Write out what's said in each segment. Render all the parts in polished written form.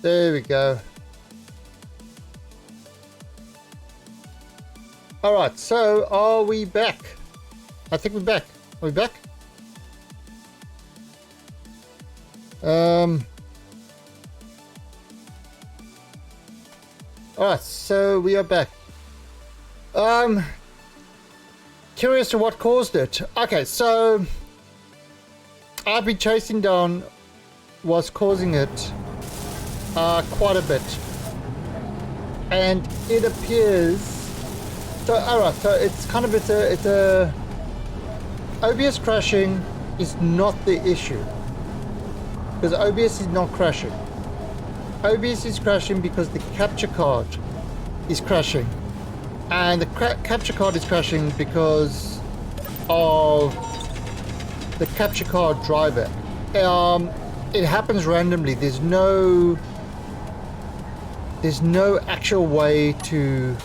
There we go. Alright, so are we back? I think we're back. Are we back? Alright, so we are back. Curious to what caused it. Okay, so I've been chasing down what's causing it quite a bit. And it appears, so alright, so it's kind of, it's a OBS crashing is not the issue. Because OBS is not crashing. OBS is crashing because the capture card is crashing. And the capture card is crashing because of the capture card driver. It happens randomly. There's no actual way to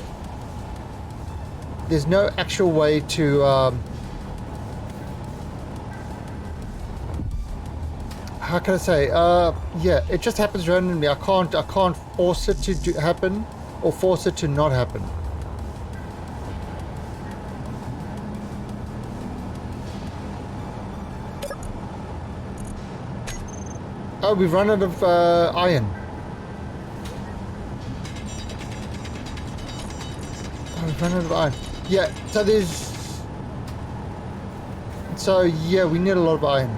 how can I say? Yeah, it just happens randomly. I can't force it to happen or force it to not happen. Oh, we've run out of iron. Oh, we've run out of iron. Yeah, so there's... So, yeah, we need a lot of iron.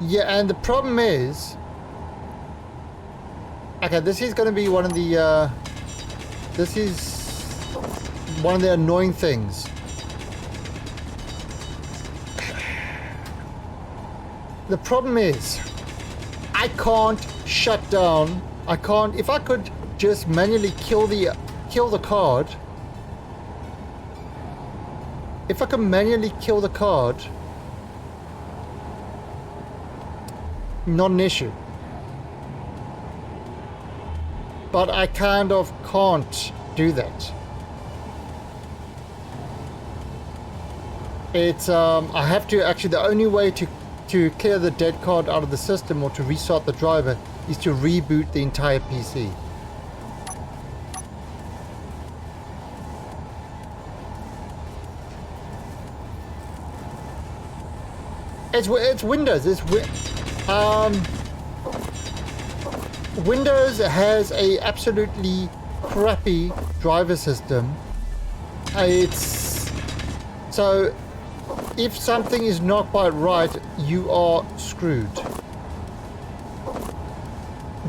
Yeah, and the problem is... Okay, this is going to be one of the... This is one of the annoying things. The problem is, I can't shut down. I can't. If I could just manually kill the card. If I could manually kill the card, not an issue. But I kind of can't do that. It's I have to actually. The only way to clear the dead card out of the system or to restart the driver is to reboot the entire PC. It's Windows. Windows has a absolutely crappy driver system. It's so. If something is not quite right, you are screwed.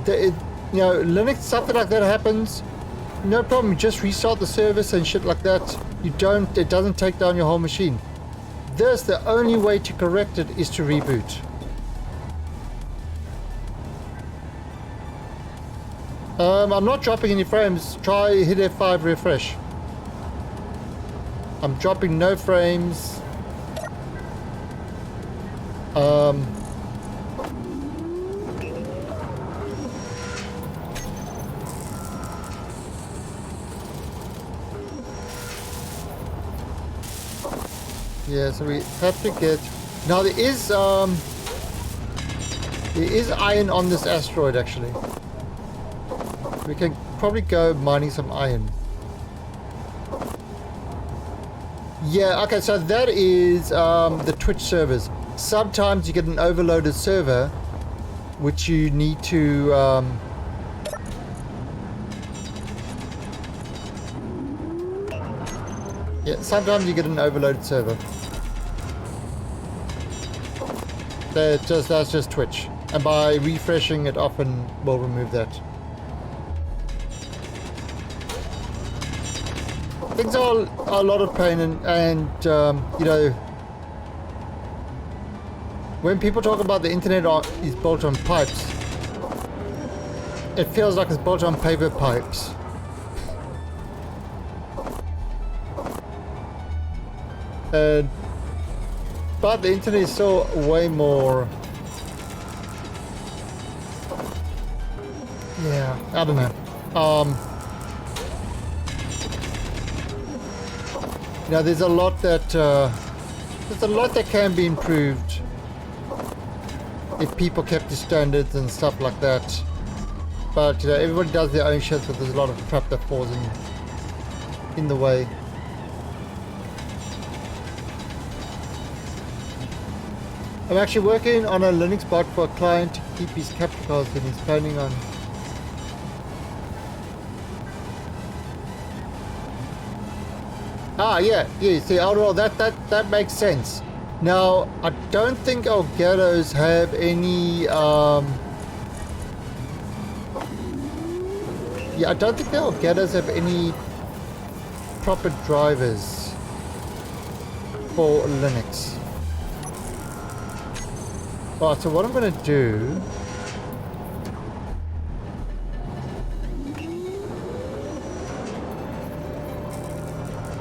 Linux, something like that happens, no problem. You just restart the service and shit like that. It doesn't take down your whole machine. The only way to correct it is to reboot. I'm not dropping any frames. Try hit F5 refresh. I'm dropping no frames. Yeah, so we have to get... Now there is iron on this asteroid actually. We can probably go mining some iron. Yeah, okay, so that is the Twitch servers. Sometimes you get an overloaded server, which you need to... yeah, sometimes you get an overloaded server. That's just Twitch. And by refreshing it often will remove that. Things are a lot of pain and you know, when people talk about the internet is built on pipes, it feels like it's built on paper pipes. But the internet is still way more... Yeah, I don't know. You know, there's a lot that There's a lot that can be improved if people kept to standards and stuff like that. But you know, everybody does their own shit, so there's a lot of crap that falls in the way. I'm actually working on a Linux bot for a client to keep his capture cards, and he's planning on. Ah, yeah, see, overall, that makes sense. Now, I don't think Elgatos have any, yeah, I don't think the Elgatos have any proper drivers for Linux. Alright, so what I'm going to do...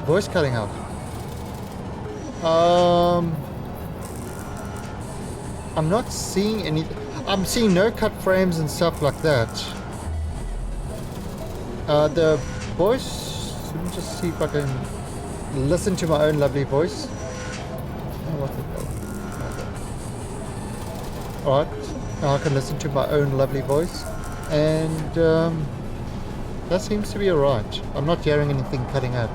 Voice cutting out. I'm not seeing any... I'm seeing no cut frames and stuff like that. The voice... Let me just see if I can listen to my own lovely voice. Oh, what the hell? Alright, now I can listen to my own lovely voice. And that seems to be alright. I'm not hearing anything cutting out.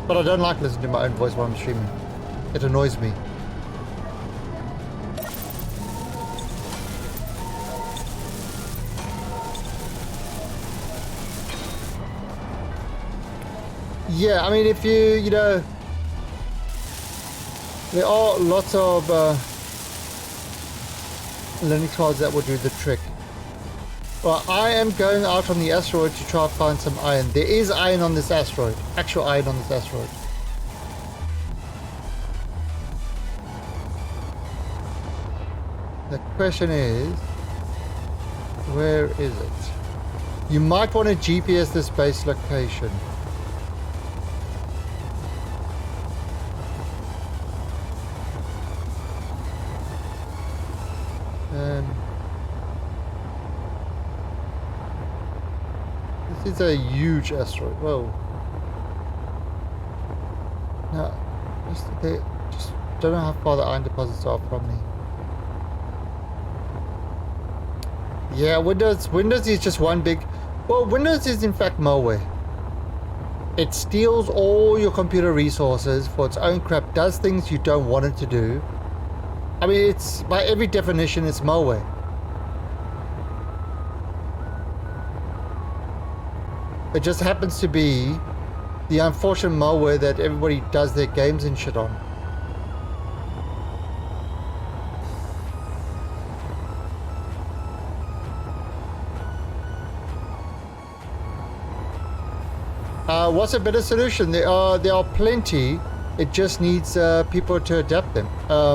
But I don't like listening to my own voice while I'm streaming. It annoys me. Yeah, I mean, if you know, there are lots of Linux cards that will do the trick. Well, I am going out on the asteroid to try and find some iron. There is iron on this asteroid. Actual iron on this asteroid. The question is, where is it? You might want to GPS this base location. This is a huge asteroid. Whoa. Now, just don't know how far the iron deposits are from me. Yeah, Windows is just one big... Well, Windows is in fact malware. It steals all your computer resources for its own crap, does things you don't want it to do. I mean, it's, by every definition, it's malware. It just happens to be the unfortunate malware that everybody does their games and shit on. What's a better solution? There are plenty. It just needs people to adopt them. How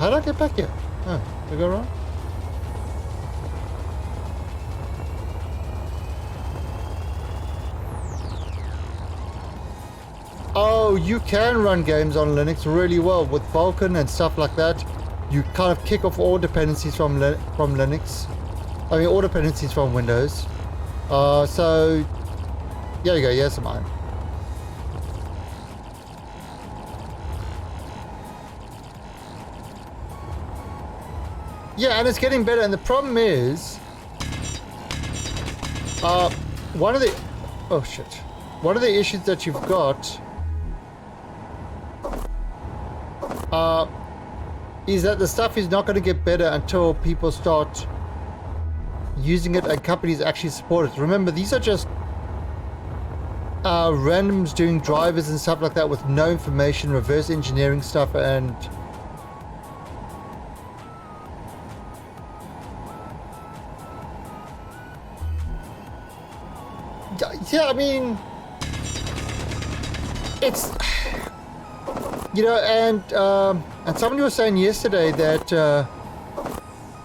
did I get back here? Oh, did I go wrong? Oh, you can run games on Linux really well with Vulkan and stuff like that. You kind of kick off all dependencies from Linux. I mean, all dependencies from Windows. So, there you go. Here's some iron. Yeah, and it's getting better. And the problem is, one of the issues that you've got is that the stuff is not going to get better until people start using it and companies actually support it. Remember, these are just randoms doing drivers and stuff like that with no information, reverse engineering stuff, and yeah, I mean, it's, you know, and somebody was saying yesterday that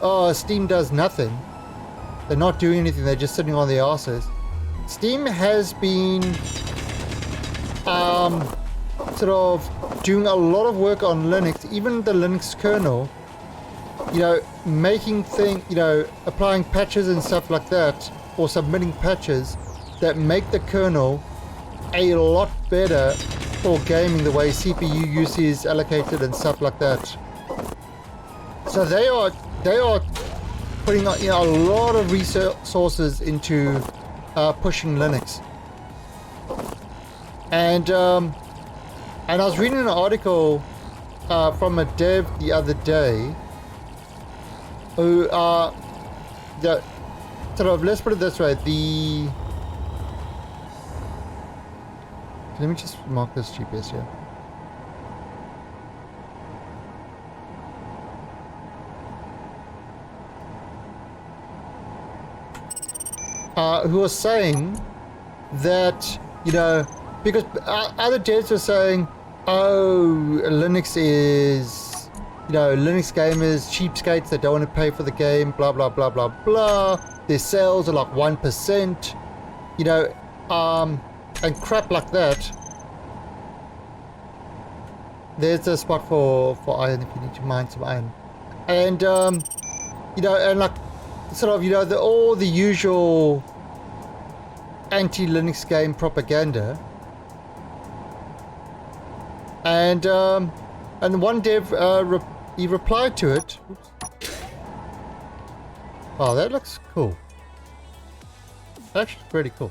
oh, Steam does nothing. They're not doing anything. They're just sitting on their asses. Steam has been sort of doing a lot of work on Linux, even the Linux kernel. You know, making applying patches and stuff like that, or submitting patches that make the kernel a lot better for gaming, the way CPU use is allocated and stuff like that. So they are putting a lot of resources into pushing Linux. And I was reading an article from a dev the other day who let's put it this way, let me just mark this GPS here. Who was saying that, because other devs were saying, oh, Linux is, Linux gamers, cheapskates that don't want to pay for the game, blah, blah, blah, blah, blah. Their sales are like 1%, and crap like that. There's a spot for iron if you need to mine some iron. And, and like, sort of, all the usual anti-Linux game propaganda. And one dev, he replied to it. Oops. Oh, that looks cool. Actually, pretty cool.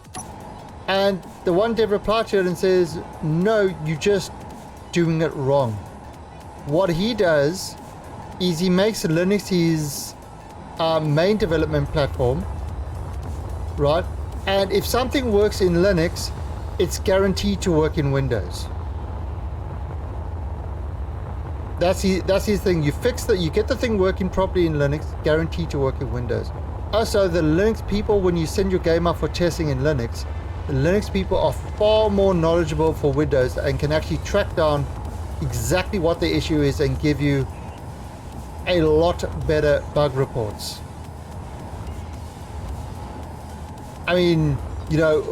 And the one dev replied to it and says, no, you're just doing it wrong. What he does is he makes Linux his main development platform, right? And if something works in Linux, it's guaranteed to work in Windows. That's his thing. You get the thing working properly in Linux, guaranteed to work in Windows. Also, the Linux people, when you send your game up for testing in Linux, the Linux people are far more knowledgeable for Windows and can actually track down exactly what the issue is and give you a lot better bug reports. I mean,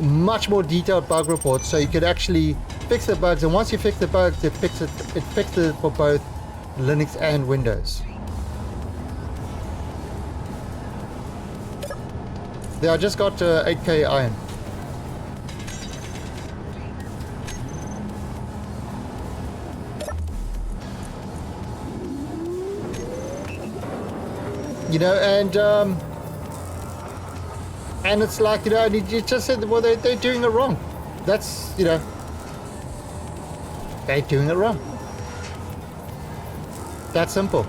much more detailed bug reports, so you could actually fix the bugs, and once you fix the bugs, it fixes it for both Linux and Windows. There, I just got 8K iron. And it's like, and you just said, well, they're doing it wrong. That's, they're doing it wrong. That simple.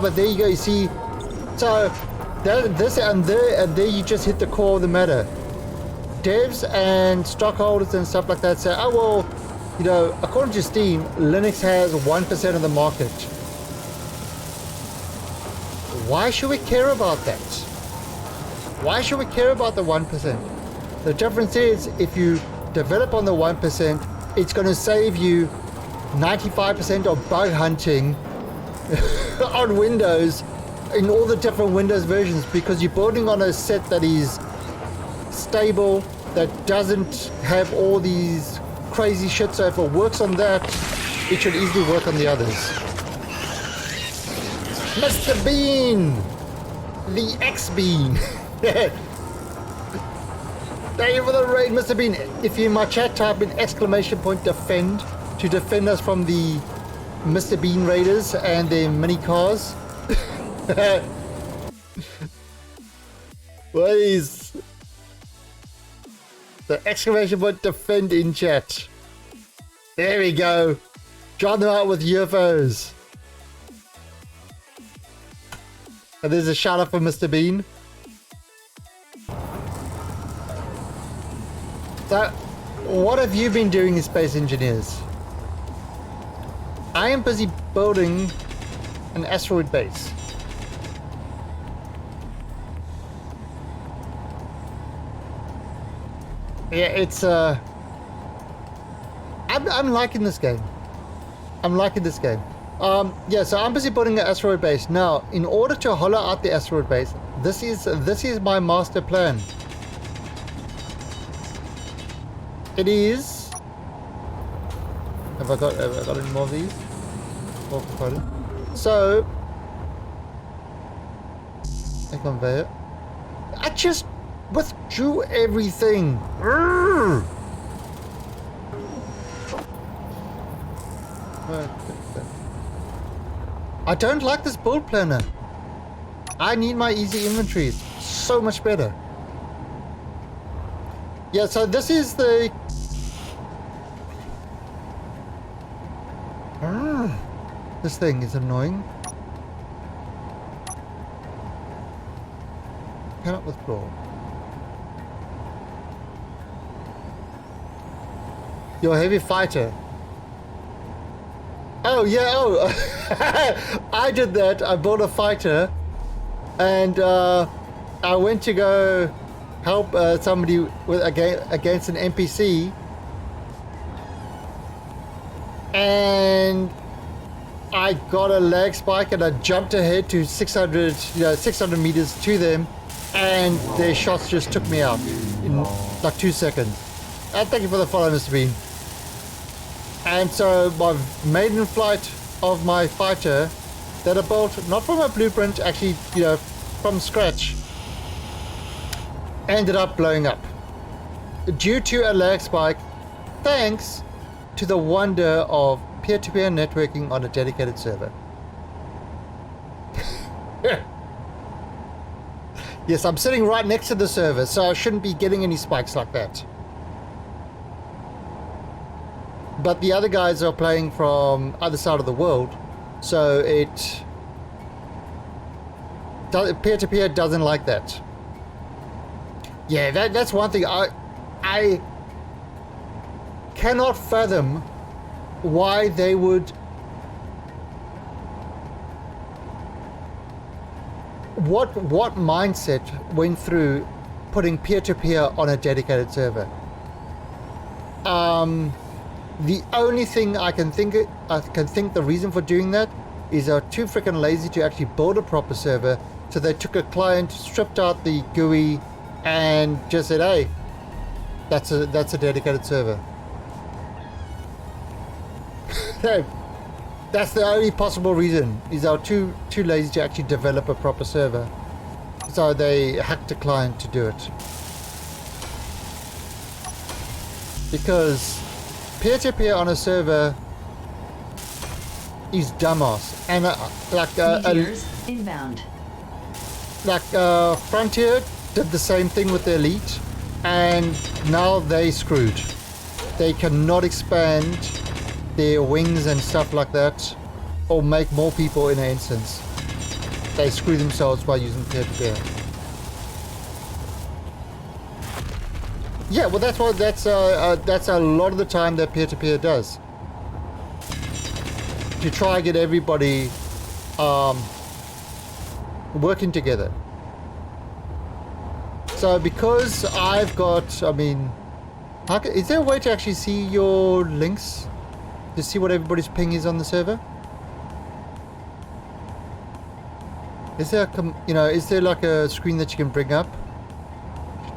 But there you go, you see. So, there you just hit the core of the matter. Devs and stockholders and stuff like that say, oh, well, according to Steam, Linux has 1% of the market. Why should we care about that? Why should we care about the 1%? The difference is, if you develop on the 1%, it's going to save you 95% of bug hunting on Windows in all the different Windows versions, because you're building on a set that is stable, that doesn't have all these crazy shit. So if it works on that, it should easily work on the others. Mr. Bean! The X-Bean! Thank you for the raid, Mr. Bean. If you're in my chat, type in !defend to defend us from the Mr. Bean raiders and their mini cars. Please. The !defend in chat. There we go. Drown them out with UFOs. And there's a shout out for Mr. Bean. So, what have you been doing in Space Engineers? I am busy building an asteroid base. Yeah, it's I'm liking this game. I'm liking this game. Yeah, so I'm busy building an asteroid base. Now, in order to hollow out the asteroid base, this is my master plan. It is Have I got any more of these? More components. So, a conveyor. I just withdrew everything. Urgh. I don't like this build planner. I need my easy inventory. It's so much better. Yeah, so this is the... This thing is annoying. Cannot withdraw. You're a heavy fighter. Oh, yeah, oh. I did that. I bought a fighter. And I went to go help somebody with against an NPC. And I got a lag spike and I jumped ahead to 600 meters to them. And their shots just took me out in like 2 seconds. And thank you for the follow, Mr. Bean. And so my maiden flight of my fighter that I built, not from a blueprint, actually, from scratch, ended up blowing up due to a lag spike, thanks to the wonder of peer-to-peer networking on a dedicated server. Yes, I'm sitting right next to the server, so I shouldn't be getting any spikes like that. But the other guys are playing from other side of the world, so peer-to-peer doesn't like that. Yeah, that's one thing. I cannot fathom why they would... What mindset went through putting peer-to-peer on a dedicated server? The only thing I can think the reason for doing that is they're too freaking lazy to actually build a proper server. So they took a client, stripped out the GUI, and just said, "Hey, that's a dedicated server." That's the only possible reason, is they're too lazy to actually develop a proper server. So they hacked a client to do it. Because peer-to-peer on a server is dumbass. And inbound. Frontier did the same thing with the Elite, and now they screwed. They cannot expand their wings and stuff like that, or make more people in an instance. They screw themselves by using peer-to-peer. Yeah, well, that's a lot of the time that peer-to-peer does. To try and get everybody working together. So because I've got, is there a way to actually see your links? To see what everybody's ping is on the server? Is there is there like a screen that you can bring up?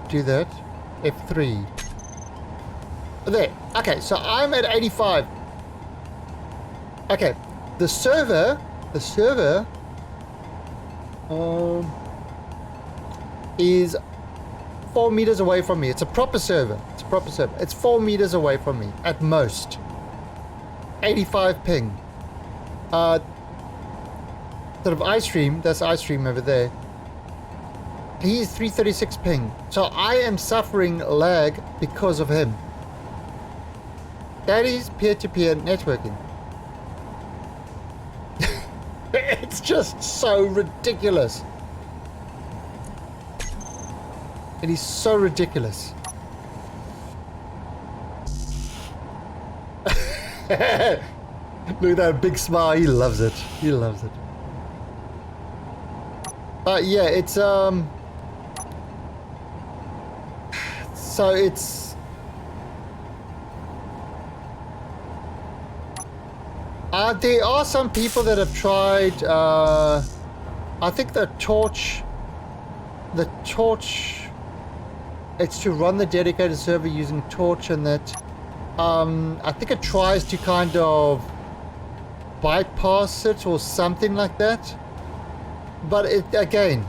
Do that. F3. There. Okay, so I'm at 85. Okay, the server is 4 meters away from me. It's a proper server. It's 4 meters away from me at most. 85 ping. Sort of iStream, that's iStream over there. He's 336 ping. So I am suffering lag because of him. That is peer-to-peer networking. It's just so ridiculous. It is so ridiculous. Look at that big smile. He loves it. He loves it. Yeah, it's so it's there are some people that have tried I think the torch it's to run the dedicated server using torch and that, I think it tries to kind of bypass it or something like that. But it again,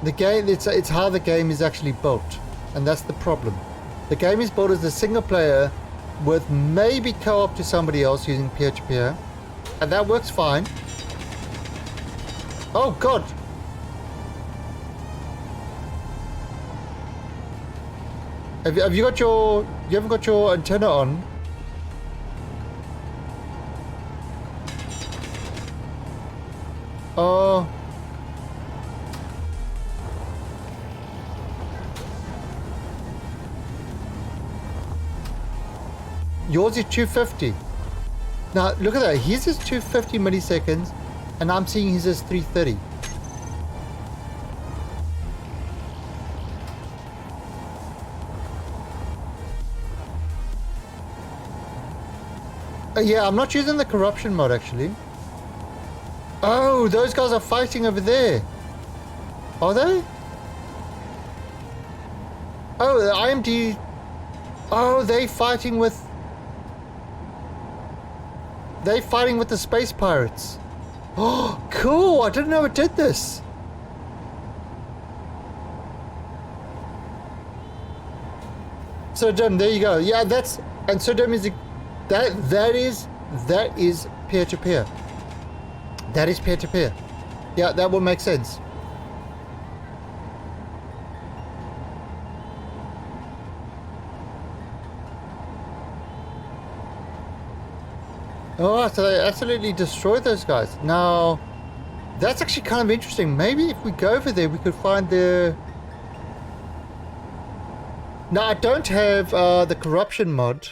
the game, it's how the game is actually built, and that's the problem. The game is built as a single player with maybe co-op to somebody else using peer-to-peer, and that works fine. Oh god. Have you got your, you haven't got your antenna on? Oh. Yours is 250. Now look at that. His is 250 milliseconds, and I'm seeing his is 330. Yeah, I'm not using the corruption mod actually. Oh, those guys are fighting over there. Are they? Oh, the IMD. Oh, they fighting with the space pirates. Oh, cool. I didn't know it did this. So Jim, there you go. Yeah, that's, and so Jim is that is peer-to-peer. That is peer-to-peer. Yeah, that will make sense. Oh, so they absolutely destroyed those guys. Now, that's actually kind of interesting. Maybe if we go over there, we could find the... Now, I don't have the corruption mod.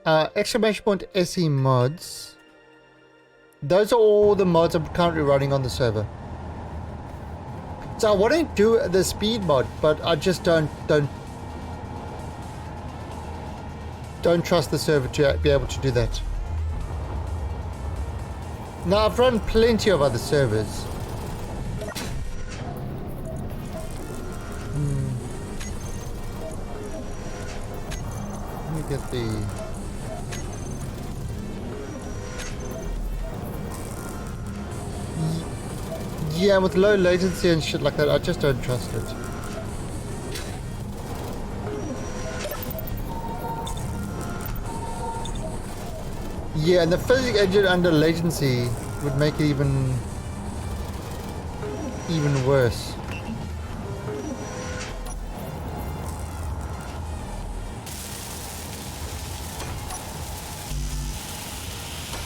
!SE mods. Those are all the mods I'm currently running on the server. So I want to do the speed mod, but I just don't trust the server to be able to do that. Now I've run plenty of other servers. Let me get the... Yeah, with low latency and shit like that, I just don't trust it. Yeah, and the physics engine under latency would make it even worse.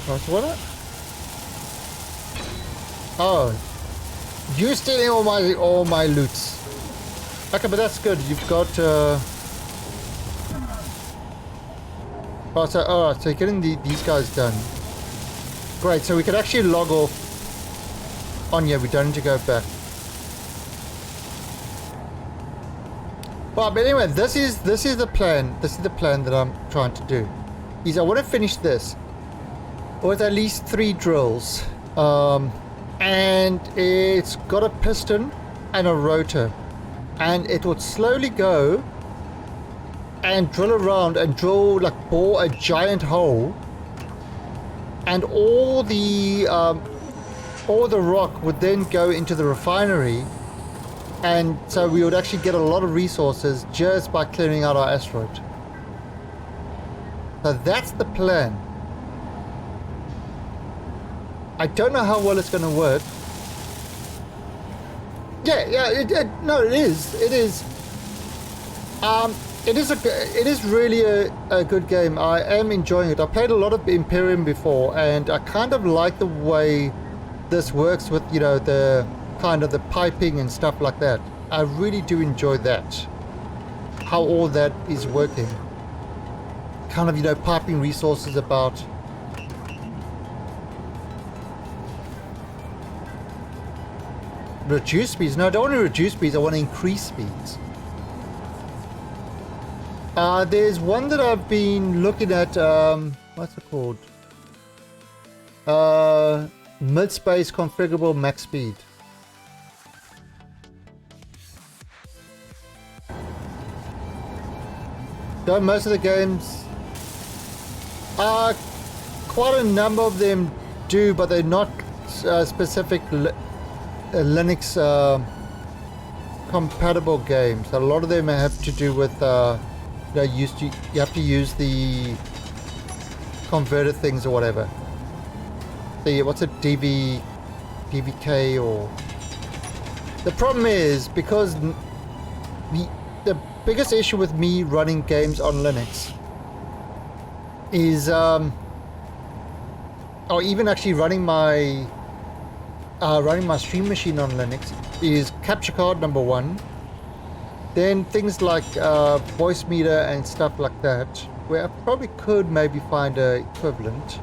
Oh, so what? Oh, you're stealing all my loots. Okay, but that's good. You've got. Oh, so you're getting these guys done. Great. So we can actually log off. On yeah, we don't need to go back. Well, but anyway, this is the plan. This is the plan that I'm trying to do. Is I want to finish this with at least 3 drills. And it's got a piston and a rotor, and it would slowly go and drill around and bore a giant hole, and all the rock would then go into the refinery, and so we would actually get a lot of resources just by clearing out our asteroid. So that's the plan. I don't know how well it's going to work. Yeah, no, it is. It is. It is really a good game. I am enjoying it. I played a lot of Imperium before, and I kind of like the way this works with, you know, the kind of the piping and stuff like that. I really do enjoy that. How all that is working. Kind of, you know, piping resources about. Reduce speeds? No, I don't want to reduce speeds. I want to increase speeds. There's one that I've been looking at. What's it called? Mid-space configurable max speed. Don't most of the games? Quite a number of them do, but they're not specific Linux compatible games. A lot of them have to do with you have to use the converted things or whatever. The what's it, DVK or. The problem is because the biggest issue with me running games on Linux is or even actually running my stream machine on Linux is capture card number one, then things like voice meter and stuff like that, where I probably could maybe find a equivalent,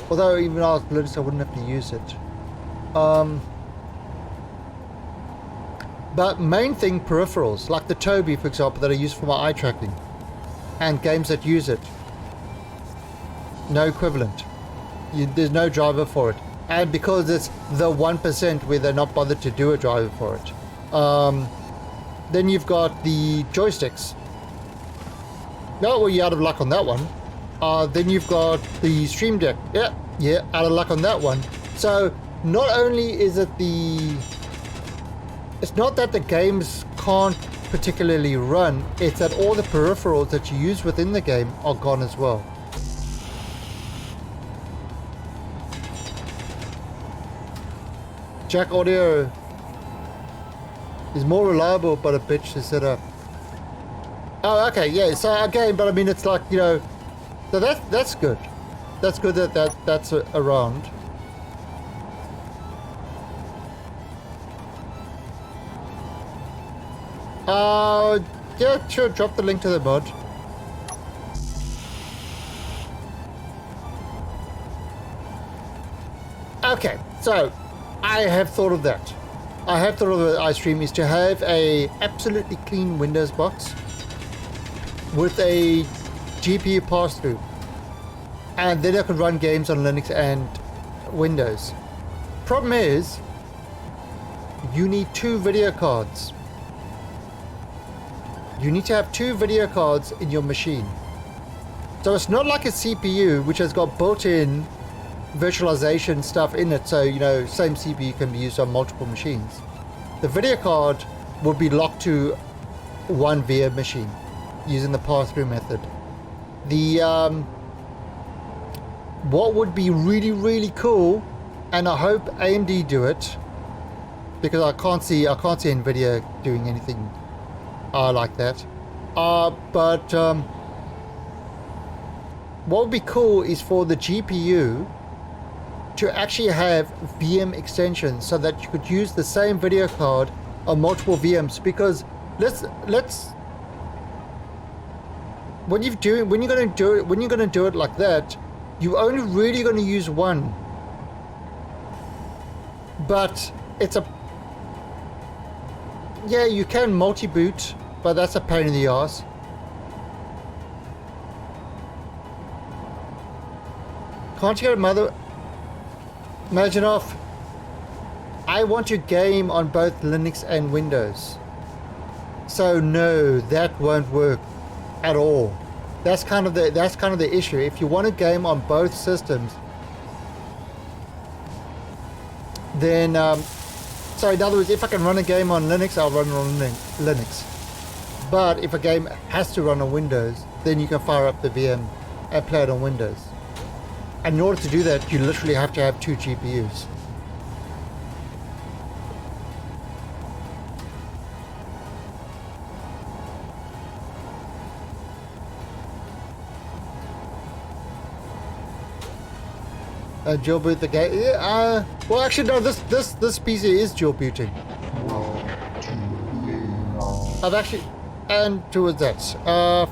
although even on Linux I wouldn't have to use it. But main thing, peripherals like the Toby, for example, that I use for my eye tracking, and games that use it, no equivalent. There's no driver for it, and because it's the 1% where they're not bothered to do a driver for it. Then you've got the joysticks. No, well, you're out of luck on that one. Then you've got the Stream Deck. Yeah, out of luck on that one. So not only is it it's not that the games can't particularly run, it's that all the peripherals that you use within the game are gone as well. Jack Audio is more reliable but a bitch to set up. Oh, okay, yeah, so again, but I mean, it's like, so that's good. That's good that's around. Yeah, sure, drop the link to the mod. Okay, so I have thought of that. I have thought of the iStream is to have a absolutely clean Windows box with a GPU pass-through, and then I could run games on Linux and Windows. Problem is, you need 2 video cards. You need to have 2 video cards in your machine. So it's not like a CPU which has got built-in virtualization stuff in it, so same CPU can be used on multiple machines. The video card will be locked to one VM machine using the pass-through method. The what would be really, really cool, and I hope AMD do it, because I can't see Nvidia doing anything like that. But what would be cool is for the GPU to actually have VM extensions so that you could use the same video card on multiple VMs. Because when you're going to do it like that, you're only really going to use one. But you can multi-boot, but that's a pain in the ass. Can't you get Imagine off. I want to game on both Linux and Windows. So no, that won't work at all. That's kind of the issue. If you want to game on both systems, then so in other words, if I can run a game on Linux, I'll run it on Linux. But if a game has to run on Windows, then you can fire up the VM and play it on Windows. And in order to do that, you literally have to have 2 GPUs. Dual boot the game. Yeah, well, actually, no. This PC is dual booting. I've actually, and towards that,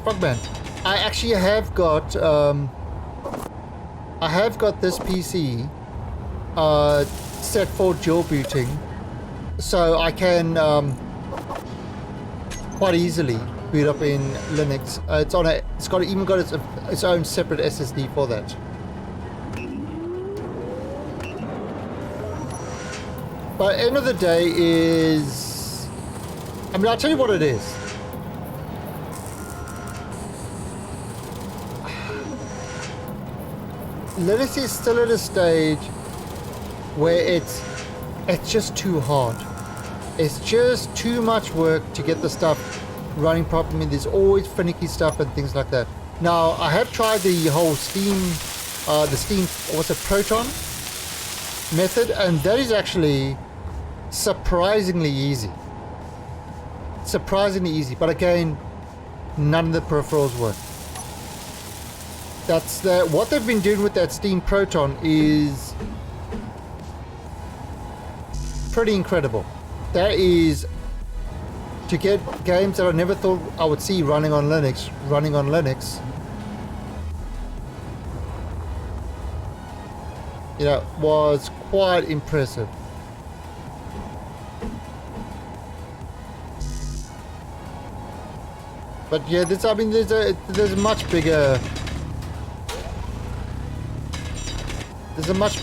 Frogman, I actually have got this PC set for dual booting, so I can quite easily boot up in Linux. It's got its own separate SSD for that. But end of the day is, I mean, I'll tell you what it is. Linux is still at a stage where it's just too hard. It's just too much work to get the stuff running properly. There's always finicky stuff and things like that. Now, I have tried the whole Steam, what's it, Proton method, and that is actually surprisingly easy. Surprisingly easy, but again, none of the peripherals work. That's what they've been doing with that Steam Proton is pretty incredible. That is to get games that I never thought I would see running on Linux, you know, was quite impressive. But yeah, there's a much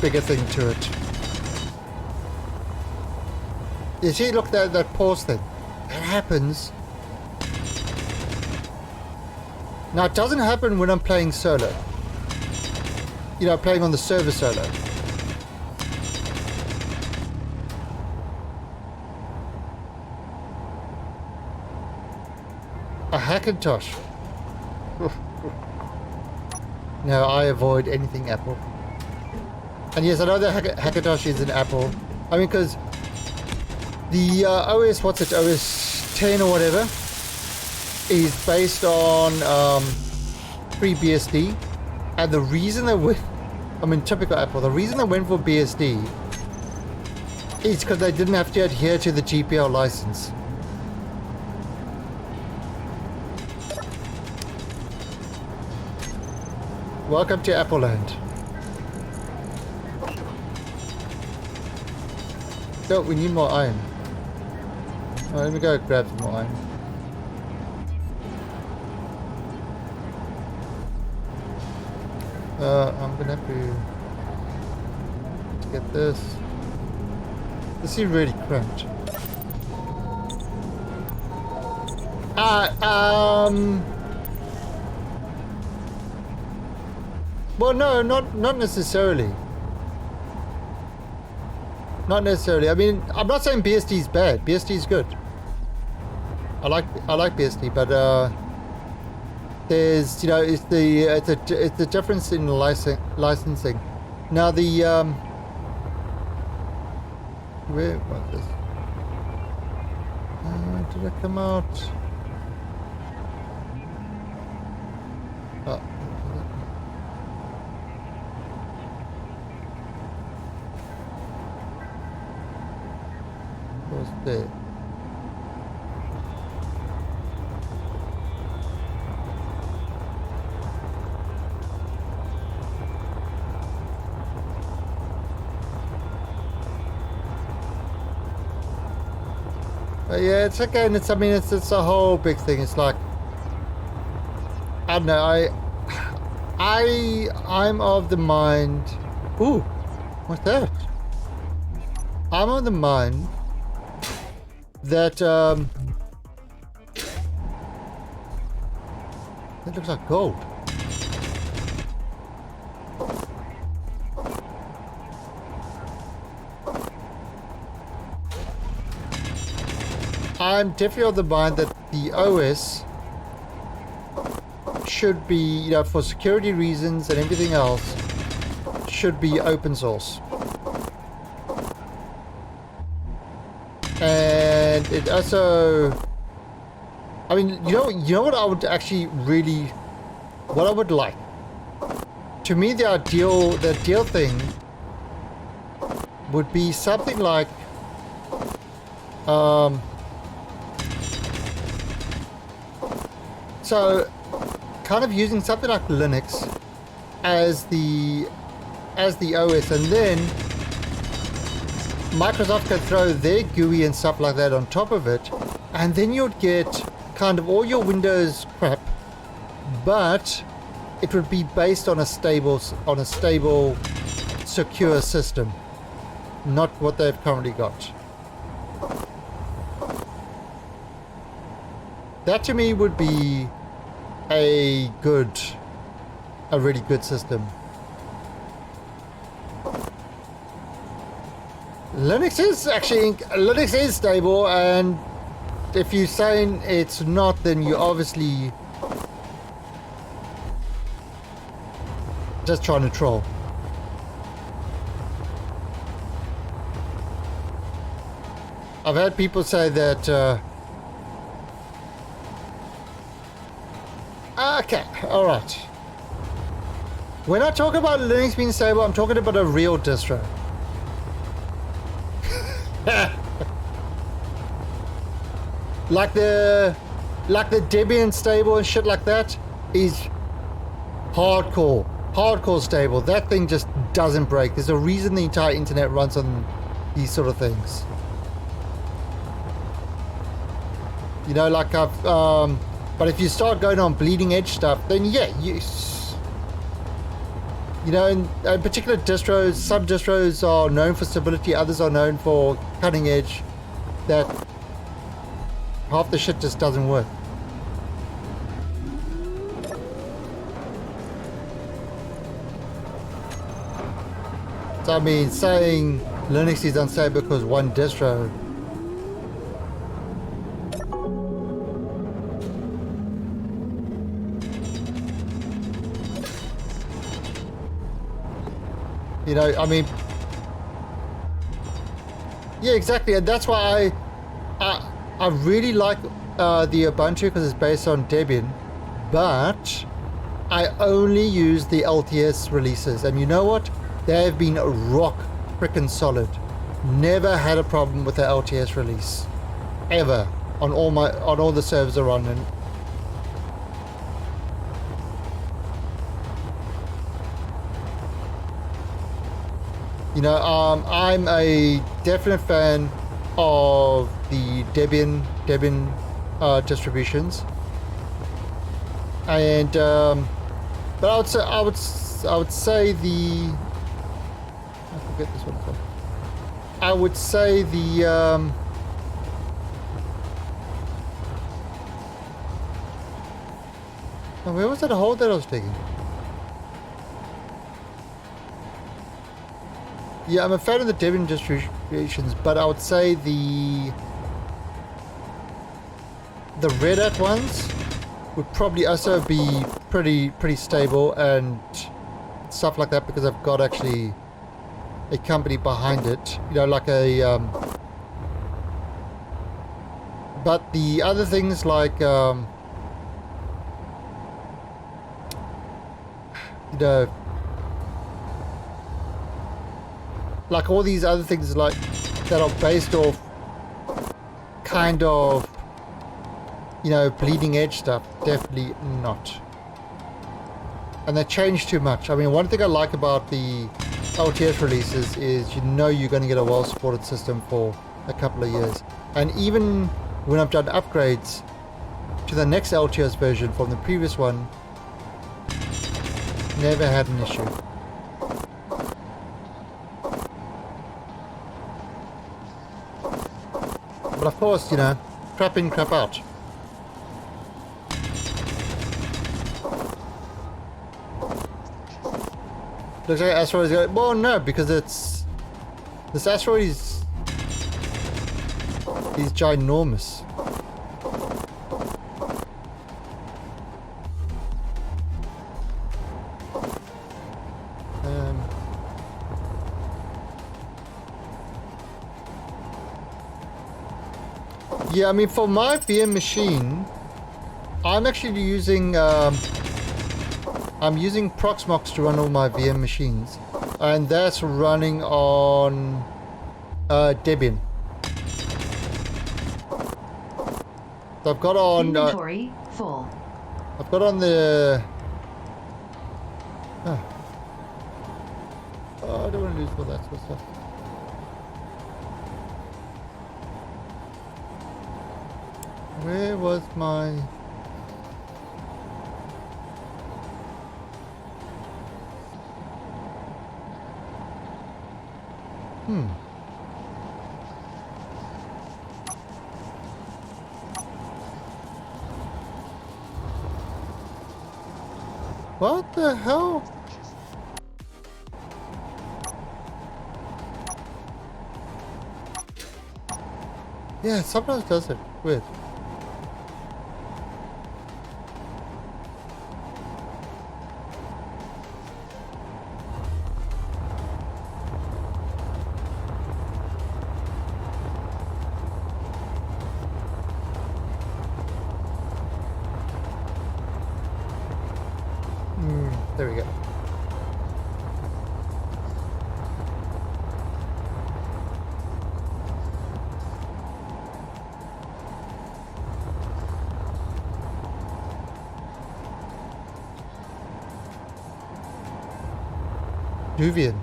bigger thing to it. You see, look, that pause thing. It happens. Now, it doesn't happen when I'm playing solo. You know, playing on the server solo. A Hackintosh. No, I avoid anything Apple. And yes, I know that Hackintosh is an Apple. I mean, because the OS, what's it, OS 10 or whatever, is based on FreeBSD. And the reason they went, I mean, typical Apple, the reason they went for BSD is because they didn't have to adhere to the GPL license. Welcome to Apple Land. Oh, we need more iron. Oh, let me go grab some more iron. I'm gonna have to get this. This is really cramped. Well, no, not necessarily. Not necessarily. I mean, I'm not saying BSD is bad. BSD is good. I like BSD, but there's, you know, it's the difference in licensing. Now the where was this? Did I come out? Oh. Was there? Yeah, it's again, it's, I mean, it's a whole big thing. It's like, I don't know, I'm of the mind, ooh, what's that? I'm of the mind that, it looks like gold. I'm definitely of the mind that the OS should be, you know, for security reasons and everything else, should be open source. And it also, I mean, you know what I would actually really, what I would like. To me, the ideal thing would be something like, so kind of using something like Linux as the OS, and then Microsoft could throw their GUI and stuff like that on top of it, and then you'd get kind of all your Windows crap, but it would be based on a stable, secure system, not what they've currently got. That to me would be a really good system. Linux is stable, and if you're saying it's not, then you obviously just trying to troll. I've had people say that okay, alright. When I talk about Linux being stable, I'm talking about a real distro. like the Debian stable and shit like that is hardcore stable. That thing just doesn't break. There's a reason the entire internet runs on these sort of things. You know, like I've but if you start going on bleeding edge stuff, then yeah, you know, in particular distros, some distros are known for stability, others are known for cutting edge, that half the shit just doesn't work. So I mean, saying Linux is unstable because one distro, you know, I mean, yeah, exactly, and that's why I really like the Ubuntu because it's based on Debian, but I only use the LTS releases, and you know what? They have been rock frickin' solid. Never had a problem with the LTS release, ever, on all the servers are on. And you know, I'm a definite fan of the Debian distributions, and but I would say the, I forget this one called. I would say the where was that hole that I was digging? Yeah, I'm a fan of the Debian distributions, but I would say the Red Hat ones would probably also be pretty stable and stuff like that, because I've got actually a company behind it, you know, like a but the other things like you know, like all these other things like that are based off kind of, you know, bleeding edge stuff, definitely not. And they change too much. I mean, one thing I like about the LTS releases is, you know, you're going to get a well supported system for a couple of years, and even when I've done upgrades to the next LTS version from the previous one, never had an issue. But of course, you know, crap in, crap out. Looks like Asteroid is going, well, no, because it's, this asteroid is ginormous. Yeah, I mean, for my VM machine, I'm actually using I'm using Proxmox to run all my VM machines, and that's running on Debian. So I've got on inventory full. I've got on the oh, I don't want to lose all that sort of stuff. Where was my... What the hell? Yeah, it sometimes does it. Weird. There we go. Duvian.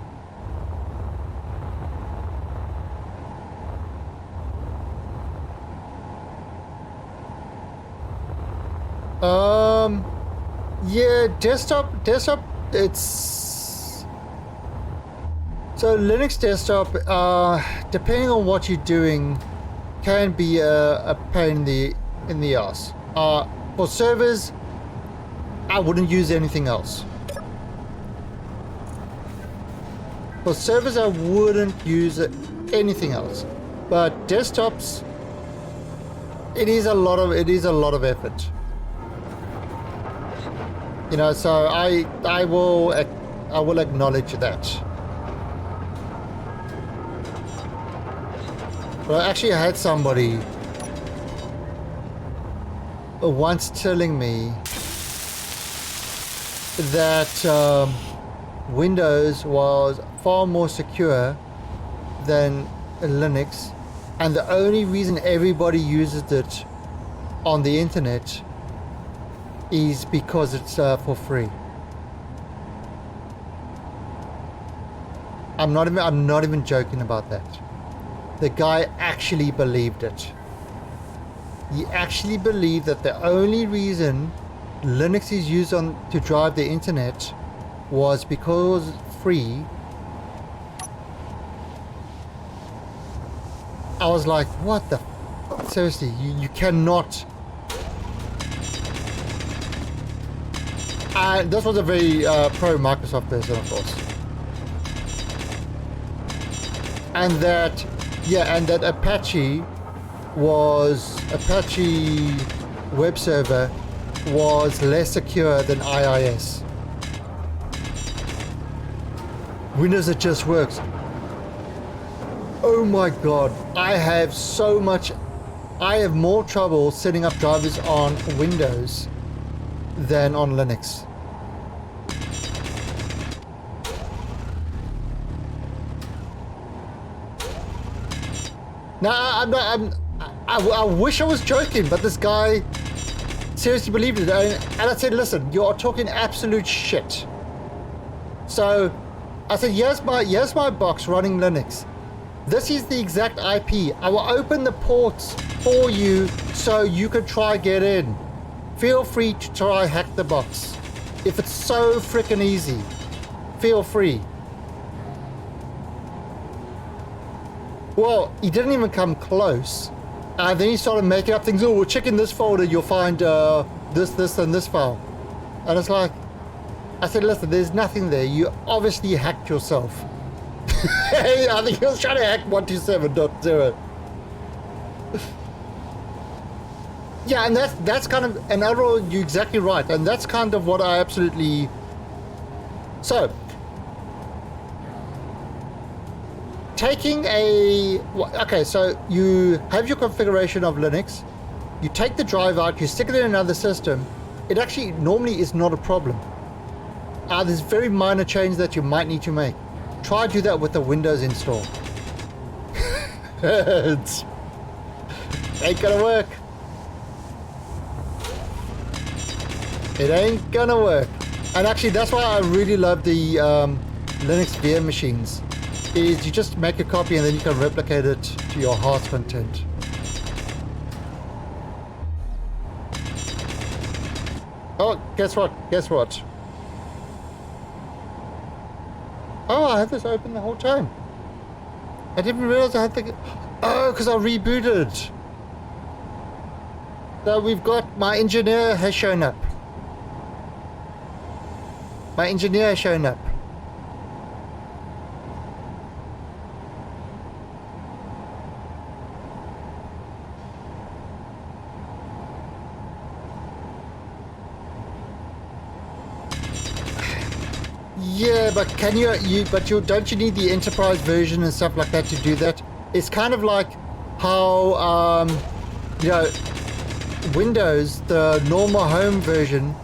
Yeah, desktop, it's... So Linux desktop, depending on what you're doing, can be a pain in the ass. For servers, I wouldn't use anything else. For servers, I wouldn't use anything else. But desktops, it is a lot of effort. You know, so I will acknowledge that. But I actually had somebody once telling me that Windows was far more secure than Linux, and the only reason everybody uses it on the internet is because it's for free. I'm not even joking about that. The guy actually believed it. He actually believed that the only reason Linux is used to drive the internet was because it's free. I was like, what the seriously, you cannot. And this was a very pro Microsoft person, of course. And that, yeah, and that Apache web server was less secure than IIS. Windows, it just works. Oh my god, I have more trouble setting up drivers on Windows than on Linux. Now, I wish I was joking, but this guy seriously believed it. And I said, listen, you are talking absolute shit. So I said, here's my box running Linux. This is the exact IP. I will open the ports for you so you can try get in. Feel free to try hack the box. If it's so freaking easy, feel free. Well, he didn't even come close. And then he started making up things. Oh, we'll check in this folder, you'll find this, and this file. And it's like, I said, listen, there's nothing there. You obviously hacked yourself. I think he was trying to hack 127.0. Yeah, and that's kind of, and overall, you're exactly right. And that's kind of what I absolutely... So, taking okay, so you have your configuration of Linux, you take the drive out, you stick it in another system. It actually normally is not a problem. There's very minor changes that you might need to make. Try to do that with the Windows install. It ain't gonna work. It ain't gonna work. And actually, that's why I really love the Linux VM machines. Is you just make a copy and then you can replicate it to your heart's content. Oh, guess what? Guess what? Oh, I had this open the whole time. I didn't realize I had the... Oh, because I rebooted. So we've got... My engineer has shown up. My engineer has shown up. but can don't you need the enterprise version and stuff like that to do that? It's kind of like how, you know, Windows, the normal home version,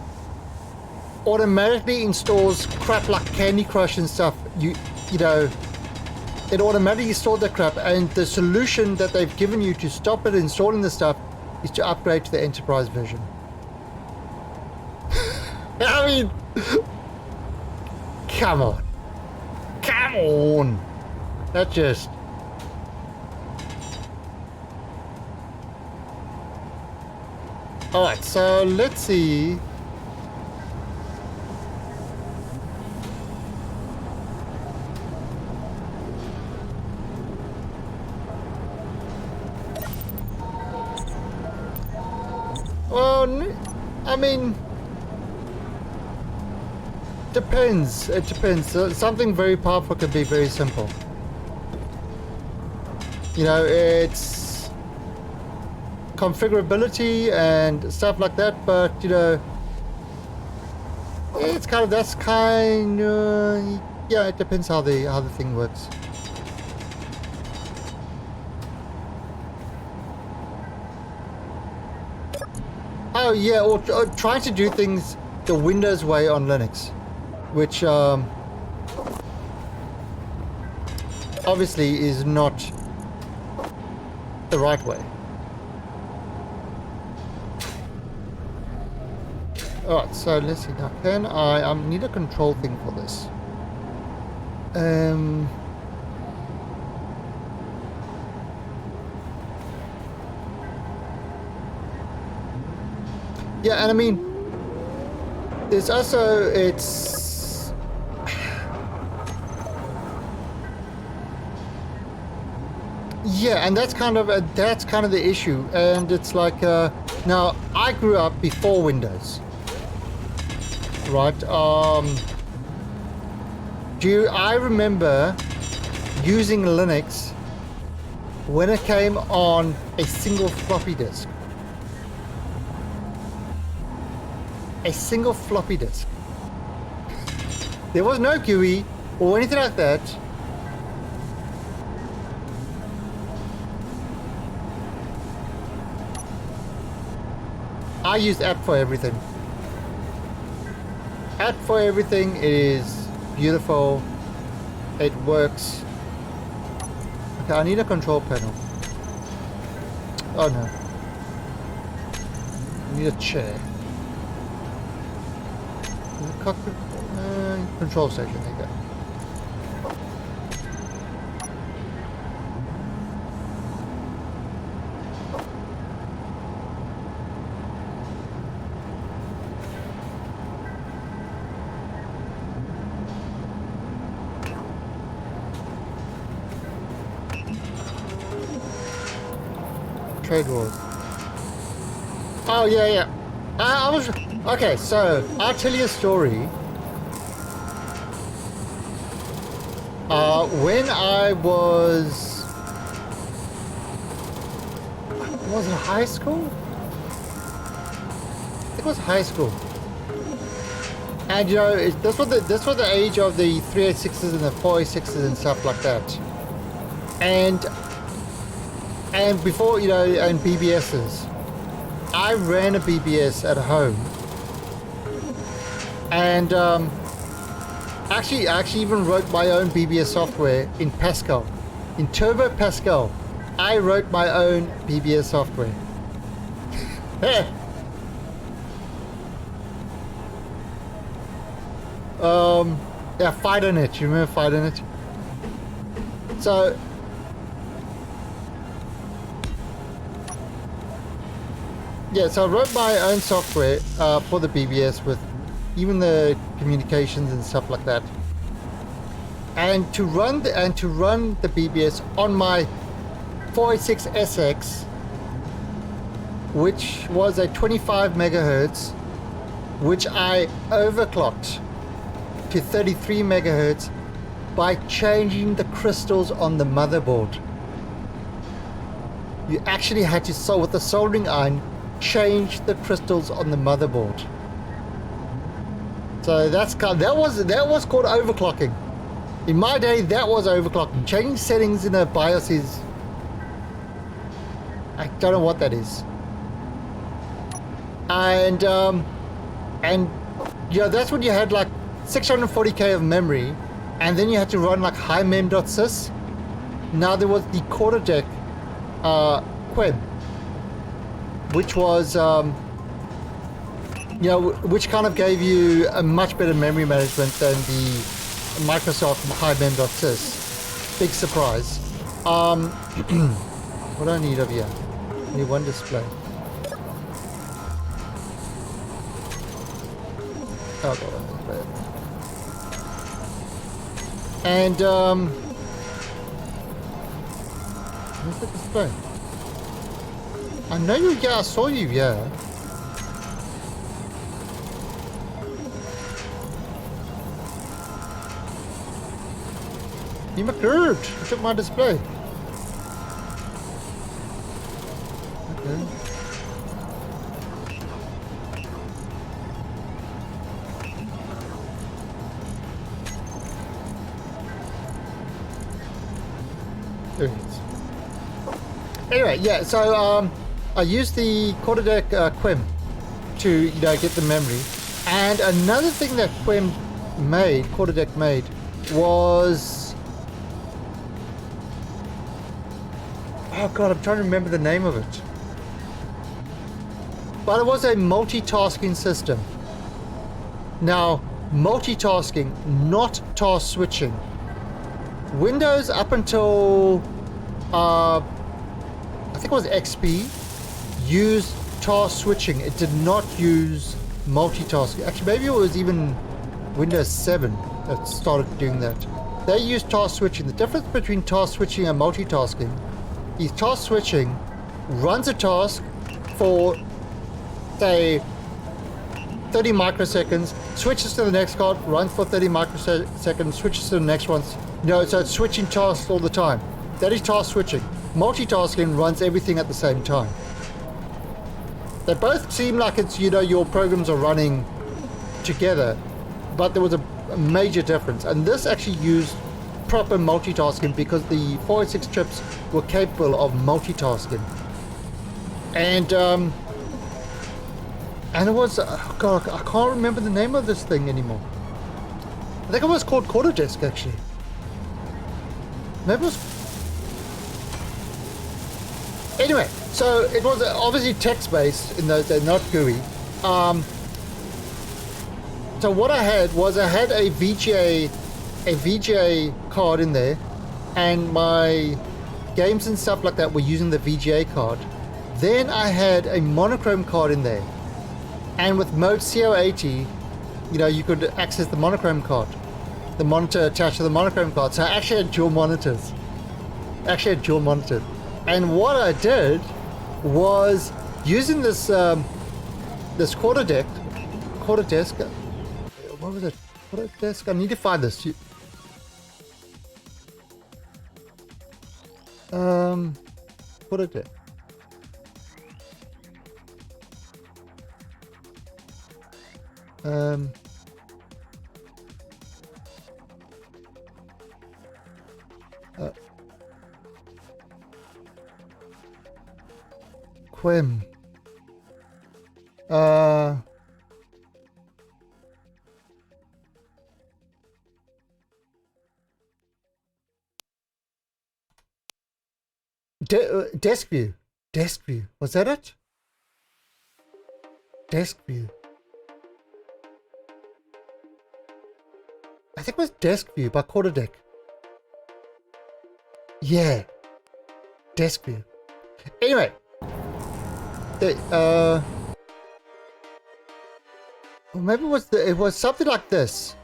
automatically installs crap like Candy Crush and stuff. You know, it automatically installed that crap, and the solution that they've given you to stop it installing the stuff is to upgrade to the enterprise version. I mean, come on. Come on. That just... Alright, so let's see. Well, I mean, depends. It depends. Something very powerful can be very simple. You know, it's configurability and stuff like that, but you know, it's kind of, that's kind of, yeah, it depends how the thing works. Oh yeah, or trying to do things the Windows way on Linux, which obviously is not the right way. Alright, so let's see now. Can I need a control thing for this. Yeah, and I mean, there's also, it's... Yeah, and that's kind of the issue. And it's like, now, I grew up before Windows. Right, I remember using Linux when it came on a single floppy disk. A single floppy disk. There was no GUI or anything like that. I used app for everything. App for everything. It is beautiful. It works. Okay, I need a control panel. Oh no. I need a chair. Cockpit, control station, there you go. Trade wars. Oh yeah, yeah. I was... Okay, so I'll tell you a story. When I was it high school? I think it was high school. And you know, this was the age of the 386s and the 486s and stuff like that. And before, you know, and BBSs. I ran a BBS at home, and actually I even wrote my own BBS software in Pascal, in Turbo Pascal. I wrote my own BBS software. Yeah, FidoNet. You remember FidoNet? So. Yeah, so I wrote my own software for the BBS with even the communications and stuff like that. And to run the BBS on my 486SX, which was a 25 megahertz, which I overclocked to 33 megahertz by changing the crystals on the motherboard. You actually had to, with the soldering iron, change the crystals on the motherboard. So So that was called overclocking. In my day, that was overclocking. Changing settings in a BIOS is, I don't know what that is. And you know, that's when you had like 640k of memory, and then you had to run like high mem.sys. Now there was the quarter deck Quem, which was you know, which kind of gave you a much better memory management than the Microsoft high mem.sys. Big surprise. What do I need over here? I need one display. Oh, God, and where's the display? I know you. Yeah, I saw you. Yeah. You McGurd! You took my display. Okay. There it is. Anyway, yeah, so I used the quarter deck Quem to, you know, get the memory. And another thing that Quem made, quarter deck made, was, oh God, I'm trying to remember the name of it. But it was a multitasking system. Now, multitasking, not task switching. Windows up until I think it was XP used task switching. It did not use multitasking. Actually, maybe it was even Windows 7 that started doing that. They used task switching. The difference between task switching and multitasking is task switching runs a task for, say, 30 microseconds, switches to the next card, runs for 30 microseconds, switches to the next one. No, so it's switching tasks all the time. That is task switching. Multitasking runs everything at the same time. They both seem like it's, you know, your programs are running together, but there was a major difference. And this actually used proper multitasking because the 486 chips were capable of multitasking. And it was, oh God, I can't remember the name of this thing anymore. I think it was called Quarter Desk, actually. Maybe it was... Anyway, so it was obviously text-based in those days, not GUI. So what I had was I had a VGA card in there, and my games and stuff like that were using the VGA card. Then I had a monochrome card in there. And with mode CO80, you know, you could access the monochrome card, the monitor attached to the monochrome card. So I actually had dual monitors. And what I did was using this this quarter desk. What was it? Quarter desk. I need to find this. Quarter desk. Quem. Desk view. Was that it? Desk view. I think it was Desk View by Quarter Deck. Yeah. Desk View. Anyway. Or maybe it was something like this.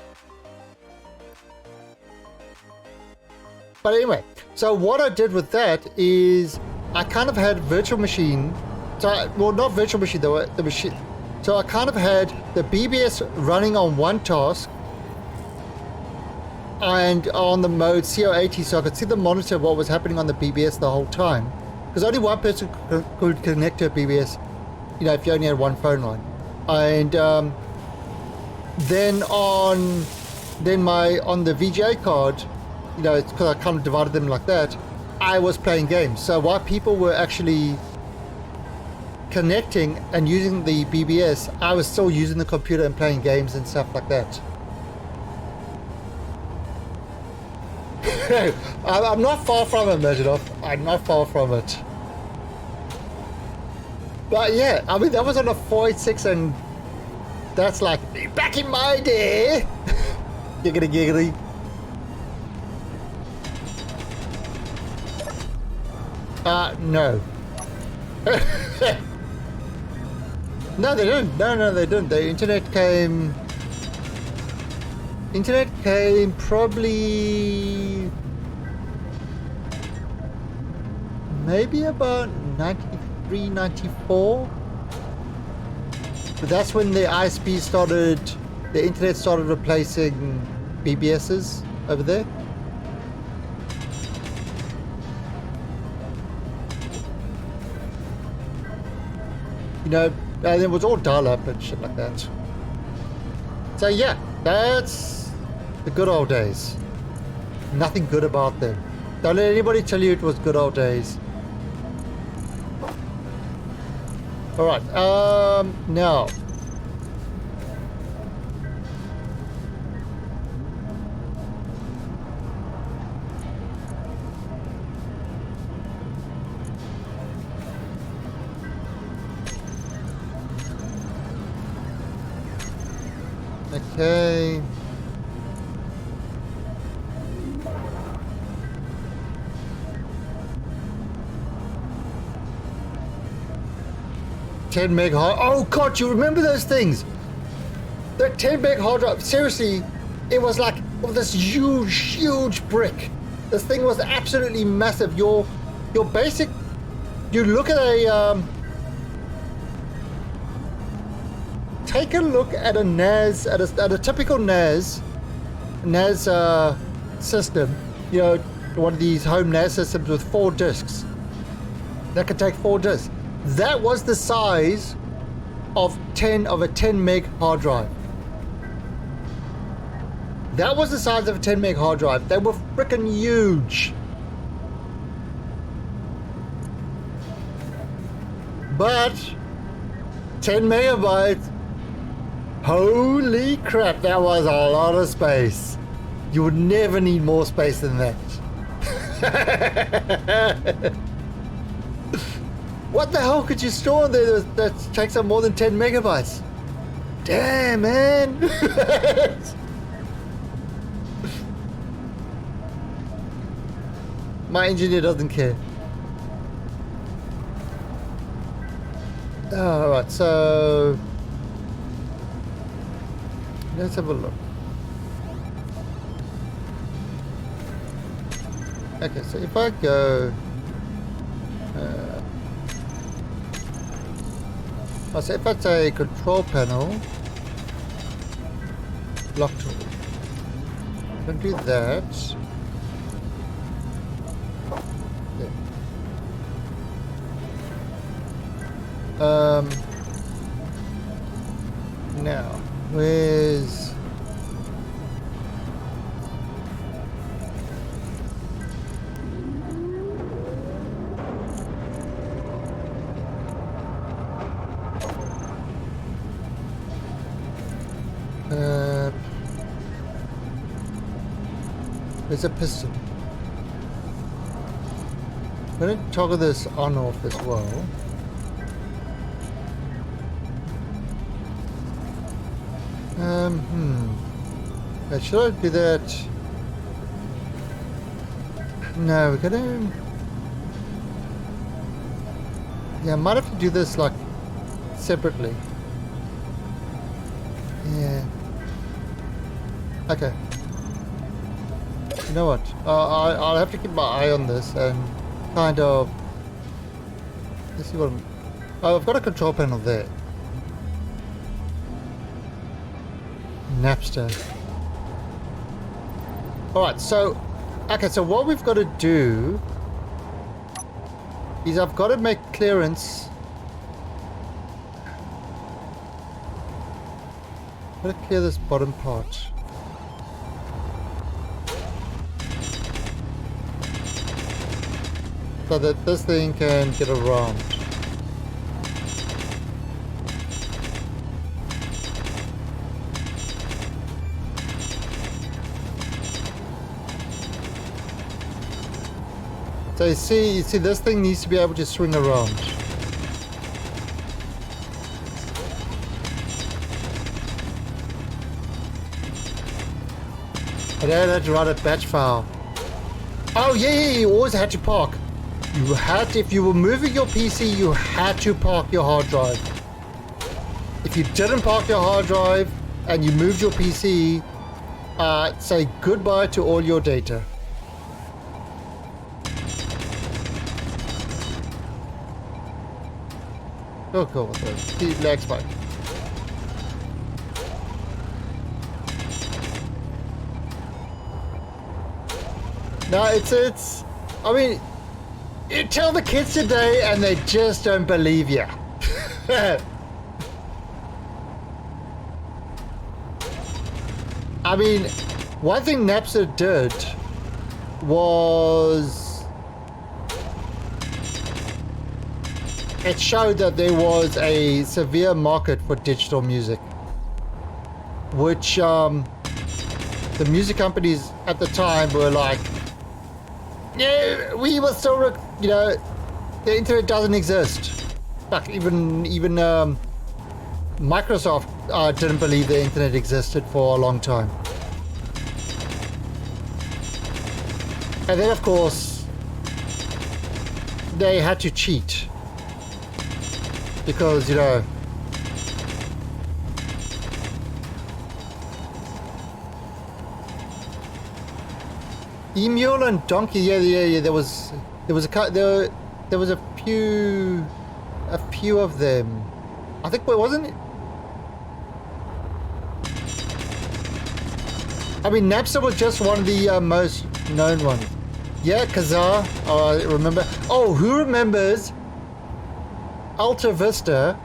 But anyway, so what I did with that is I kind of had virtual machine. Well, not virtual machine, the machine. So I kind of had the BBS running on one task and on the mode CO80, so I could see the monitor what was happening on the BBS the whole time, because only one person could connect to a BBS, you know, if you only had one phone line. And then on the VGA card, you know, it's because I kind of divided them like that, I was playing games. So while people were actually connecting and using the BBS, I was still using the computer and playing games and stuff like that. I'm not far from it, Majidov. I'm not far from it. But yeah, I mean, that was on a 486, and that's like, back in my day. Giggity giggity. No. No, they didn't. No, they didn't. The internet came probably maybe about 93, 94. But that's when the ISP started, the internet started replacing BBSs over there. You know, and it was all dial-up and shit like that. So yeah, that's the good old days. Nothing good about them. Don't let anybody tell you it was good old days. Alright, now. Okay. $10 meg hard. Oh God, you remember those things? That 10 meg hard drive. Seriously, it was like this huge brick. This thing was absolutely massive. Your basic. You look at a. Take a look at a NAS, at a typical NAS system. You know, one of these home NAS systems with 4 disks. That could take 4 disks. That was the size of a 10 meg hard drive. That was the size of a 10 meg hard drive. They were freaking huge. But 10 megabytes. Holy crap, that was a lot of space. You would never need more space than that. What the hell could you store there that takes up more than 10 megabytes? Damn, man. My engineer doesn't care. Alright, so let's have a look. Okay, so if I go so if I say control panel, block tool, don't do that. There. Now, where's there's a piston. I'm going to toggle this on off as well. Should I do that? No, we're gonna. Yeah, I might have to do this like separately. Yeah. Okay. You know what? I'll have to keep my eye on this and kind of. Let's see what I'm. Oh, I've got a control panel there. Napster. Alright, so okay, so what we've got to do is I've got to make clearance Let's clear this bottom part. So that this thing can get around. So you see this thing needs to be able to swing around. I don't have to write a batch file. Oh yeah, you always had to park. You had to, if you were moving your PC, you had to park your hard drive. If you didn't park your hard drive and you moved your PC, say goodbye to all your data. Oh, cool. The lag spike. No, it's. I mean, you tell the kids today, and they just don't believe you. I mean, one thing Napster did was it showed that there was a severe market for digital music, which the music companies at the time were like, yeah, we will still, you know, the internet doesn't exist. Like even Microsoft didn't believe the internet existed for a long time. And then of course they had to cheat because, you know, Emule and Donkey, yeah. There was a few of them. I think, wait, wasn't it? I mean, Napster was just one of the most known ones. Yeah, Kazaa. Oh, I remember. Oh, who remembers Alta Vista?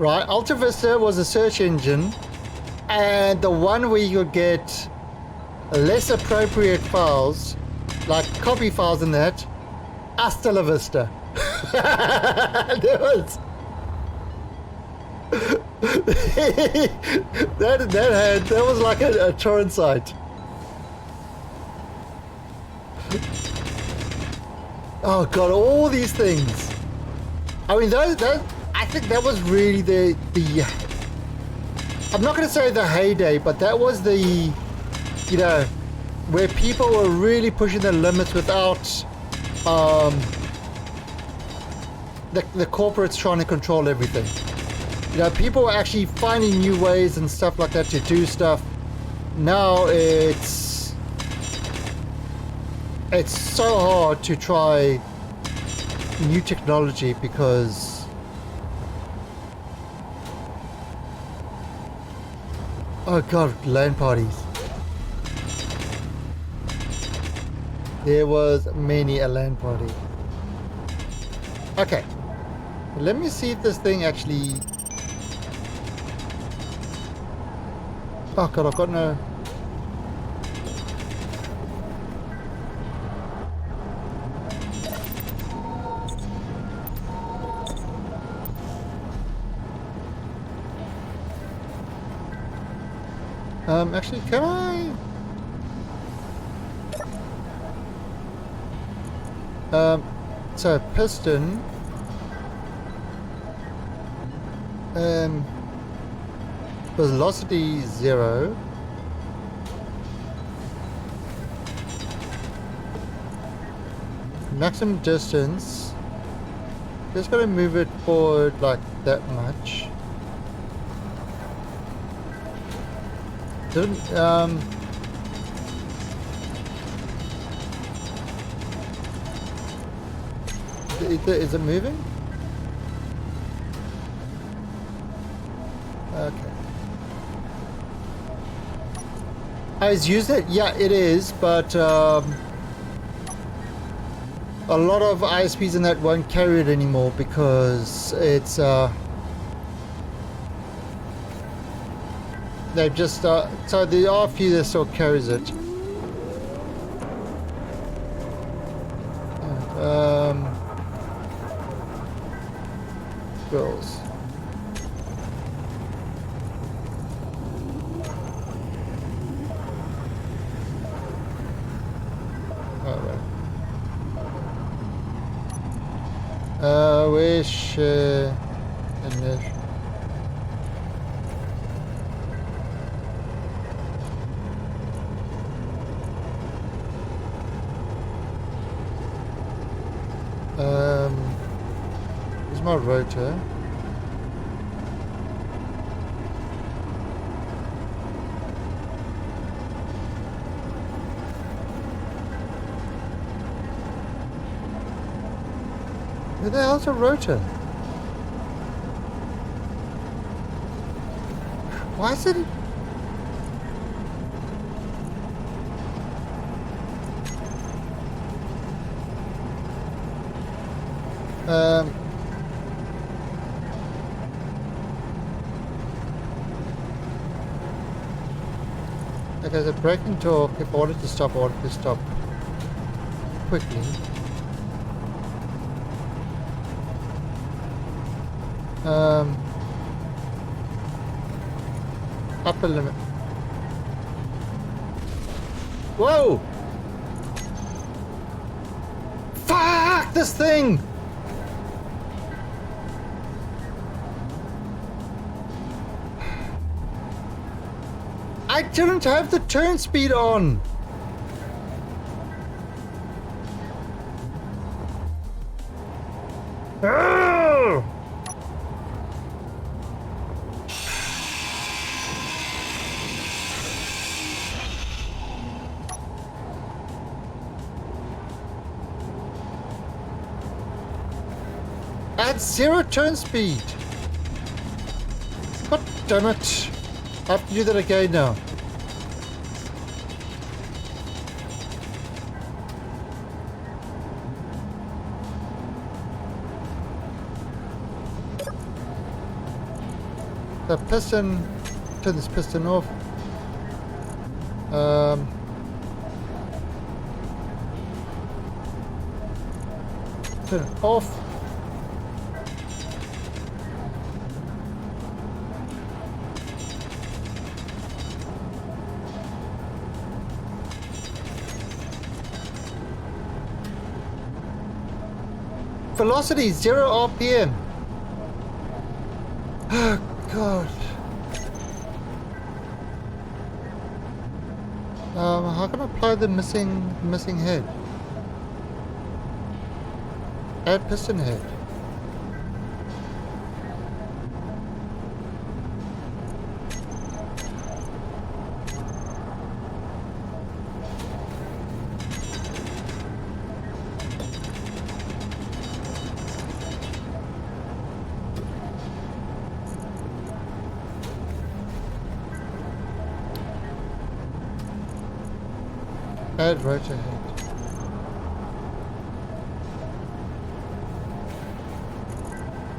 Right, Alta Vista was a search engine, and the one where you could get less appropriate files, like copy files and that. Hasta la vista. There was that was like a torrent site. Oh god, all these things. I mean, those I think that was really the I'm not going to say the heyday, but that was the, you know, where people were really pushing the limits without the corporates trying to control everything. You know, people were actually finding new ways and stuff like that to do stuff. Now it's so hard to try new technology because oh god, LAN parties. There was many a LAN party. Okay, let me see if this thing actually. Oh god, I've got no. Actually, can I? So piston. Velocity 0. Maximum distance. Just gotta move it forward like that much. Didn't is it moving? Okay. Has used it? Yeah, it is, but a lot of ISPs in that won't carry it anymore because it's They've just so there are a few that still carries it. Bills. Wish English. Here's my rotor. Where the hell's a rotor? Why is it? Okay, so braking torque, if I wanted to stop, I wanted to stop quickly. Upper limit. Whoa! Fuck this thing! I didn't have the turn speed on! Oh! At 0 turn speed! God damn it! I have to do that again now. The piston, turn this piston off. Turn it off. Velocity 0 RPM. Oh God. How can I apply the missing head? Add piston head. Add rotor head.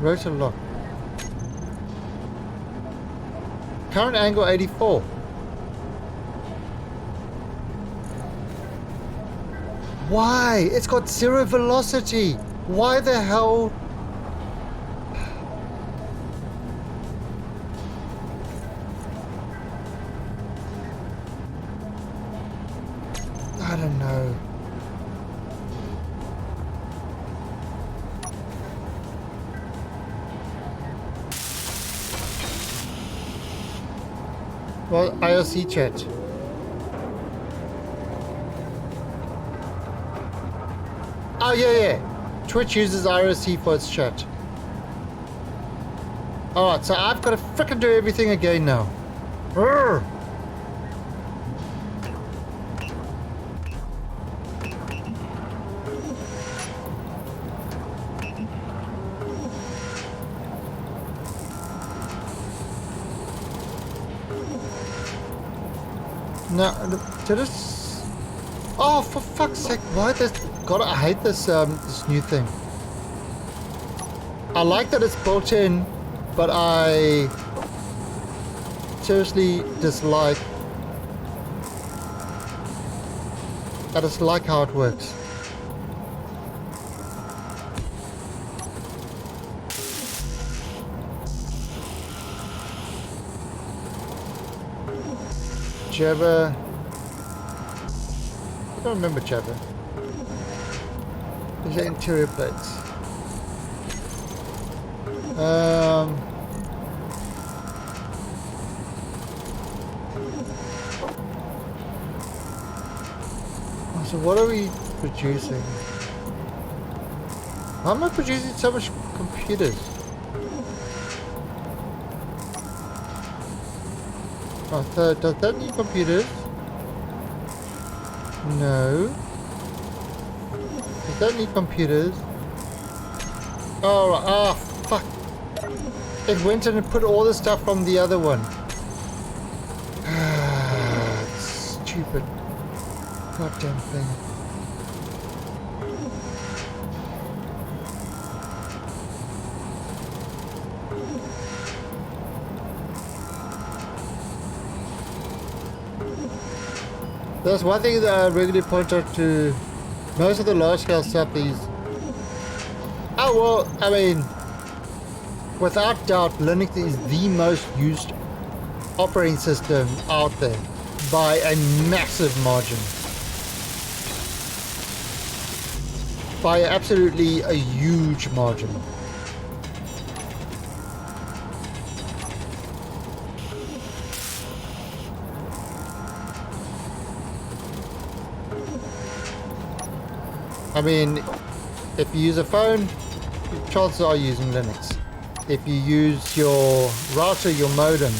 Rotor lock. Current angle 84. Why? It's got 0 velocity. Why the hell? I don't know. Well, IRC chat. Oh yeah. Twitch uses IRC for its chat. Alright, so I've got to frickin' do everything again now. Urgh. No, did it? Oh, for fuck's sake! Why this? God, I hate this this new thing. I like that it's built in, but seriously dislike. I dislike how it works. Java. I don't remember Java. These are interior plates. So what are we producing? How am I producing so much computers? Oh, so does that need computers? No. Does that need computers? Oh, ah, fuck. It went and it put all the stuff from the other one. Ah, stupid. Goddamn thing. There's one thing that I regularly point out to most of the large scale stuff is, oh well, I mean, without doubt Linux is the most used operating system out there by a massive margin. By absolutely a huge margin. I mean, if you use a phone, chances are using Linux. If you use your router, your modem,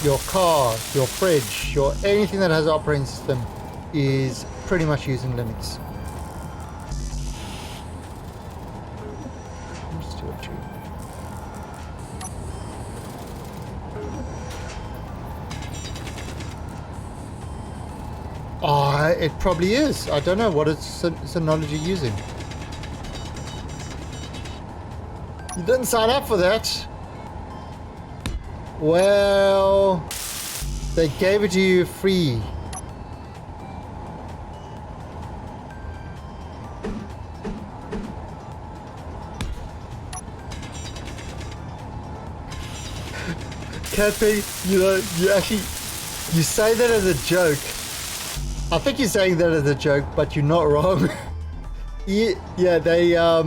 your car, your fridge, your anything that has an operating system is pretty much using Linux. Oh, it probably is. I don't know what it's Synology using. You didn't sign up for that. Well, they gave it to you free. Cappy, you know, you say that as a joke. I think you're saying that as a joke, but you're not wrong. Yeah, they, a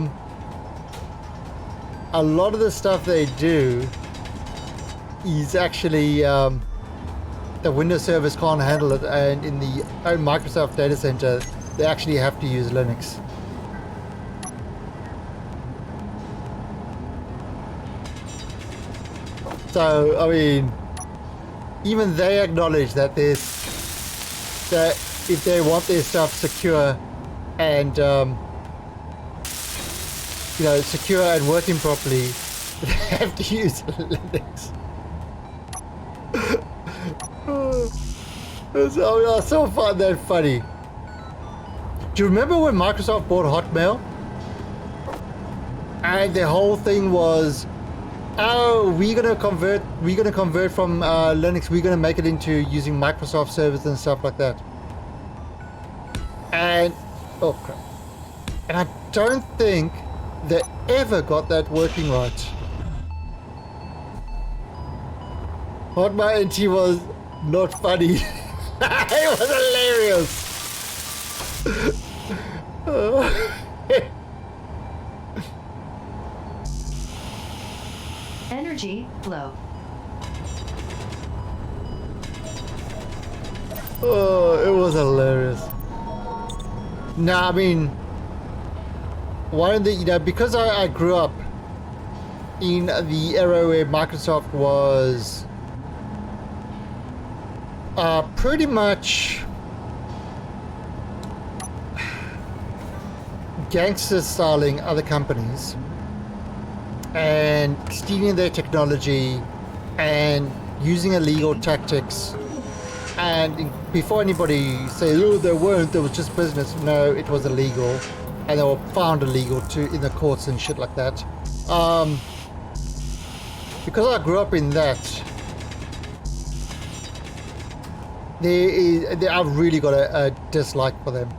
lot of the stuff they do is actually, the Windows servers can't handle it, and in the own Microsoft data center, they actually have to use Linux. So, I mean, even they acknowledge that that if they want their stuff secure and you know, secure and working properly, they have to use Linux. So I still find that funny. Do you remember when Microsoft bought Hotmail? And the whole thing was, oh, we're gonna convert from Linux, we're gonna make it into using Microsoft servers and stuff like that. And oh crap. And I don't think they ever got that working right. Hotmail NT was not funny. It was hilarious. Energy low. Oh, it was hilarious. Nah, I mean, one of the, you know, because I grew up in the era where Microsoft was pretty much gangster styling other companies and stealing their technology and using illegal tactics. And before anybody says, oh, they weren't, it was just business. No, it was illegal. And they were found illegal too in the courts and shit like that. Because I grew up in that, I've really got a dislike for them.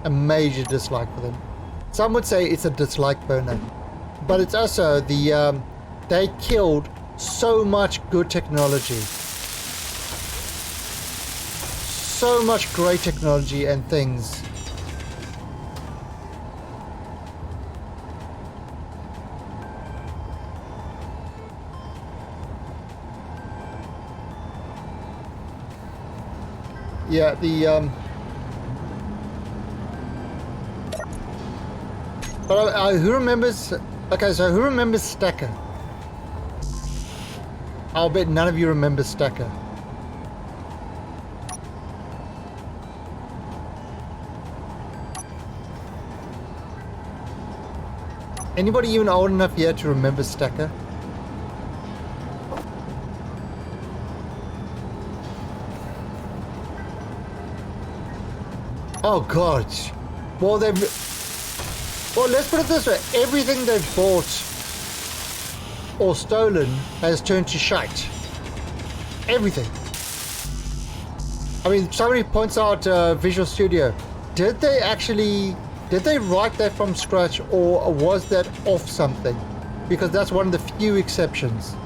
A major dislike for them. Some would say it's a dislike burner. But it's also they killed so much good technology. So much great technology and things. Yeah, but who remembers? Okay, so who remembers Stacker? I'll bet none of you remember Stacker. Anybody even old enough yet to remember Stacker? Oh god. Well, let's put it this way. Everything they've bought or stolen has turned to shite. Everything. I mean, somebody points out Visual Studio. Did they write that from scratch, or was that off something? Because that's one of the few exceptions.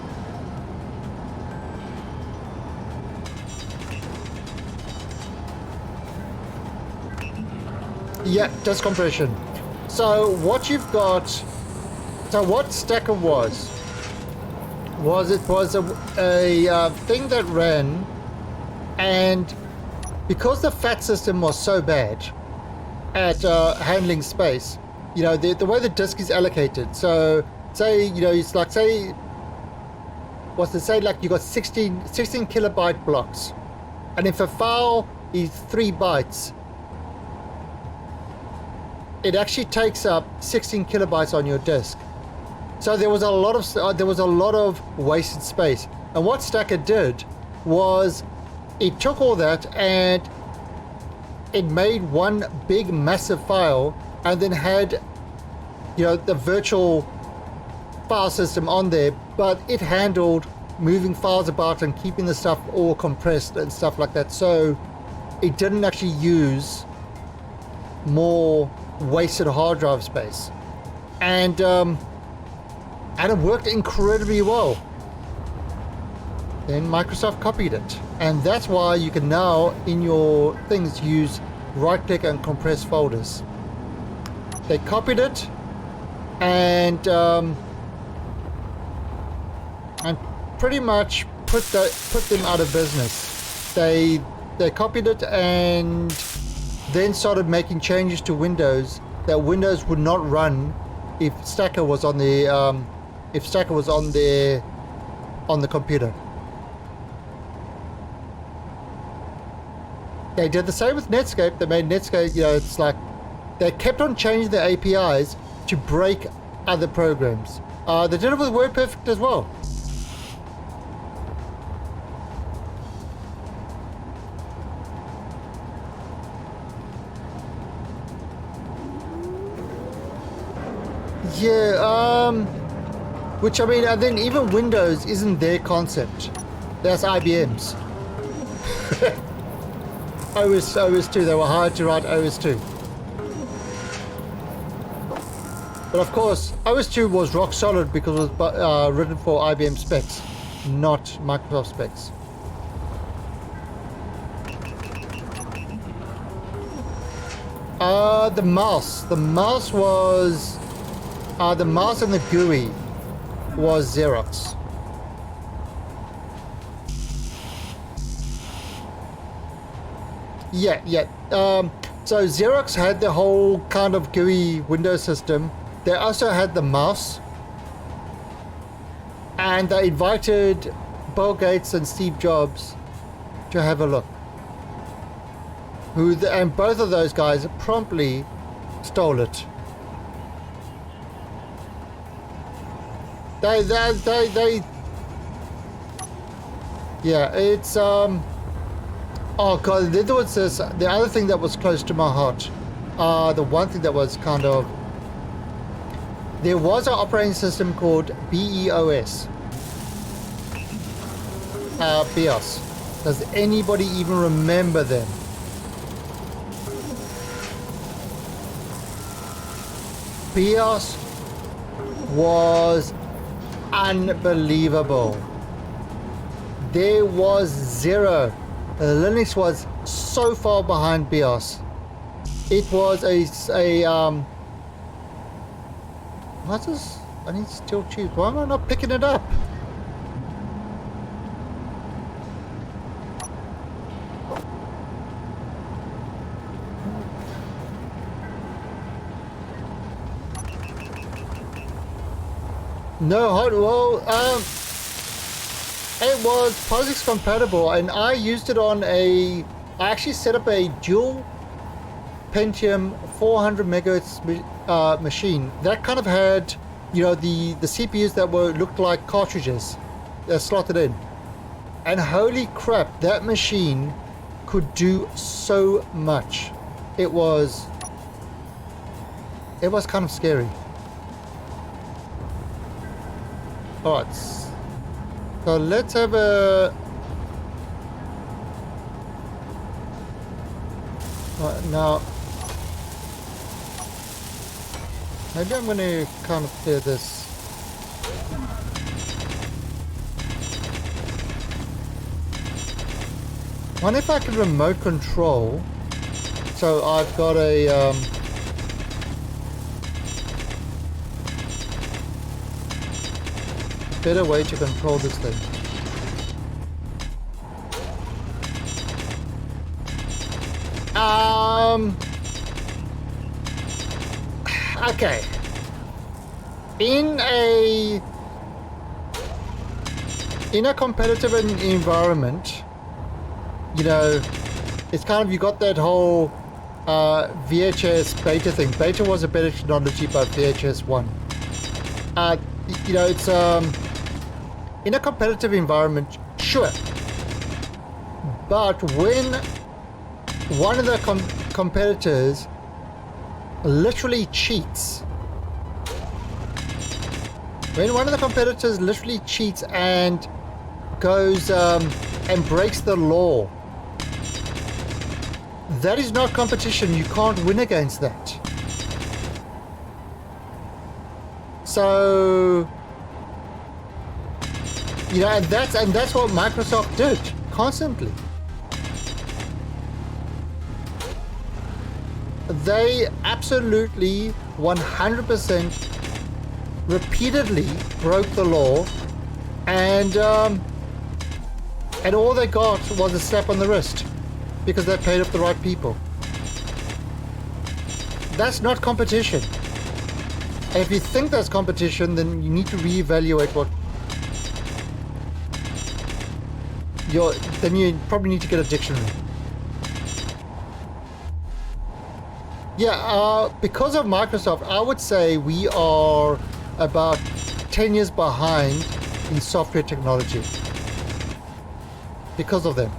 Yeah, disk compression. So what you've got, so what Stacker was it was a thing that ran, and because the FAT system was so bad at handling space, you know, the way the disk is allocated. So say, you know, it's like, say, what's it say, like you got 16 kilobyte blocks, and if a file is 3 bytes, it actually takes up 16 kilobytes on your disk. So there was a lot of wasted space. And what Stacker did was it took all that and it made one big massive file, and then had, you know, the virtual file system on there, but it handled moving files about and keeping the stuff all compressed and stuff like that. So it didn't actually use more wasted hard drive space, and it worked incredibly well. Then Microsoft copied it, and that's why you can now in your things use right click and compress folders. They copied it and pretty much put them out of business. They copied it and then started making changes to Windows that Windows would not run if Stacker was on the on the computer. They did the same with Netscape. They made Netscape, you know, it's like they kept on changing the APIs to break other programs. They did it with WordPerfect as well. Yeah, which I mean, and then even Windows isn't their concept. That's IBM's. OS2, they were hired to write OS2. But of course, OS2 was rock solid because it was written for IBM specs, not Microsoft specs. The mouse. The mouse was... the mouse and the GUI was Xerox. Yeah. So Xerox had the whole kind of GUI Windows system. They also had the mouse. And they invited Bill Gates and Steve Jobs to have a look. And both of those guys promptly stole it. They yeah, it's oh god, there was this, the other thing that was close to my heart, the one thing that was kind of, there was an operating system called BEOS, BIOS, Does anybody even remember them? BIOS was unbelievable. There was zero. Linux was so far behind BIOS. It was what's this? I need steel tubes. Why am I not picking it up? No, well, it was POSIX compatible, and I used it on I actually set up a dual Pentium 400 megahertz machine that kind of had, you know, the CPUs that looked like cartridges slotted in, and holy crap, that machine could do so much. It was kind of scary. Alright, so let's have a... now, maybe I'm going to kind of clear this. I wonder if I can remote control. So I've got a... better way to control this thing. Okay. In a competitive environment, you know, it's kind of, you got that whole VHS beta thing. Beta was a better technology, but VHS won. You know, it's in a competitive environment, sure, but when one of the competitors literally cheats, and goes and breaks the law, that is not competition. You can't win against that. So, you know, and that's what Microsoft did constantly. They absolutely 100% repeatedly broke the law, and all they got was a slap on the wrist because they paid off the right people. That's not competition. And if you think that's competition, then you need to reevaluate what then you probably need to get a dictionary. Yeah, because of Microsoft, I would say we are about 10 years behind in software technology. Because of them.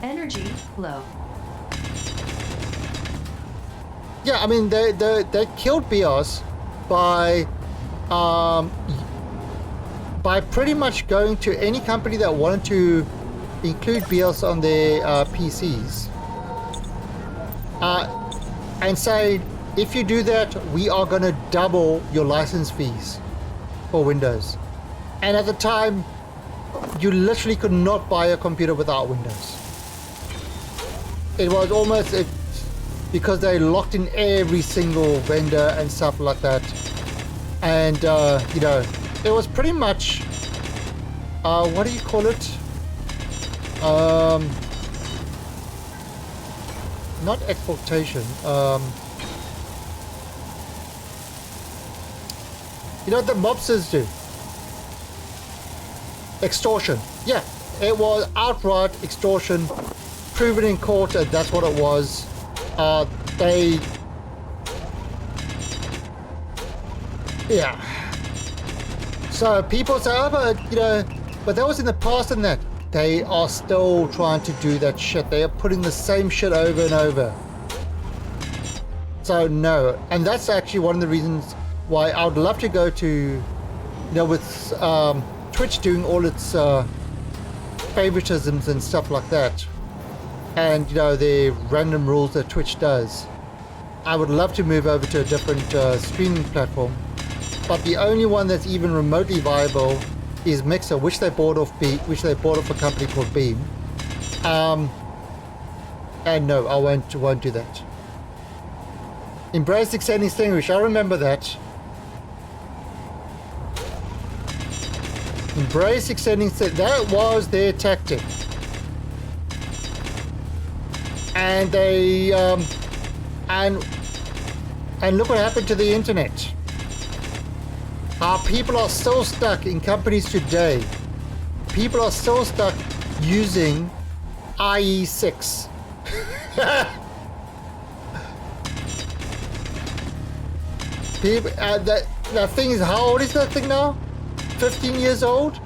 Energy low. Yeah, I mean, they killed BIOS by pretty much going to any company that wanted to include BIOS on their PCs and say, if you do that, we are going to double your license fees for Windows. And at the time, you literally could not buy a computer without Windows. It was almost because they locked in every single vendor and stuff like that. And, you know, it was pretty much, what do you call it? Not exploitation. You know what the mobsters do? Extortion. Yeah, it was outright extortion, proven in court, and that's what it was. Yeah. So people say, oh, but, you know, but that was in the past and that. They are still trying to do that shit. They are putting the same shit over and over. So no, and that's actually one of the reasons why I would love to go to, you know, with Twitch doing all its favoritisms and stuff like that, and you know, the random rules that Twitch does. I would love to move over to a different streaming platform, but the only one that's even remotely viable is Mixer, which they bought off a company called Beam. And no, I won't do that. Embrace extend extinguish. I remember that. Embrace extend extinguish. That was their tactic. And they and look what happened to the internet. How people are still stuck in companies today. People are still stuck using IE6. People, that thing is, how old is that thing now? 15 years old?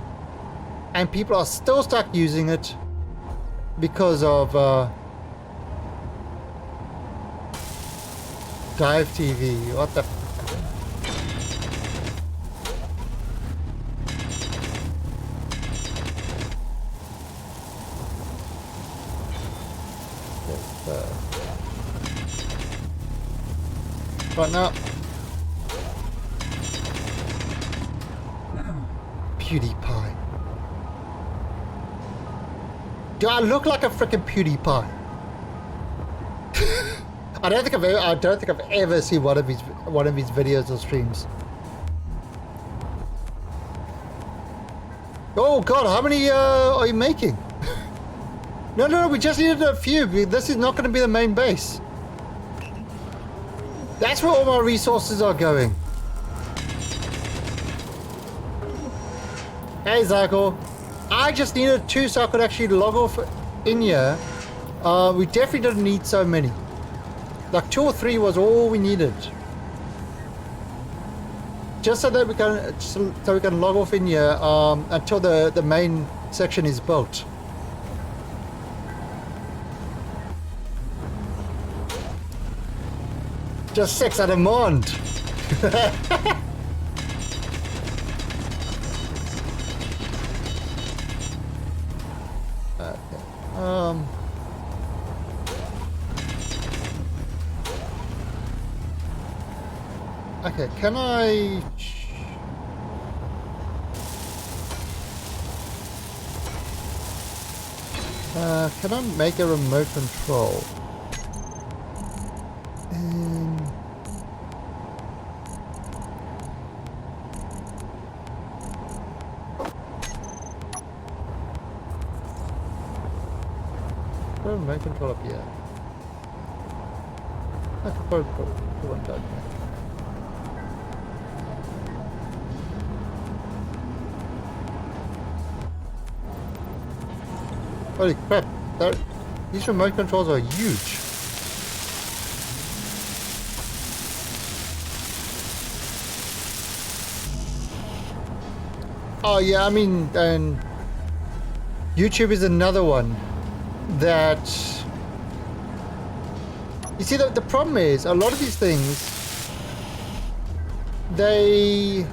And people are still stuck using it because of Dive TV. What the right now, PewDiePie. Do I look like a freaking PewDiePie? I don't think I've ever seen one of his videos or streams. Oh God, how many are you making? No, we just needed a few. This is not going to be the main base. That's where all my resources are going. Hey, Zyko. I just needed 2 so I could actually log off in here. We definitely didn't need so many. Like 2 or 3 was all we needed. Just so that we can log off in here until the main section is built. Just 6 at a mond. Okay, can I... can I make a remote control? Remote control up here. I could probably put one down here. Holy crap, these remote controls are huge. Oh yeah, I mean, and YouTube is another one that... You see, the problem is, a lot of these things, they...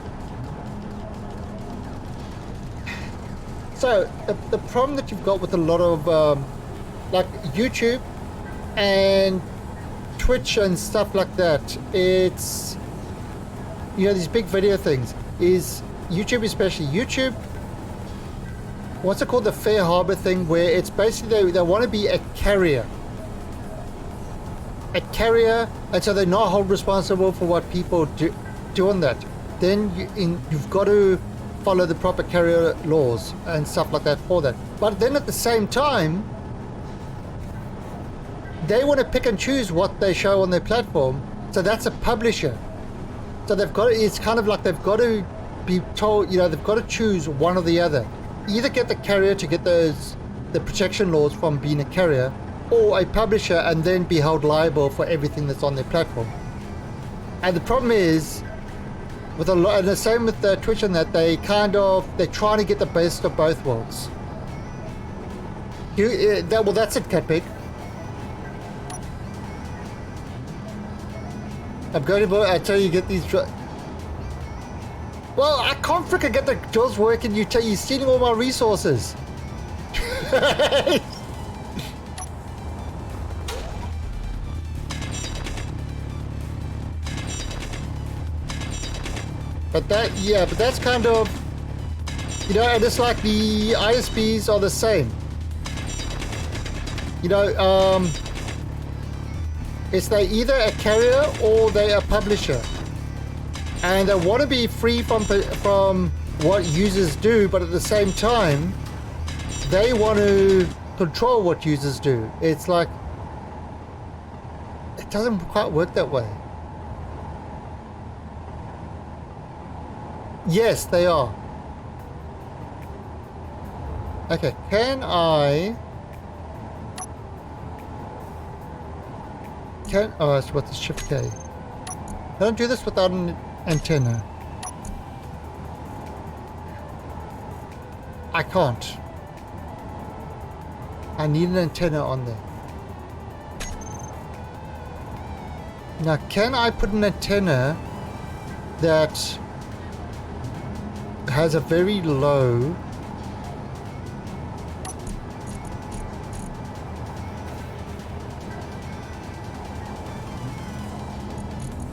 So, the problem that you've got with a lot of, like YouTube and Twitch and stuff like that, it's, you know, these big video things, is YouTube especially. YouTube, what's it called, the fair harbor thing, where it's basically they want to be a carrier, and so they're not held responsible for what people do on that. Then you've got to follow the proper carrier laws and stuff like that for that. But then at the same time, they want to pick and choose what they show on their platform. So that's a publisher. So they've got, it's kind of like they've got to be told, you know, they've got to choose one or the other. Either get the carrier to get the protection laws from being a carrier, or a publisher and then be held liable for everything that's on their platform. And the problem is, with a lot, and the same with the Twitch and that, they're trying to get the best of both worlds. Well, that's it, Catpig. I'm going to, I tell you, get these. Well, I can't freaking get the drills working. You're stealing all my resources. But that's kind of, you know, and it's like the ISPs are the same. You know, it's they either a carrier or they a publisher. And they want to be free from what users do, but at the same time, they want to control what users do. It's like, it doesn't quite work that way. Yes, they are. Okay, can I... Oh, it's what the shift K. Don't do this without an antenna. I can't. I need an antenna on there. Now, can I put an antenna that has a very low...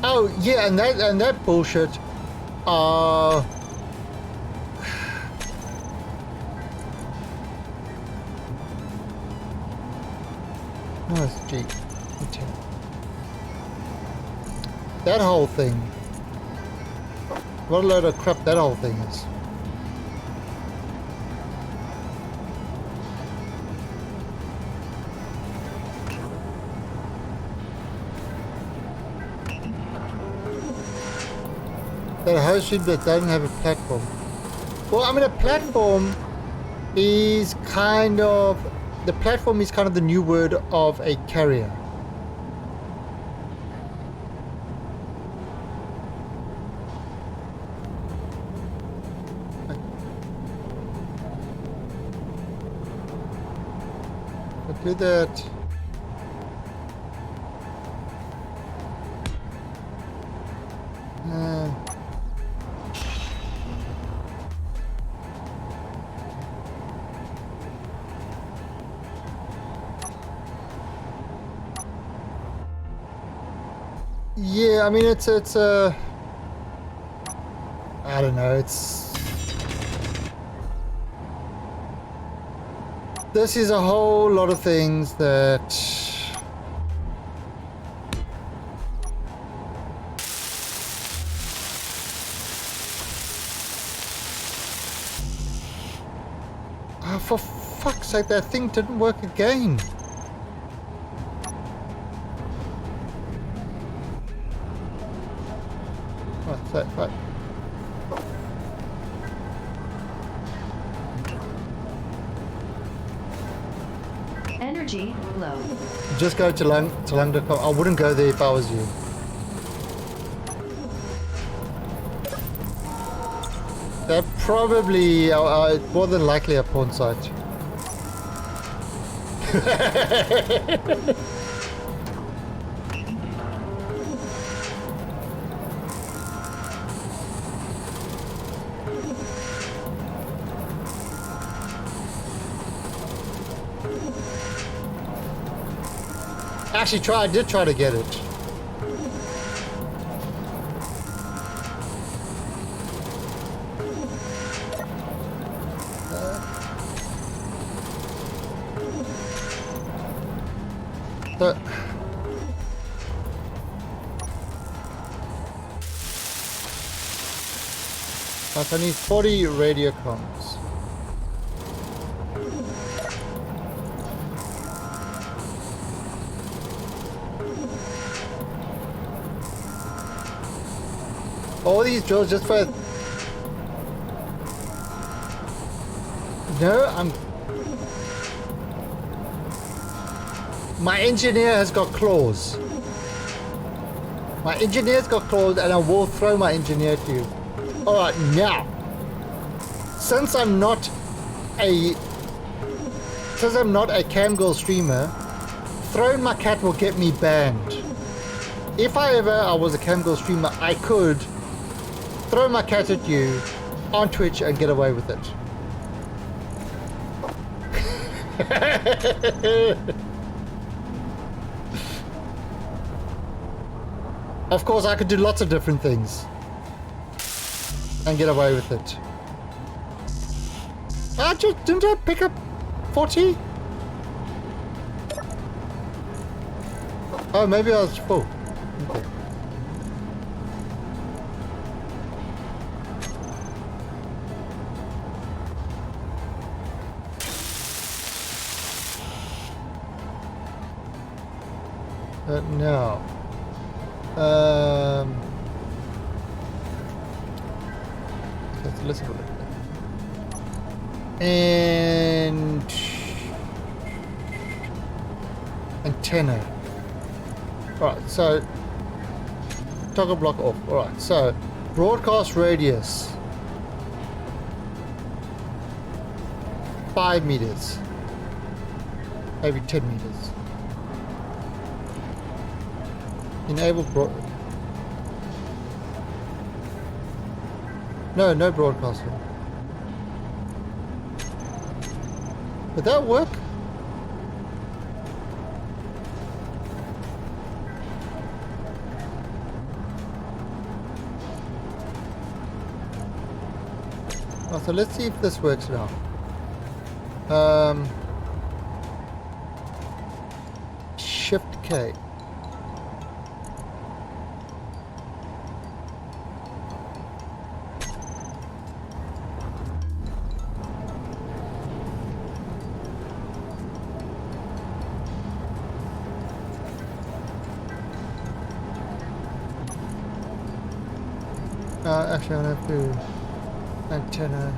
Oh yeah, and that bullshit. No, it's G. That whole thing. What a load of crap that whole thing is. That host ship that doesn't have a platform. Well, I mean, a platform is kind of... The platform is kind of the new word of a carrier. I'll do that. Yeah, I mean, it's I don't know, this is a whole lot of things that for fuck's sake, that thing didn't work again. Right. Energy low. Just go to Lang.com. I wouldn't go there if I was you. They're probably more than likely a porn site. Actually, I did try to get it. I need 40 radio comms. All these drills just for... No, my engineer has got claws. My engineer's got claws, and I will throw my engineer to you. Alright, now, since I'm not a camgirl streamer, throwing my cat will get me banned. If I was a camgirl streamer, I could throw my cat at you on Twitch and get away with it. Of course, I could do lots of different things and get away with it. Didn't I pick up 40? Oh, maybe I was full. Okay. Now, let's have a look. And antenna. Alright, so toggle block off. Alright, so broadcast radius 5 meters, maybe 10 meters. Enable no broadcasting. Would that work? Oh, so let's see if this works now. Shift K. Actually, I have to antenna.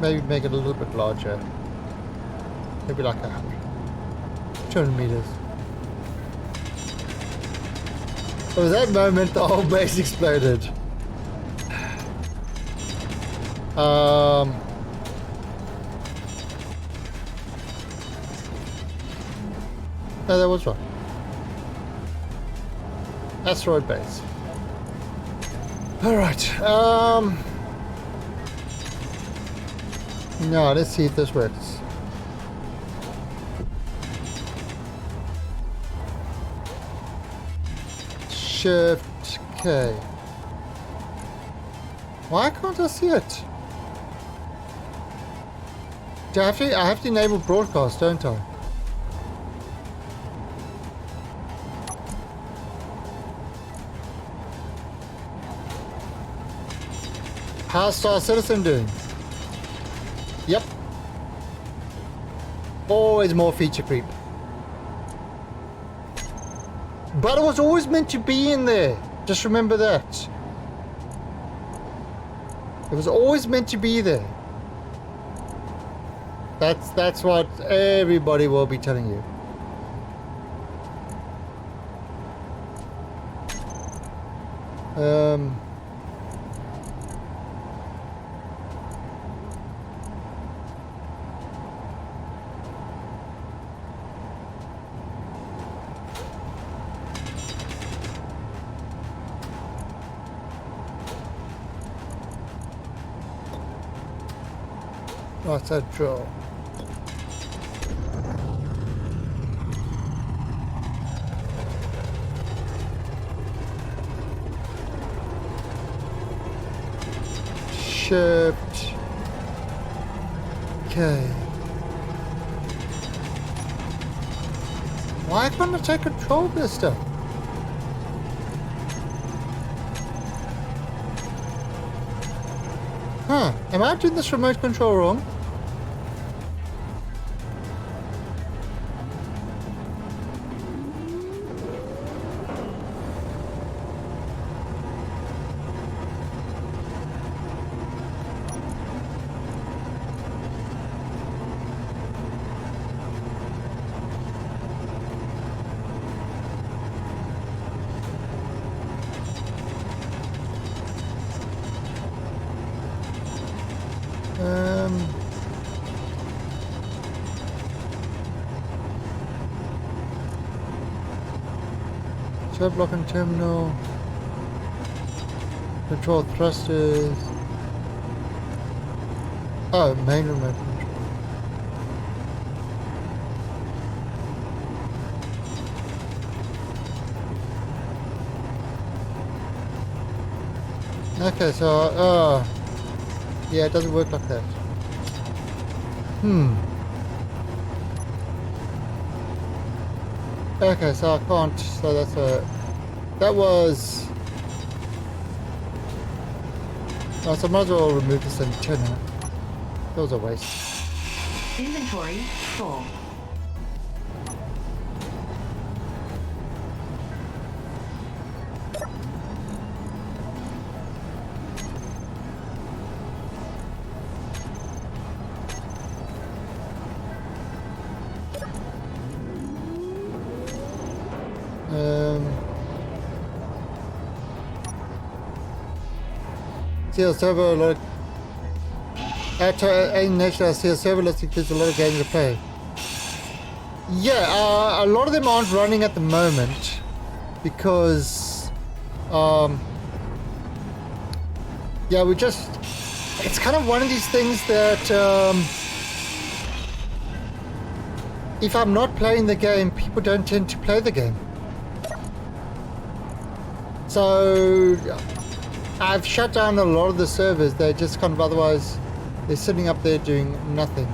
Maybe make it a little bit larger. Maybe like 200 meters. It was that moment the whole base exploded. No, that was right. Asteroid Base. Alright, now let's see if this works. Shift K. Why can't I see it? I have to enable broadcast, don't I? How's Star Citizen doing? Yep. Always more feature creep. But it was always meant to be in there. Just remember that. It was always meant to be there. That's what everybody will be telling you. What's that drill? Shift K. Why can't I take control of this stuff? Huh, am I doing this remote control wrong? Turbo block and terminal. Control thrusters. Oh, main remote control. Okay, so, yeah, it doesn't work like that. Okay, so I can't, so that's that was, oh, so I might as well remove this antenna. That was a waste. Inventory full. See, server a lot of, actually, I see a server list includes a lot of games to play. Yeah, a lot of them aren't running at the moment because, yeah, we just, it's kind of one of these things that, if I'm not playing the game, people don't tend to play the game. So I've shut down a lot of the servers. They're just kind of, otherwise they're sitting up there doing nothing.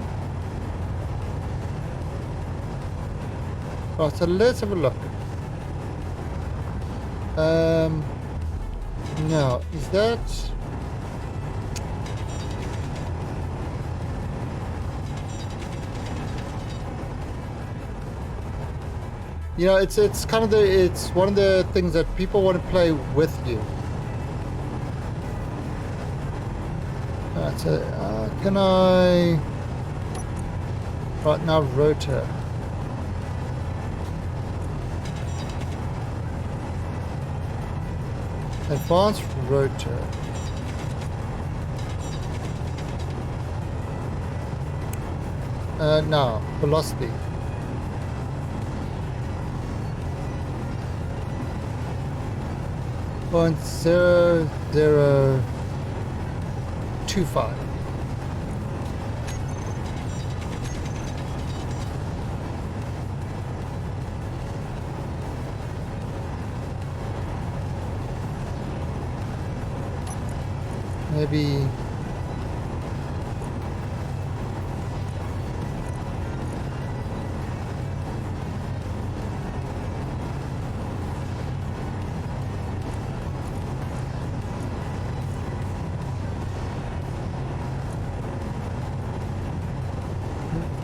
Right, so let's have a look. Now, is that, you know, it's kind of it's one of the things that people want to play with you. Alright, so can I, right now, rotor. Advanced rotor. Now, velocity. Point 0.0025. Maybe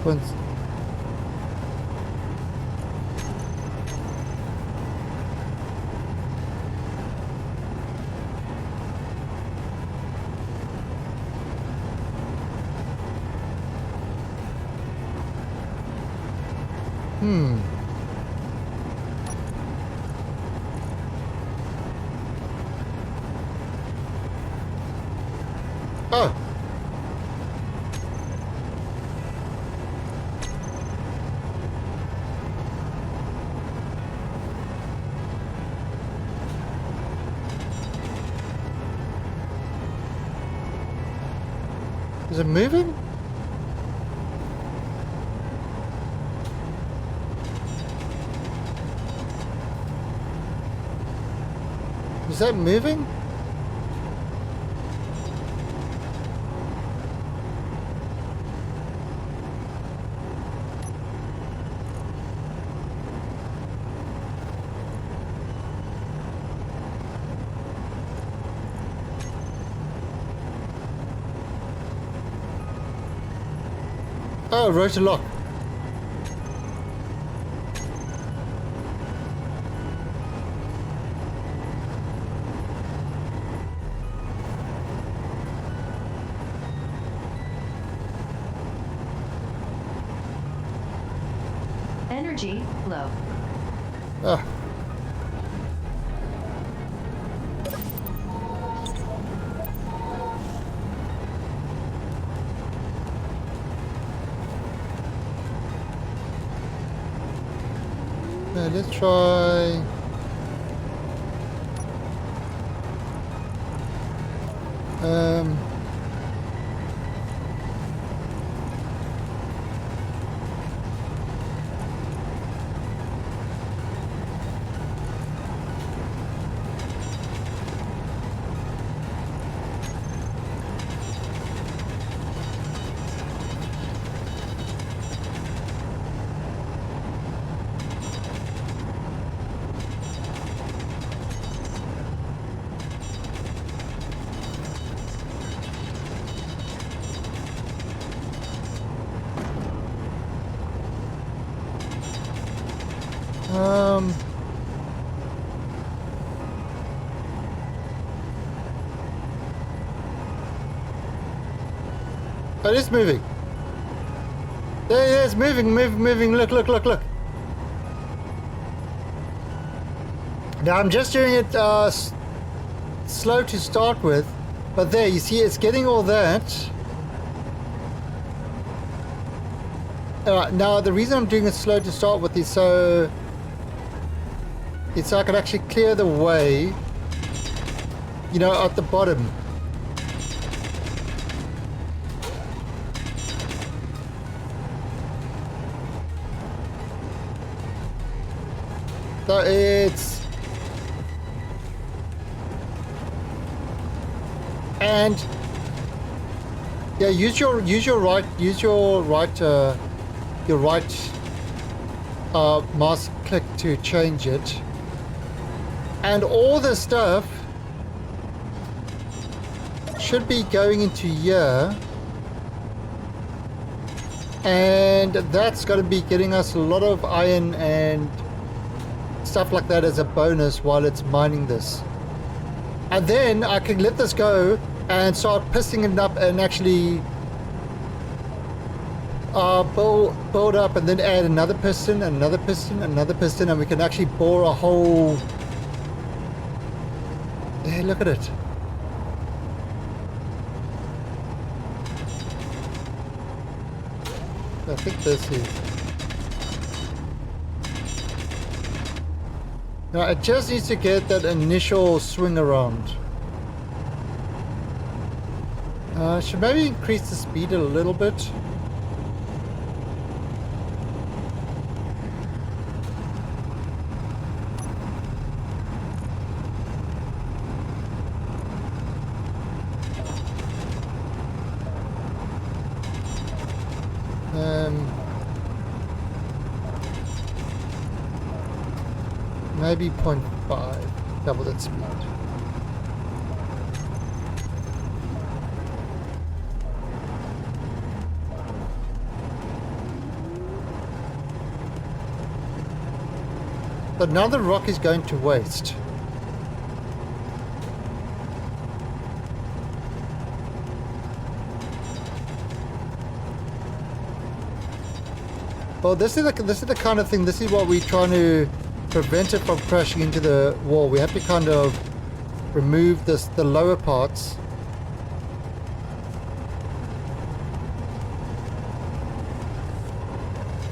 once. Oh. Is it moving? Is that moving? Oh, rotor lock. Energy low. Ah. Let's try Um, um, oh, it is moving. There, it's moving, moving. Look, look, look, look. Now I'm just doing it slow to start with, but there, you see, it's getting all that. Now the reason I'm doing it slow to start with is so I can actually clear the way, you know, at the bottom. So it's, and yeah, use your right mouse click to change it, and all the stuff should be going into here, and that's going to be getting us a lot of iron and stuff like that as a bonus while it's mining this. And then I can let this go and start pissing it up and actually build up, and then add another piston, another piston, another piston, and we can actually bore a hole. Yeah, look at it. I think this is. Now it just needs to get that initial swing around. Should maybe increase the speed a little bit. Maybe 0.5, double that speed. But now the rock is going to waste. Well, this is the kind of thing. This is what we're trying to prevent it from crashing into the wall. We have to kind of remove the lower parts.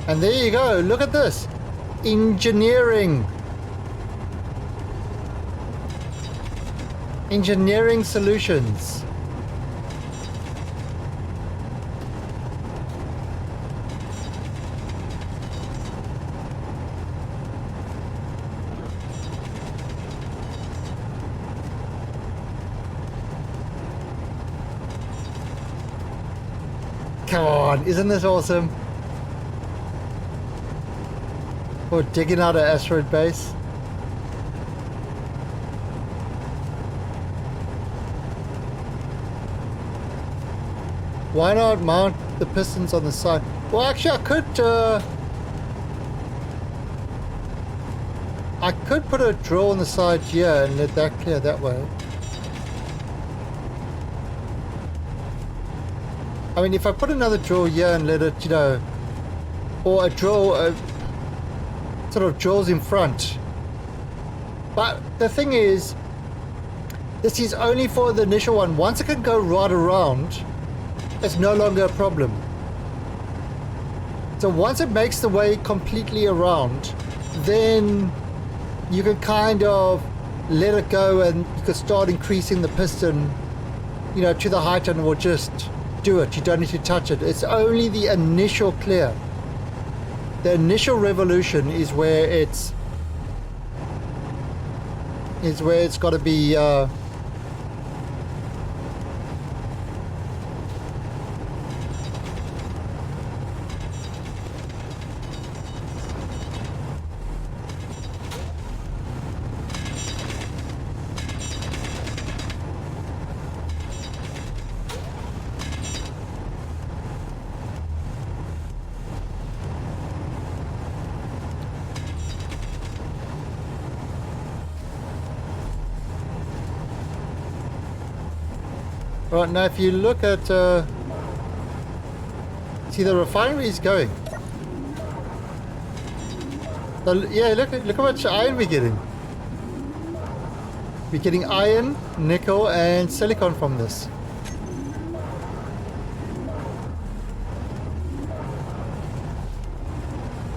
And there you go. Look at this. Engineering. Engineering solutions. Come on, isn't this awesome? We're digging out an asteroid base. Why not mount the pistons on the side? Well, actually, I could put a drill on the side here and let that clear that way. I mean, if I put another drill here and let it, you know, or a drill, sort of drills in front. But the thing is, this is only for the initial one. Once it can go right around, it's no longer a problem. So once it makes the way completely around, then you can kind of let it go and you can start increasing the piston you know, to the height and will just do it. You don't need to touch it. It's only the initial clear. The initial revolution is where it's got to be right. Now if you look at see, the refinery is going. So, yeah, look how much iron we're getting. We're getting iron, nickel and silicon from this.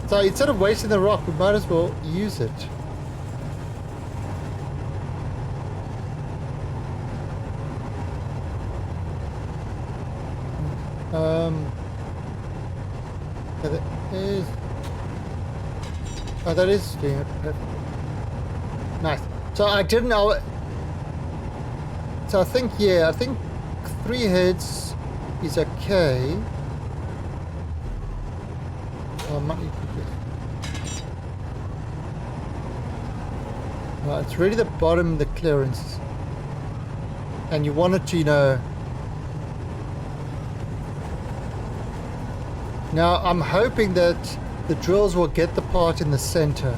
So instead of wasting the rock, we might as well use it. Yeah, that is... Oh, that is doing it perfect. Nice. So I didn't know... So I think, yeah, I think 3 heads is okay. I might need to do this. Right, it's really the bottom, the clearance. And you want it to, you know... Now, I'm hoping that the drills will get the part in the center.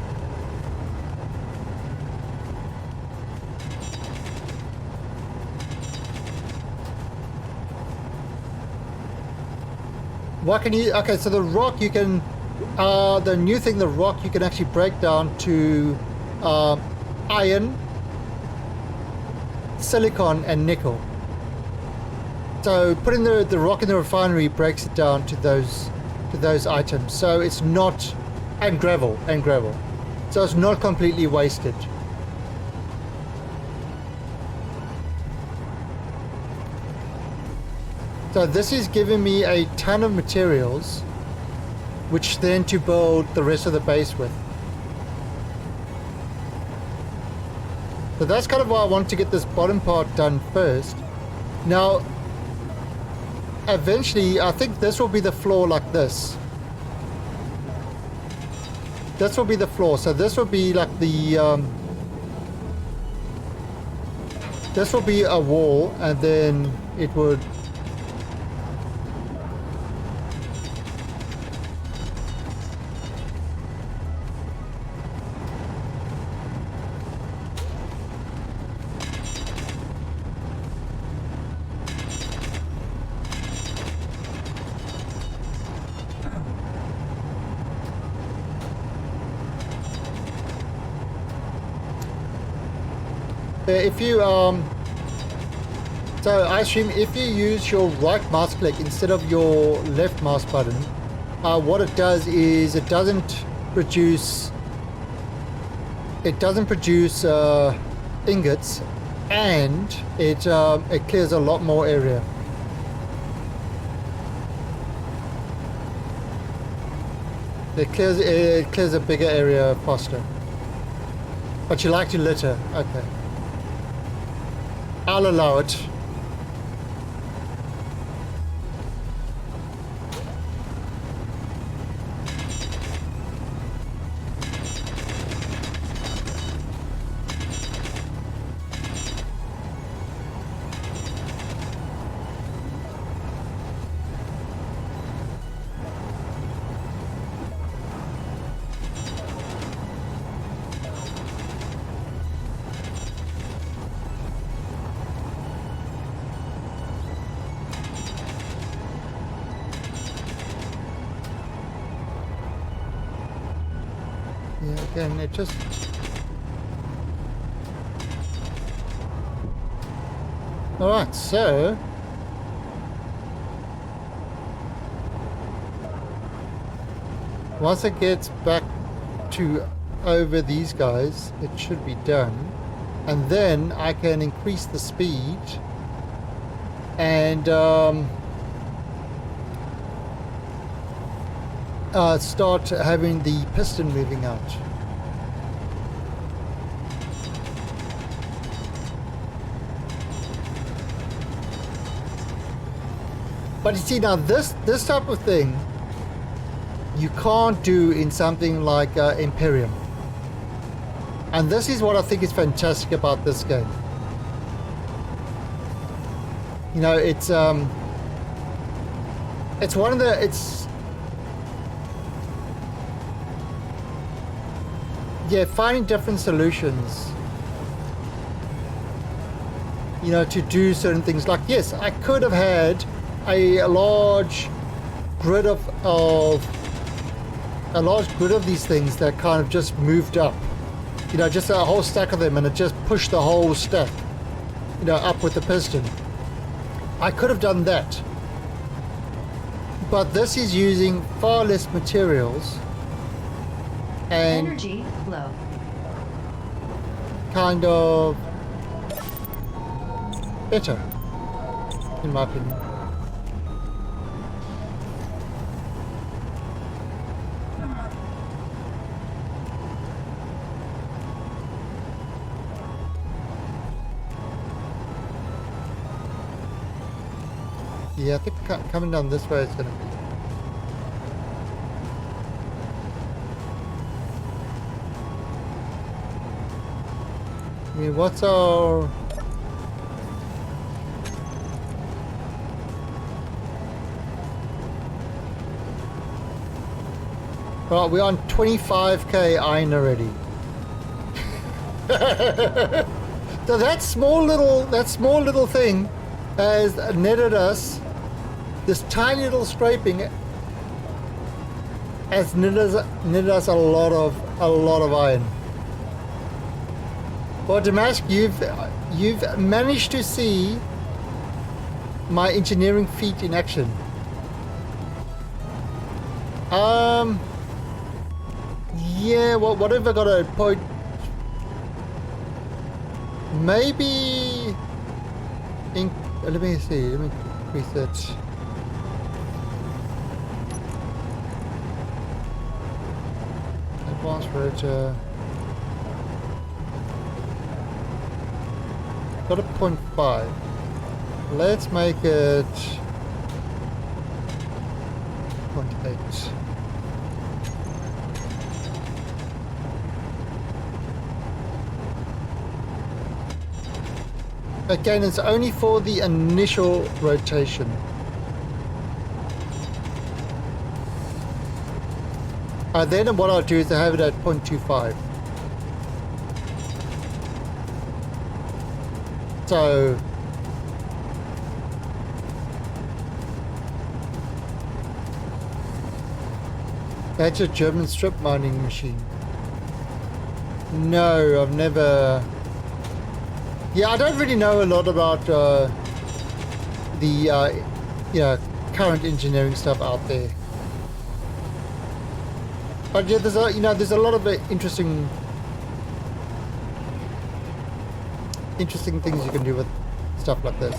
What can you... Okay, so the rock you can... the new thing, the rock, you can actually break down to iron, silicon, and nickel. So putting the rock in the refinery breaks it down to those items. So it's not... And gravel. So it's not completely wasted. So this is giving me a ton of materials, which then to build the rest of the base with. So that's kind of why I want to get this bottom part done first. Now, eventually, I think this will be the floor like this. This will be the floor. So this will be like the... this will be a wall, and then it would... If you so I assume if you use your right mouse click instead of your left mouse button, what it does is it doesn't produce ingots, and it clears a lot more area. It clears a bigger area faster. But you like to litter, okay. I'll allow it. Yeah, again, it just... Alright, so... once it gets back to over these guys, it should be done. And then I can increase the speed and start having the piston moving out. But you see, now this type of thing you can't do in something like Imperium. And this is what I think is fantastic about this game. You know, it's one of the, yeah, finding different solutions, you know, to do certain things. Like, yes, I could have had a large grid of these things that kind of just moved up, you know, just a whole stack of them, and it just pushed the whole stack, you know, up with the piston. I could have done that, but this is using far less materials and energy low. kind of better, in my opinion. Yeah, I think coming down this way is going to be... I mean, what's our... Well, we're on 25k iron already. So that small little thing has netted us, this tiny little scraping has netted us a lot of iron. Well, Damask, you've managed to see my engineering feat in action. Yeah, well, what have I got a point? Maybe in, let me see, let me research. Advanced rotor. Got a 0.5. Let's make it 0.8. Again, it's only for the initial rotation. Then what I'll do is I have it at 0.25. So that's a German strip mining machine. No, I've never... Yeah, I don't really know a lot about the current engineering stuff out there. But yeah, there's a lot of interesting things you can do with stuff like this.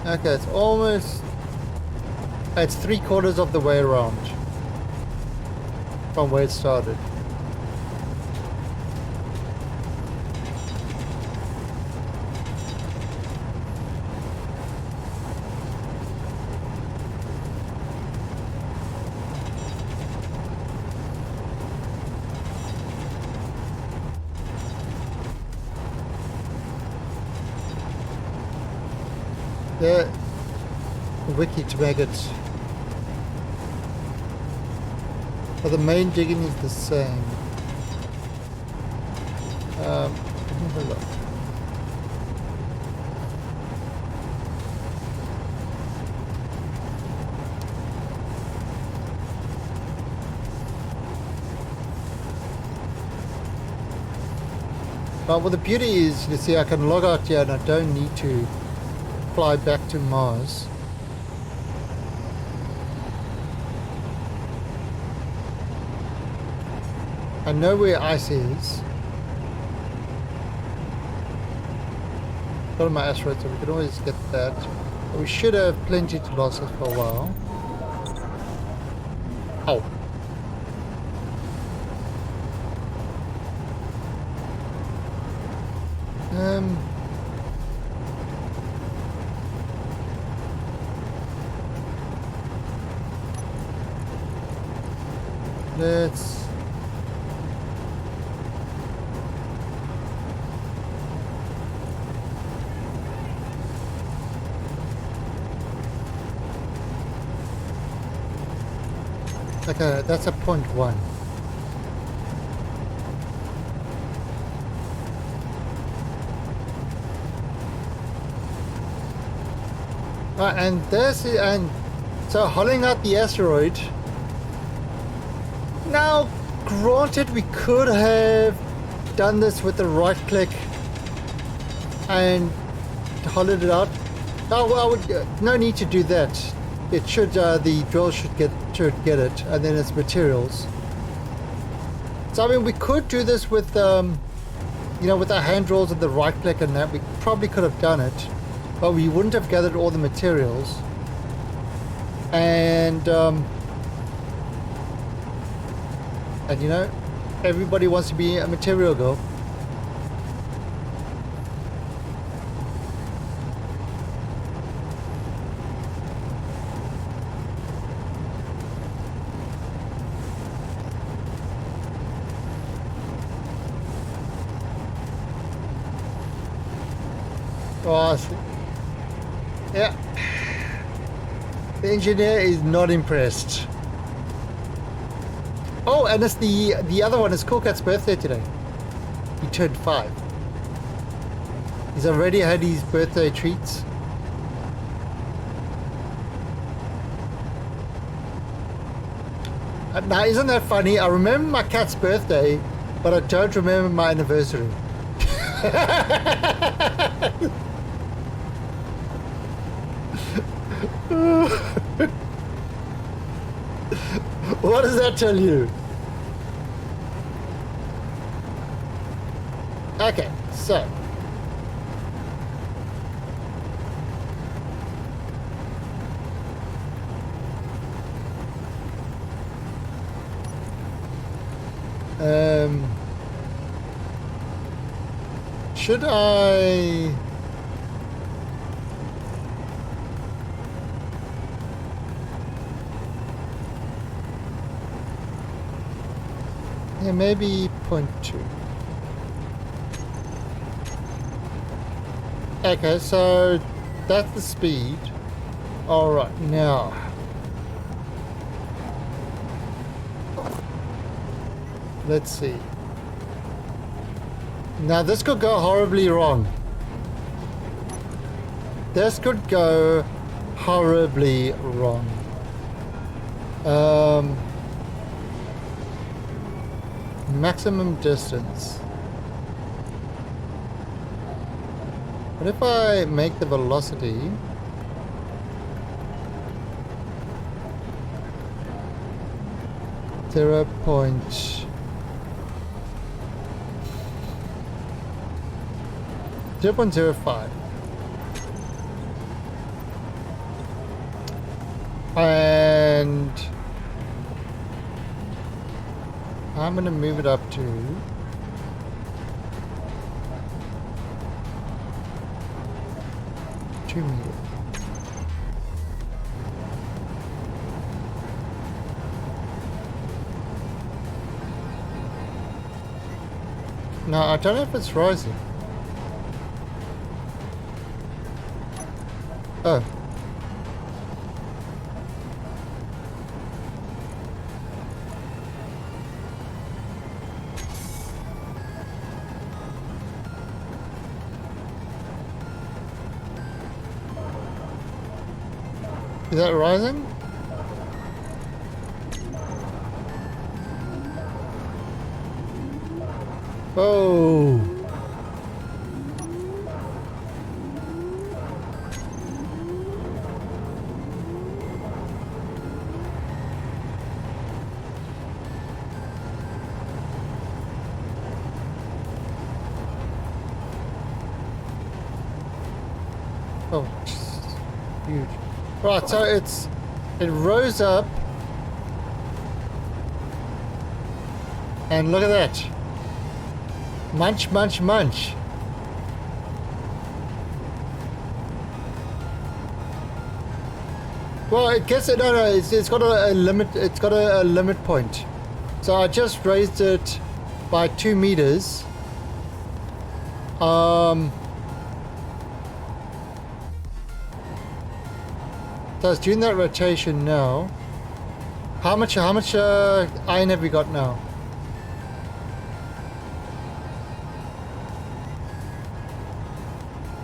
Okay, it's almost... It's 3/4 of the way around from where it started. The wiki to make it, but the main digging is the same. Let me have a look. But well, the beauty is, you see, I can log out here and I don't need to fly back to Mars. I know where ice is. Got my asteroid, so we can always get that. But we should have plenty to last us for a while. Oh. Let's okay, that's a .1. And this is, and so hollowing out the asteroid. Now, granted, we could have done this with the right click and hollowed it out. Oh, well, I would, no need to do that. It should, the drill should get it, and then it's materials. So I mean, we could do this with, you know, with our hand drills and the right click and that. We probably could have done it, but we wouldn't have gathered all the materials. And you know, everybody wants to be a material girl. Oh, yeah. The engineer is not impressed. Oh, and it's the other one is Cool Cat's birthday today. He turned 5. He's already had his birthday treats. Now, isn't that funny? I remember my cat's birthday, but I don't remember my anniversary. What does that tell you? Okay, so should I yeah, maybe 0.2. Okay, so that's the speed. All right, now let's see. Now this could go horribly wrong. This could go horribly wrong. Maximum distance. What if I make the velocity 0.05, and I'm going to move it up to 2 meters. Now, I don't know if it's rising. Oh. Is that rising? Oh. Oh, huge. Right, so it rose up. And look at that. Munch, munch, munch. Well, it gets it. No, it's got a limit. It's got a limit point. So I just raised it by 2 meters. So it's doing that rotation now. How much iron have we got now?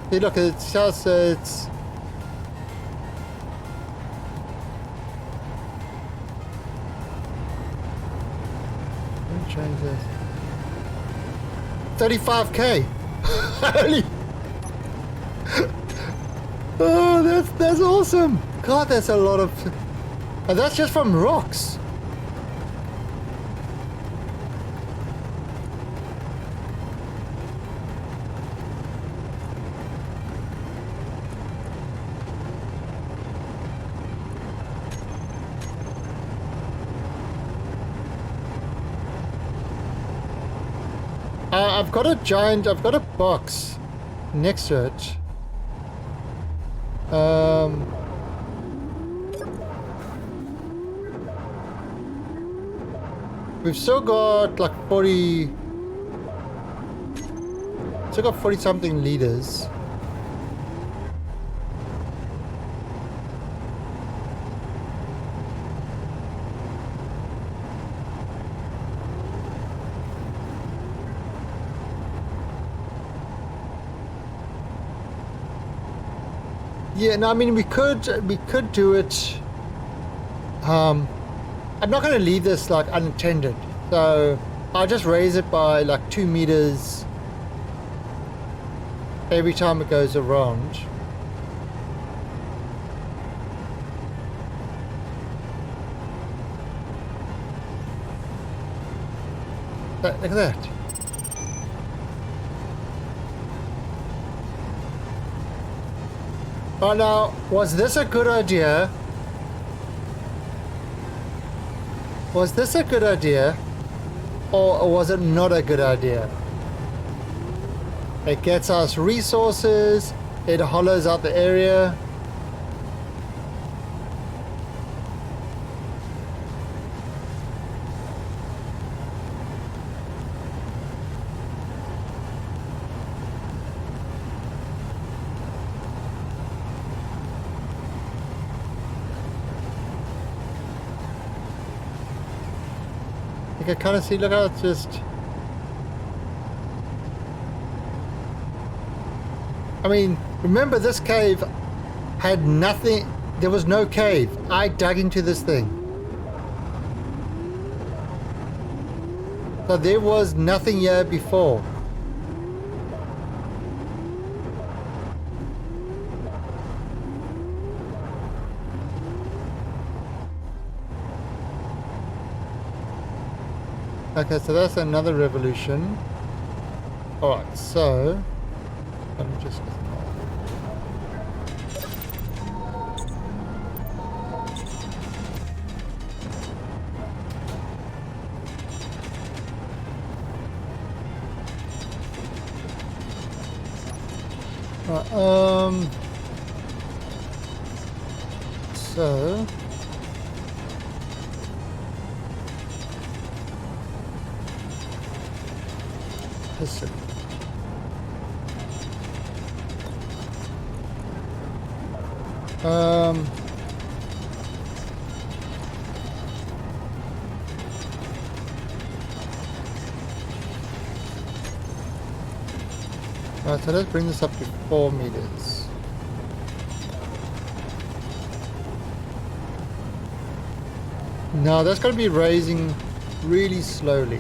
See, look, it says it's. Let me change this. 35k. Holy. Oh, that's awesome. God, that's a lot of. And that's just from rocks. I've got a box next to it. We've still got like 40 something liters. Yeah, no, I mean we could do it. I'm not going to leave this like unattended, so I'll just raise it by like 2 meters every time it goes around. Look at that. Oh, now, was this a good idea? Was this a good idea? Or was it not a good idea? It gets us resources, it hollows out the area. You can kind of see, look how it's just... I mean, remember this cave had nothing, there was no cave. I dug into this thing. So there was nothing here before. Okay, so that's another revolution. Alright, so let me just so listen. Alright, so let's bring this up to 4 meters. Now that's going to be raising really slowly.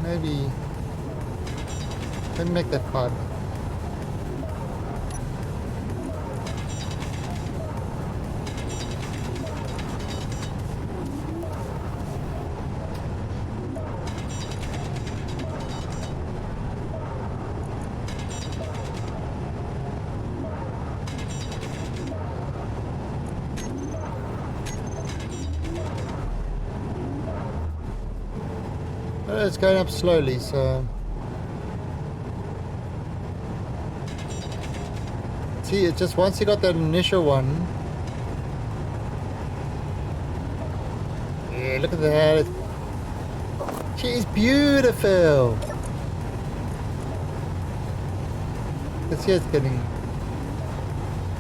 maybe let me make that 5. It's going up slowly, so see, it just once you got that initial one. Yeah, look at that. She's beautiful. You can see it's getting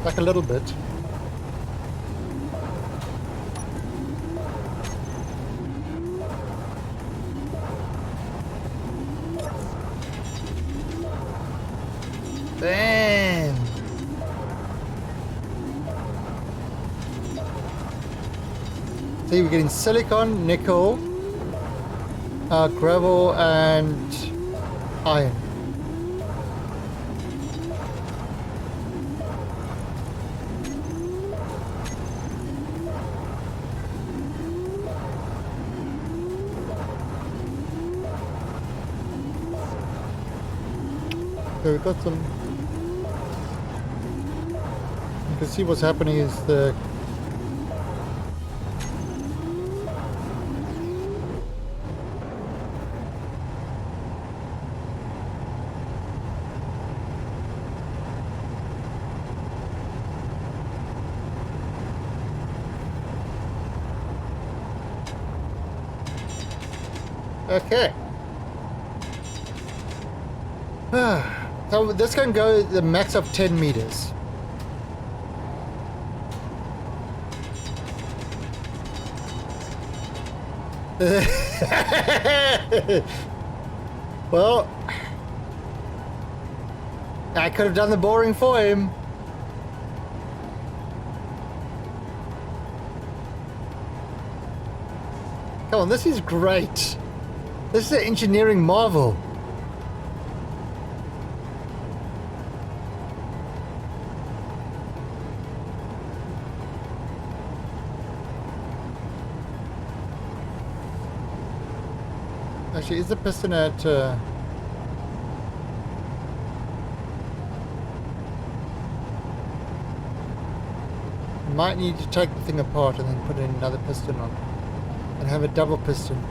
like a little bit. Bam! See, we're getting silicon, nickel, gravel, and iron. So we've got some. You can see what's happening is the okay. So this can go the max of 10 meters. Well, I could have done the boring for him. Come on, this is great. This is an engineering marvel. Actually, is the piston at... might need to take the thing apart and then put in another piston on. And have a double piston.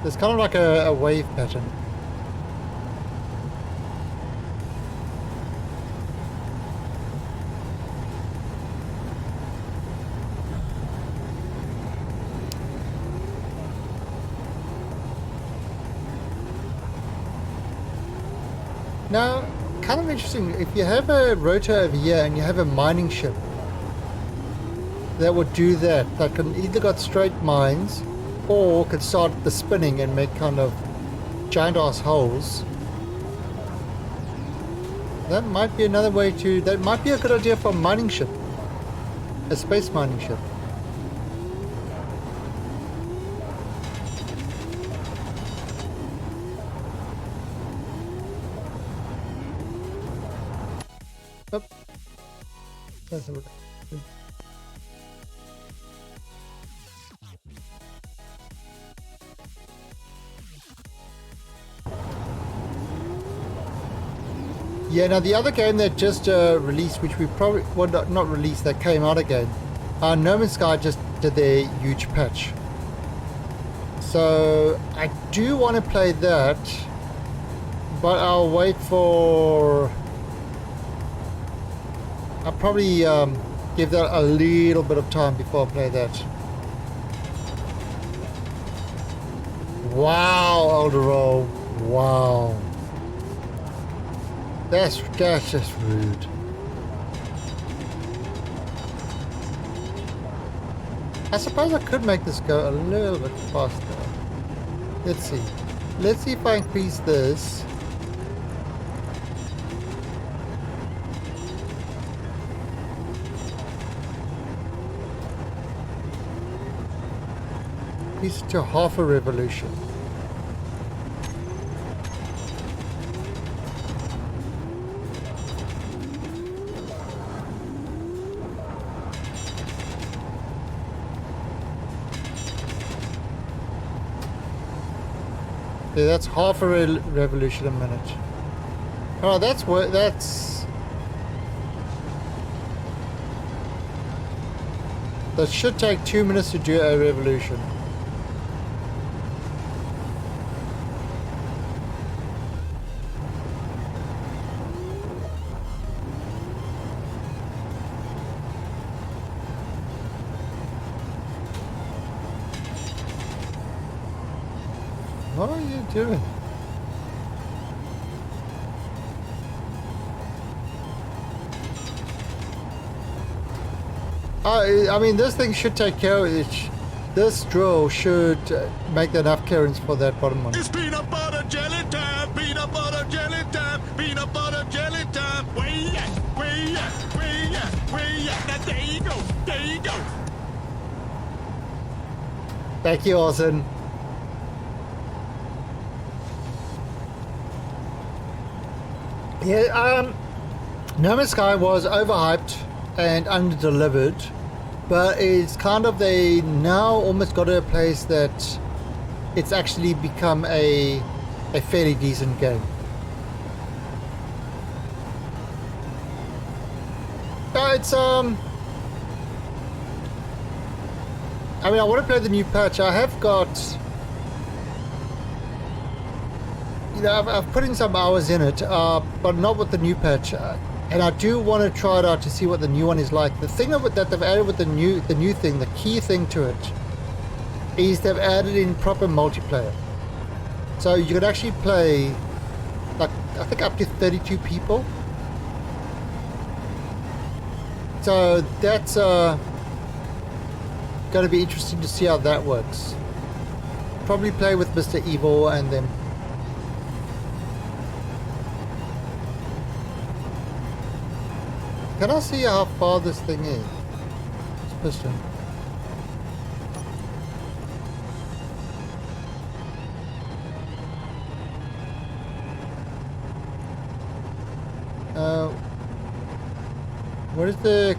There's kind of like a wave pattern. Now, kind of interesting, if you have a rotor over here and you have a mining ship that would do that can either got straight mines or could start the spinning and make kind of giant ass holes. That might be another way to, that might be a good idea for a mining ship, a space mining ship. Oh. That's a look. Yeah, now the other game that just released, which we probably, well, not released, that came out again, No Man's Sky just did their huge patch. So I do want to play that, but I'll wait for... I'll probably give that a little bit of time before I play that. Wow, Eldorado. Wow. That's just rude. I suppose I could make this go a little bit faster. Let's see. Let's see if I increase this. increase it to half a revolution. Yeah, that's half a revolution a minute. Oh, that's what that's. That should take 2 minutes to do a revolution. What are you doing? I mean, this thing should take care of it. This drill should make enough clearance for that bottom one. It's peanut butter jelly time, peanut butter jelly time, peanut butter jelly time. Way at, way at, way at, way at. Now there you go, there you go. Thank you, Orson. Yeah, No Man's Sky was overhyped and under-delivered, but it's kind of they now almost got to a place that it's actually become a fairly decent game. It's I mean, I want to play the new patch. I have got, you know, I've put in some hours in it, but not with the new patch. And I do want to try it out to see what the new one is like. The thing of it that they've added with the new thing, the key thing to it, is they've added in proper multiplayer. So you could actually play, like, I think up to 32 people. So that's going to be interesting to see how that works. Probably play with Mr. Evil and them. Can I see how far this thing is? This piston. What is the...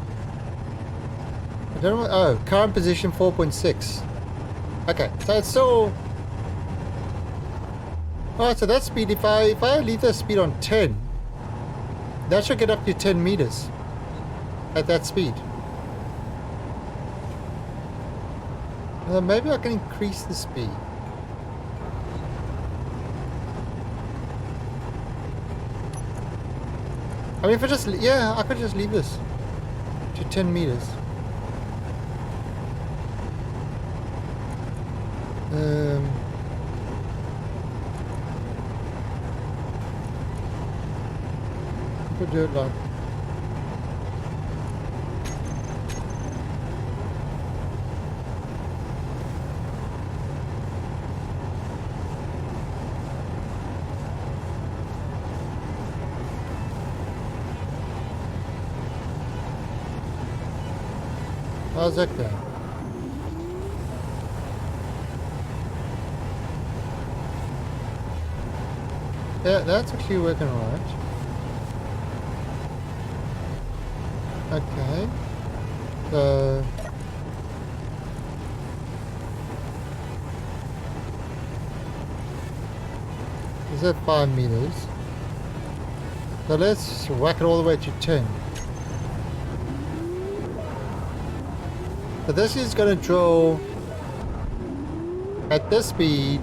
I don't know. Oh, current position 4.6. Okay, so it's still... Oh, so that speed, if I leave the speed on 10, that should get up to 10 meters at that speed. Well, maybe I can increase the speed. I mean, if I just, yeah, I could just leave this to 10 meters. I could do it like... How's that going? Yeah, that's actually working alright. Okay. So... is that 5 meters? So let's whack it all the way to 10. So this is going to drill at this speed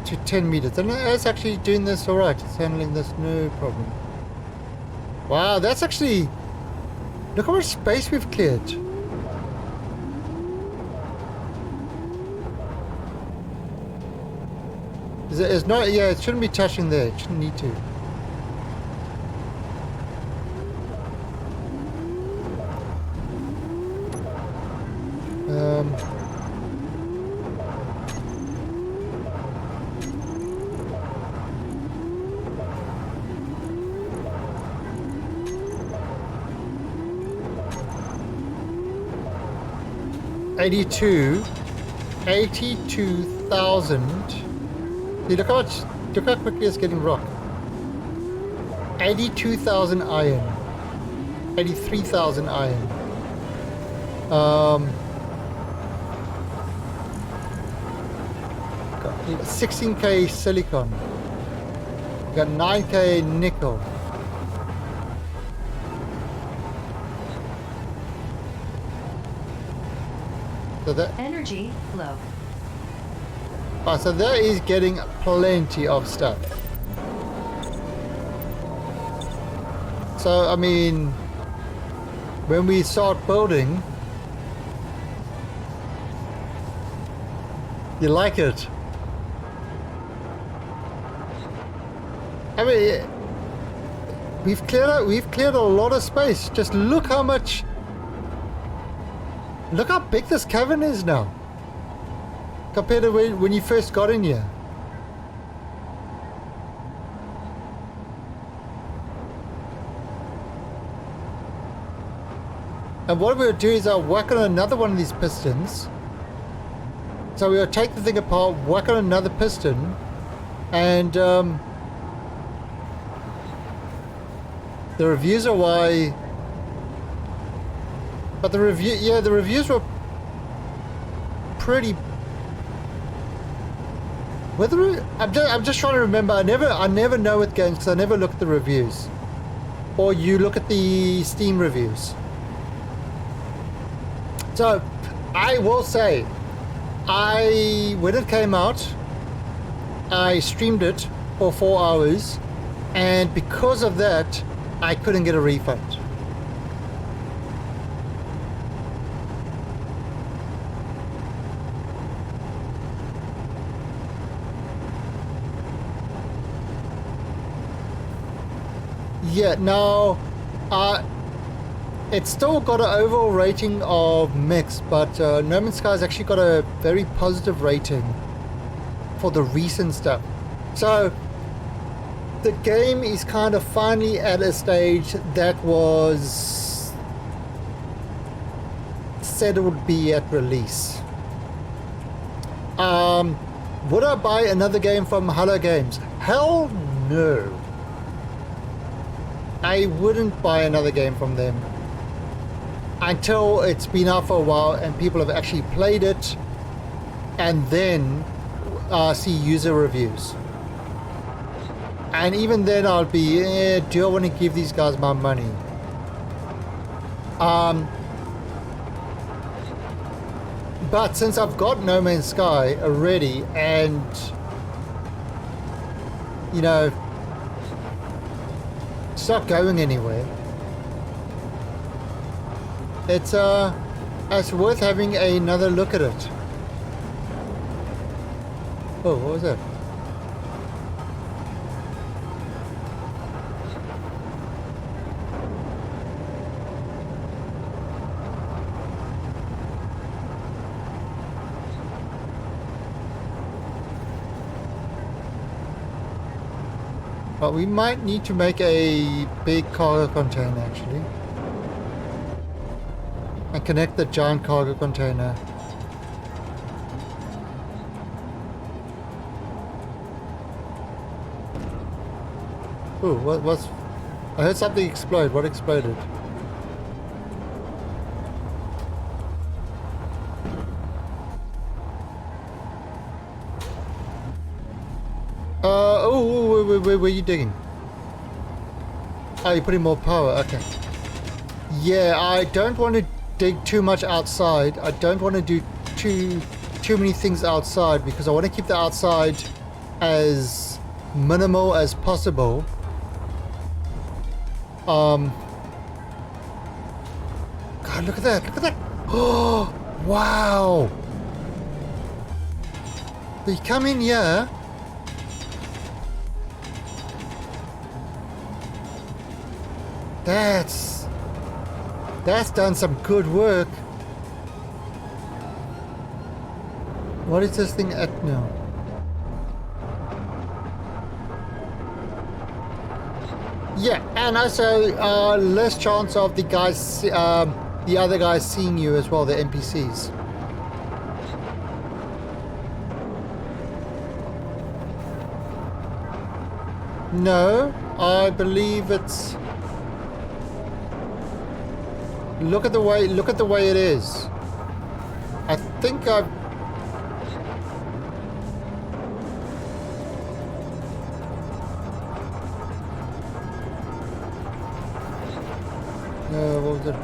to 10 meters. And it's actually doing this alright. It's handling this no problem. Wow, that's actually... look how much space we've cleared. It's not, yeah, it shouldn't be touching there. It shouldn't need to. 82. 82,000. See, look how quickly it's getting rock. 82,000 iron. 83,000 iron. 16k silicon. Got 9k nickel. So that Energy flow. so that is getting plenty of stuff. So I mean, when we start building, you like it. I mean, we've cleared a lot of space. Just look how much. Look how big this cavern is now, compared to when you first got in here. And what we'll do is I'll whack on another one of these pistons. So we'll take the thing apart, whack on another piston, and the reviews are why. But the reviews were pretty. I'm just trying to remember. I never know with games because I never look at the reviews, or you look at the Steam reviews. So, I will say, when it came out, I streamed it for 4 hours, and because of that, I couldn't get a refund. Yeah, now, it's still got an overall rating of mixed, but No Man's Sky has actually got a very positive rating for the recent stuff. So, the game is kind of finally at a stage that was said it would be at release. Would I buy another game from Hello Games? Hell no. I wouldn't buy another game from them until it's been out for a while and people have actually played it, and then see user reviews. And even then I'll be, do I want to give these guys my money? But since I've got No Man's Sky already, and you know, it's not going anywhere, it's worth having another look at it. Oh, what was that? But we might need to make a big cargo container actually, and connect the giant cargo container. Ooh, what's... I heard something explode. What exploded? Where are you digging? Oh, you're putting more power. Okay. Yeah, I don't want to dig too much outside. I don't want to do too many things outside because I want to keep the outside as minimal as possible. God, look at that! Look at that! Oh, wow! So you come in here. That's done some good work. What is this thing at now? Yeah, and also less chance of the guys, the other guys seeing you as well, the NPCs. No, I believe it's... Look at the way it is. I think I've... What was it?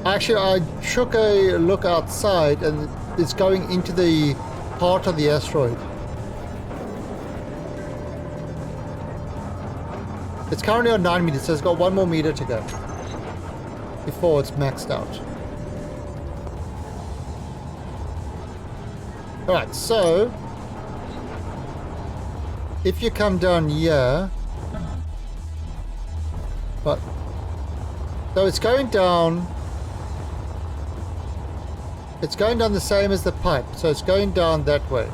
Actually, I took a look outside and it's going into the heart of the asteroid. It's currently on 9 meters, so it's got 1 more meter to go before it's maxed out. Alright, so if you come down here, but so it's going down the same as the pipe, so it's going down that way.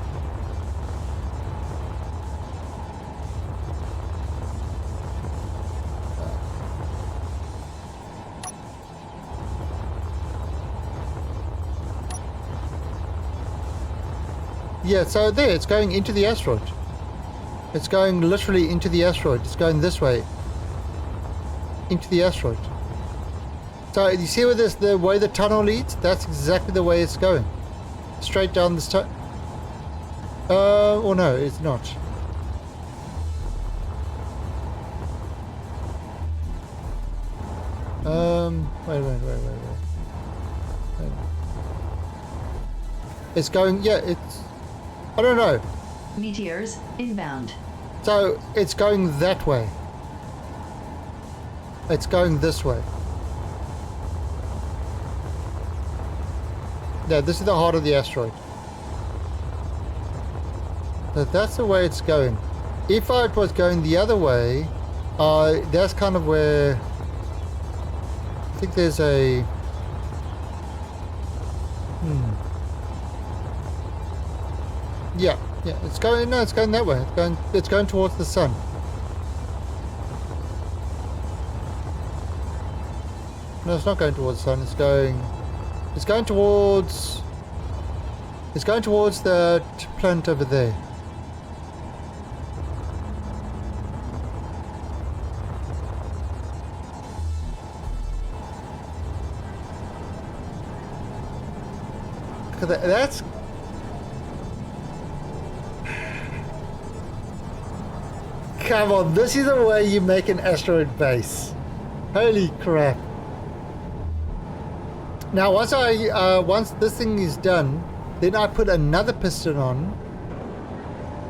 Yeah, so there, it's going into the asteroid. It's going literally into the asteroid. It's going this way. Into the asteroid. So you see where this, the way the tunnel leads? That's exactly the way it's going. Straight down this tunnel. Or no, it's not. Wait. It's going, yeah, it's... I don't know. Meteors inbound. So it's going that way. It's going this way. Yeah, this is the heart of the asteroid. So that's the way it's going. If I was going the other way, that's kind of where... I think there's a... Yeah, it's going, no, it's going that way. It's going towards the sun. No, it's not going towards the sun. It's going towards the planet over there. That's... Come on, this is the way you make an asteroid base. Holy crap. Now once this thing is done, then I put another piston on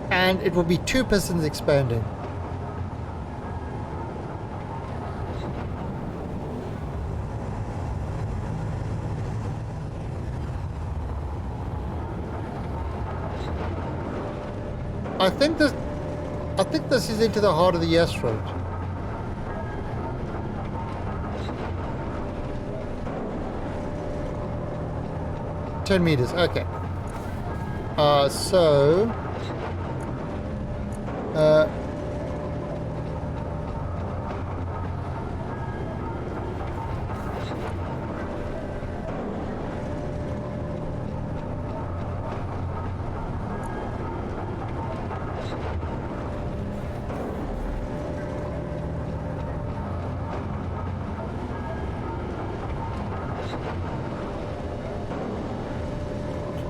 and it will be 2 pistons expanding. I think this is into the heart of the asteroid. $10 meters, okay.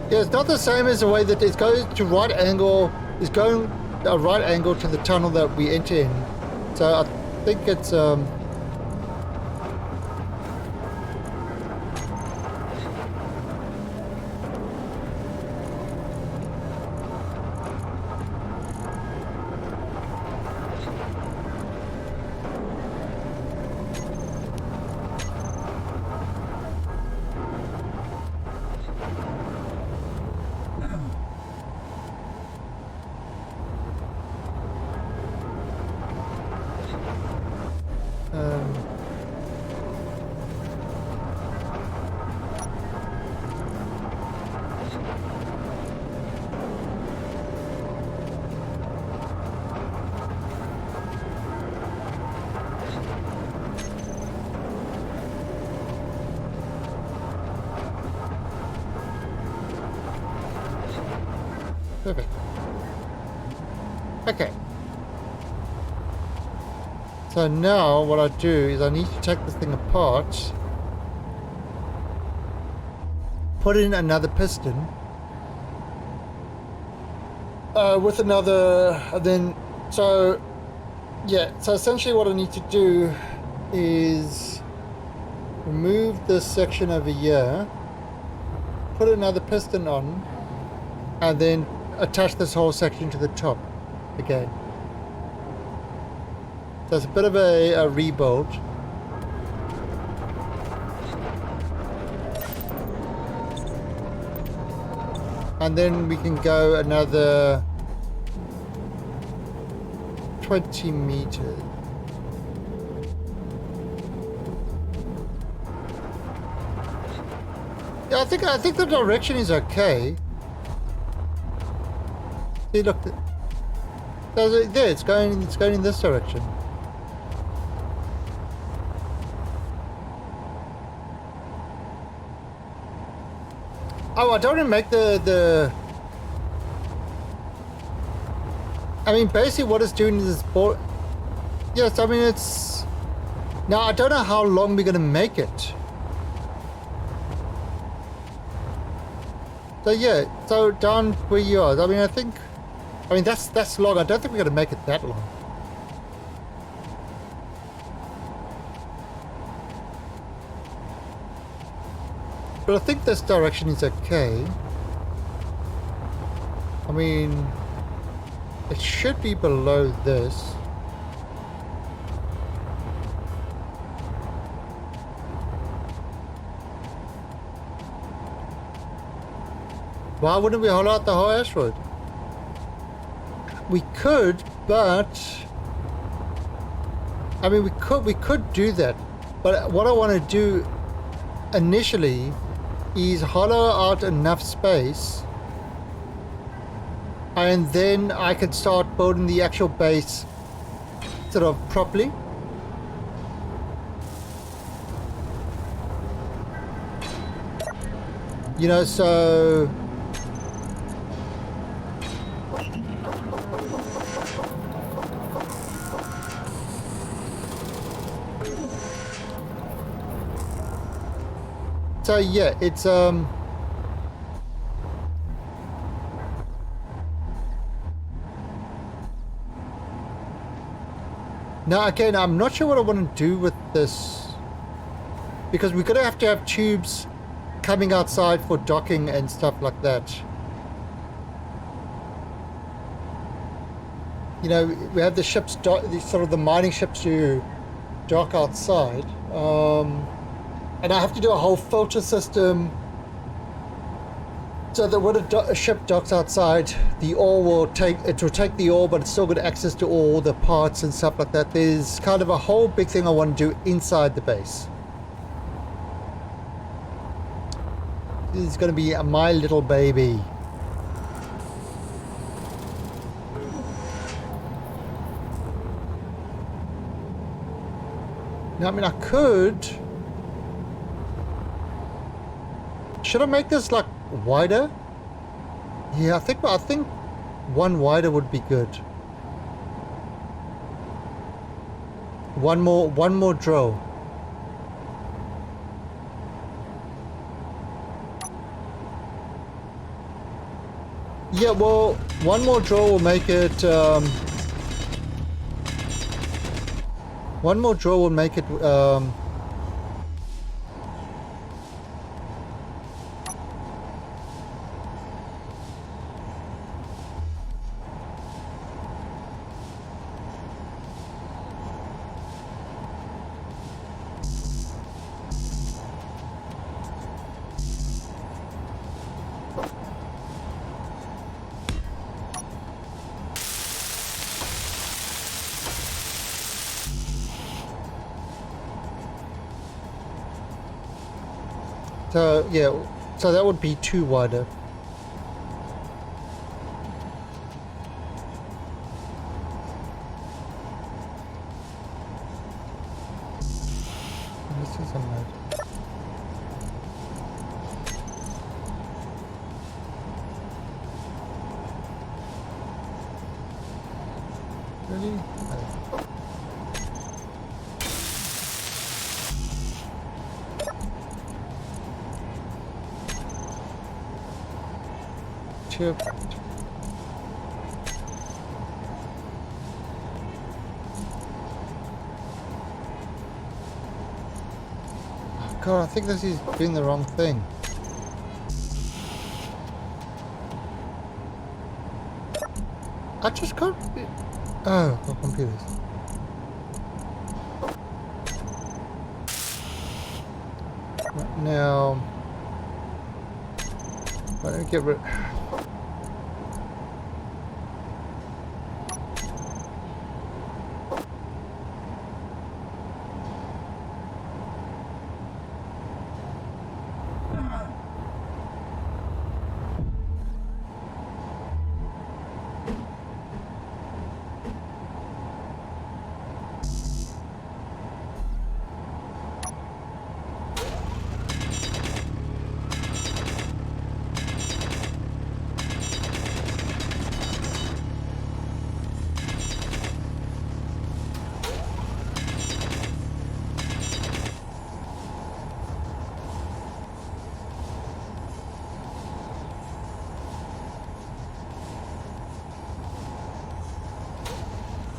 Yeah, it's not the same as the way that it goes to right angle. It's going a right angle to the tunnel that we enter in. So I think it's perfect. Okay. So now what I do is I need to take this thing apart, put in another piston with another, then, so yeah, so essentially what I need to do is remove this section over here, put another piston on, and then attach this whole section to the top again. So it's a bit of a rebuild. And then we can go another 20 meters. Yeah, I think the direction is okay. See, look, there, it's going in this direction. Oh, I don't want to make the I mean, basically what it's doing is yes, I mean, it's, now I don't know how long we're going to make it. So yeah, so down where you are, I mean, that's long. I don't think we're going to make it that long. But I think this direction is okay. I mean, it should be below this. Why wouldn't we hollow out the whole asteroid? We could, but I mean, we could do that. But what I want to do initially is hollow out enough space, and then I could start building the actual base sort of properly. You know, so yeah, it's now again, I'm not sure what I want to do with this, because we're gonna have to have tubes coming outside for docking and stuff like that. You know, we have the ships sort of the mining ships who dock outside. And I have to do a whole filter system so that when a ship docks outside, the ore will take the ore, but it's still got access to all the parts and stuff like that. There's kind of a whole big thing I want to do inside the base. This is going to be my little baby. Now, I mean, I could. Should I make this like wider? Yeah, I think one wider would be good. One more drill. Yeah, well, one more drill will make it. One more drill will make it. So yeah, so that would be two wider. This is a mode. Really? Sure. God, I think this is doing the wrong thing. I just can't. Oh, my computers. Right, now, let me get rid.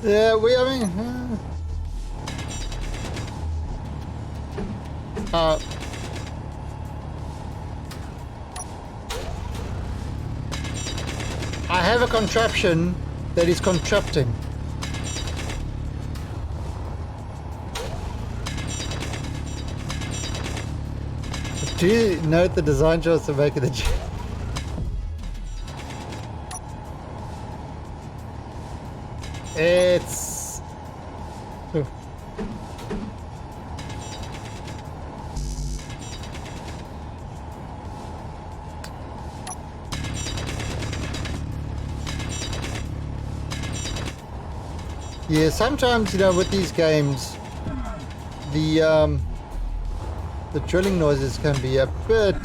Yeah, I mean, I have a contraption that is contrapting. Do you note the design choice to make it a It's... Oh. Yeah, sometimes, you know, with these games, the drilling noises can be a bit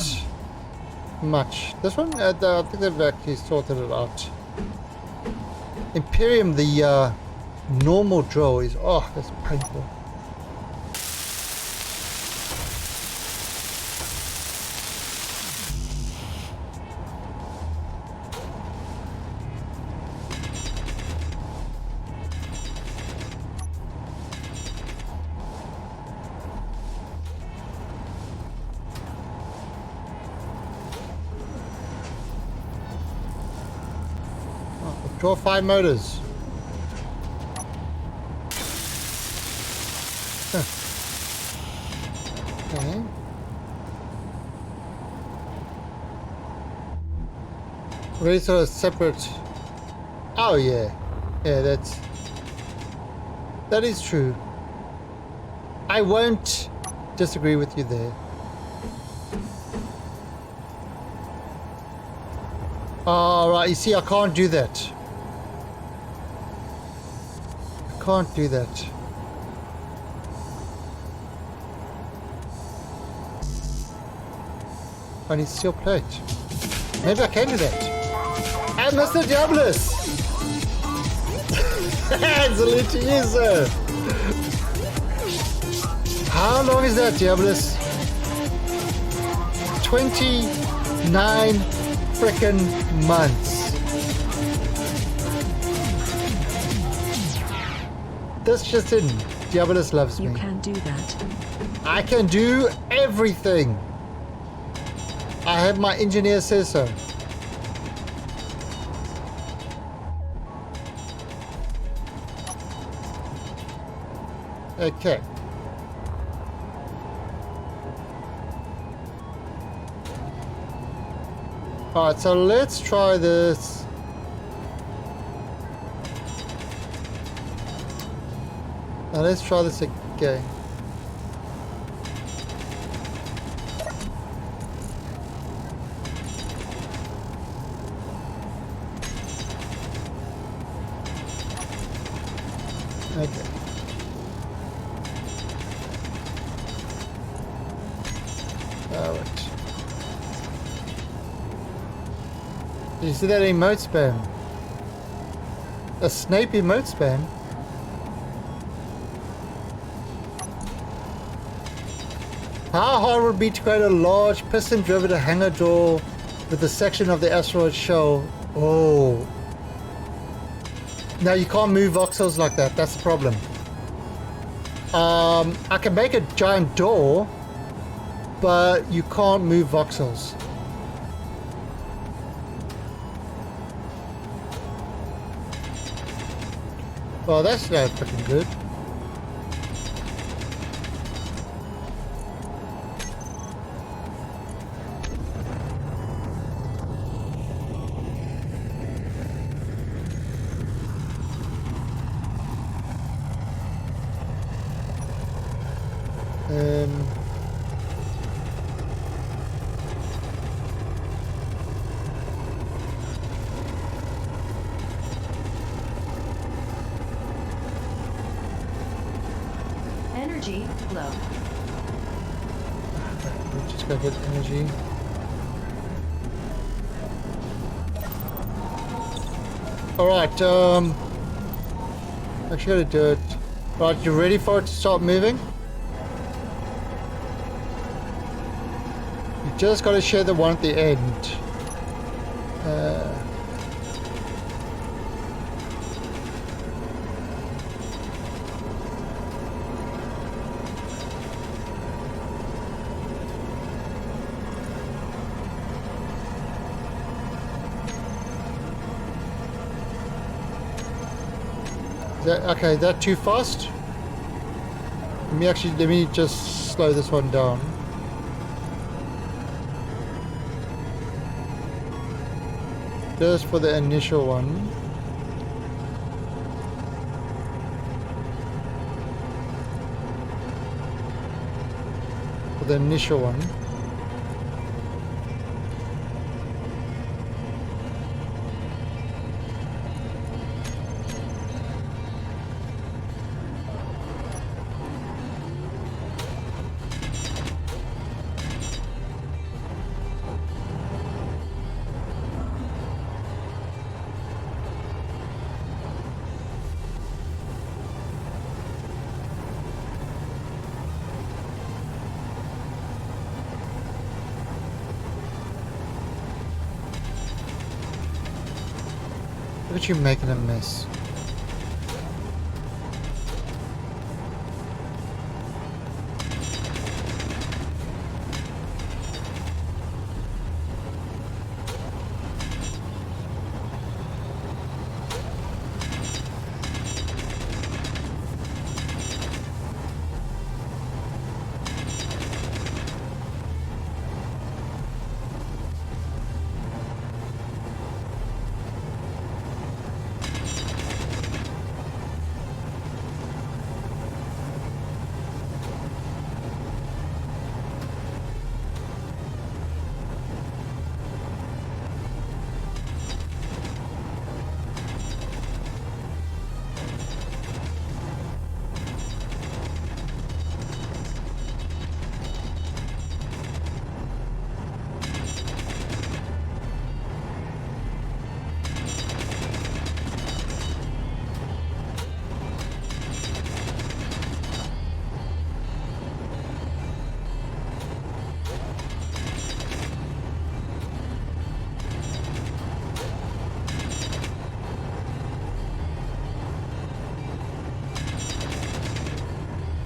much. This one, I think they've actually sorted it out. Imperium, the normal drill is, oh, that's painful. Draw 5 motors. Huh. Okay. Really sort of separate. Oh yeah. Yeah, that is true. I won't disagree with you there. Alright, you see I can't do that. Can't do that. I need steel plate. Maybe I can do that. And Mr. Diabolus! Salute to you, sir! How long is that, Diabolus? 29 frickin' months. This just in. Diabolus loves me. You can do that. I can do everything. I have my engineer say so. Okay. Alright, so let's try this. Now let's try this again. Okay. Alright. Did you see that emote spam? A Snape emote spam? How hard would it be to create a large piston-driven hangar door with the section of the asteroid shell. Oh. Now you can't move voxels like that. That's the problem. I can make a giant door, but you can't move voxels. Well, that's not freaking good. Energy low. We just gotta get energy. Alright, actually gotta do it. Right, you ready for it to start moving? You just gotta share the one at the end. Okay, that too fast? Let me just slow this one down. Just for the initial one. For the initial one. Look at you making a mess.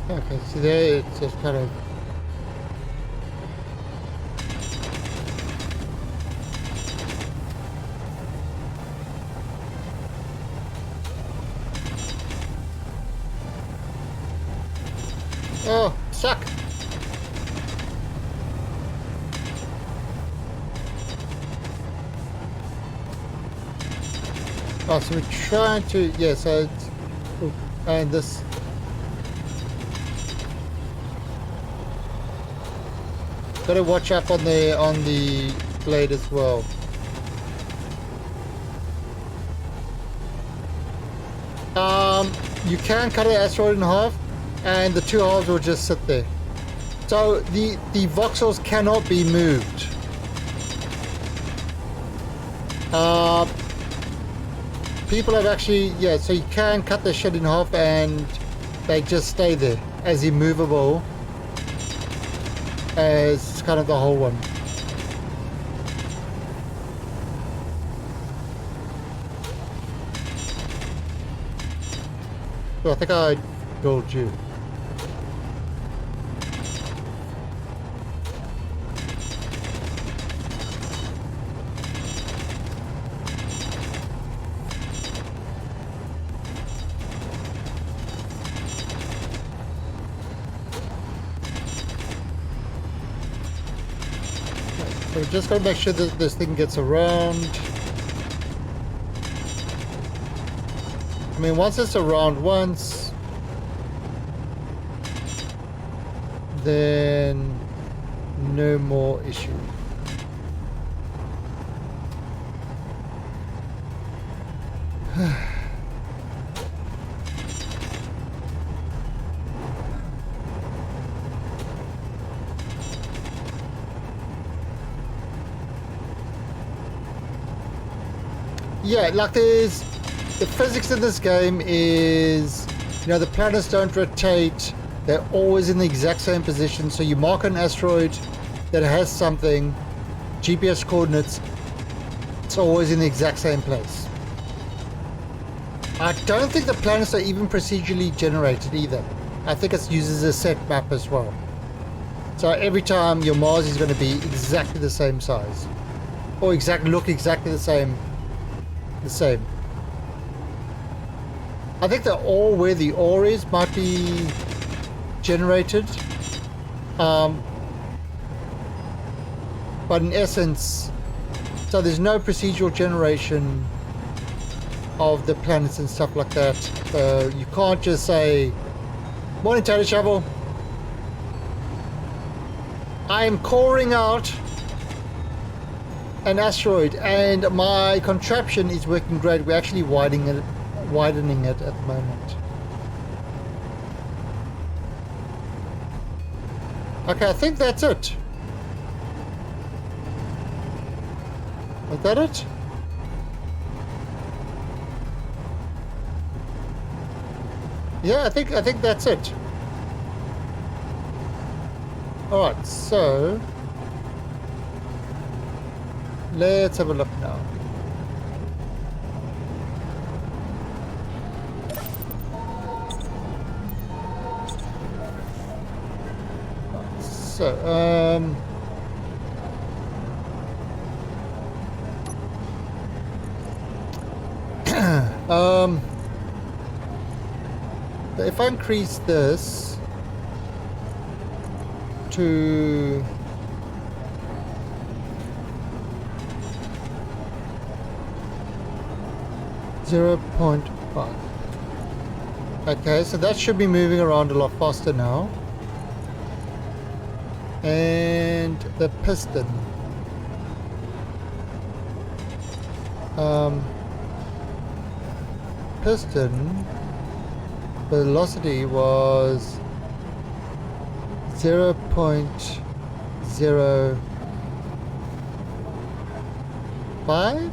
Okay, so there it's just kind of... Oh, suck! Oh, so we're trying to... Yeah, so it's... Oh, and this... Gotta watch up on the blade as well. You can cut an asteroid in half, and the two halves will just sit there. So the voxels cannot be moved. People have actually, yeah. So you can cut the shit in half, and they just stay there as immovable as kind of the whole one. So I think I told you. So we're just going to make sure that this thing gets around. I mean, once it's around once, then no more issue. Yeah, like there's the physics in this game is, you know, the planets don't rotate. They're always in the exact same position. So you mark an asteroid that has something, GPS coordinates, it's always in the exact same place. I don't think the planets are even procedurally generated either. I think it uses a set map as well. So every time your Mars is going to be exactly the same size. Or look exactly the same. I think the ore, where the ore is, might be generated. But in essence, so there's no procedural generation of the planets and stuff like that. So you can't just say, "Morning, Tater Shovel. I am coring out an asteroid and my contraption is working great." We're actually widening it at the moment. Okay, I think that's it. Was that it? Yeah, I think that's it. All right, so let's have a look now. So, if I increase this to 0.5. Okay, so that should be moving around a lot faster now. And the piston. Piston velocity was 0.05.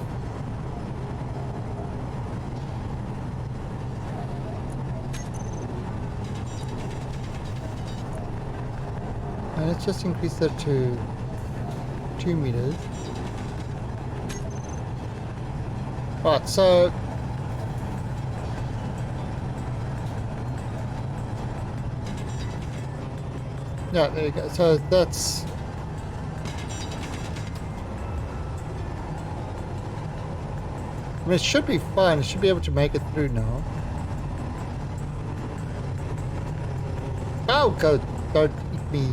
And let's just increase that to 2 meters. Right, so yeah, there you go. So that's I mean, it should be fine. It should be able to make it through now. Oh, God, don't eat me.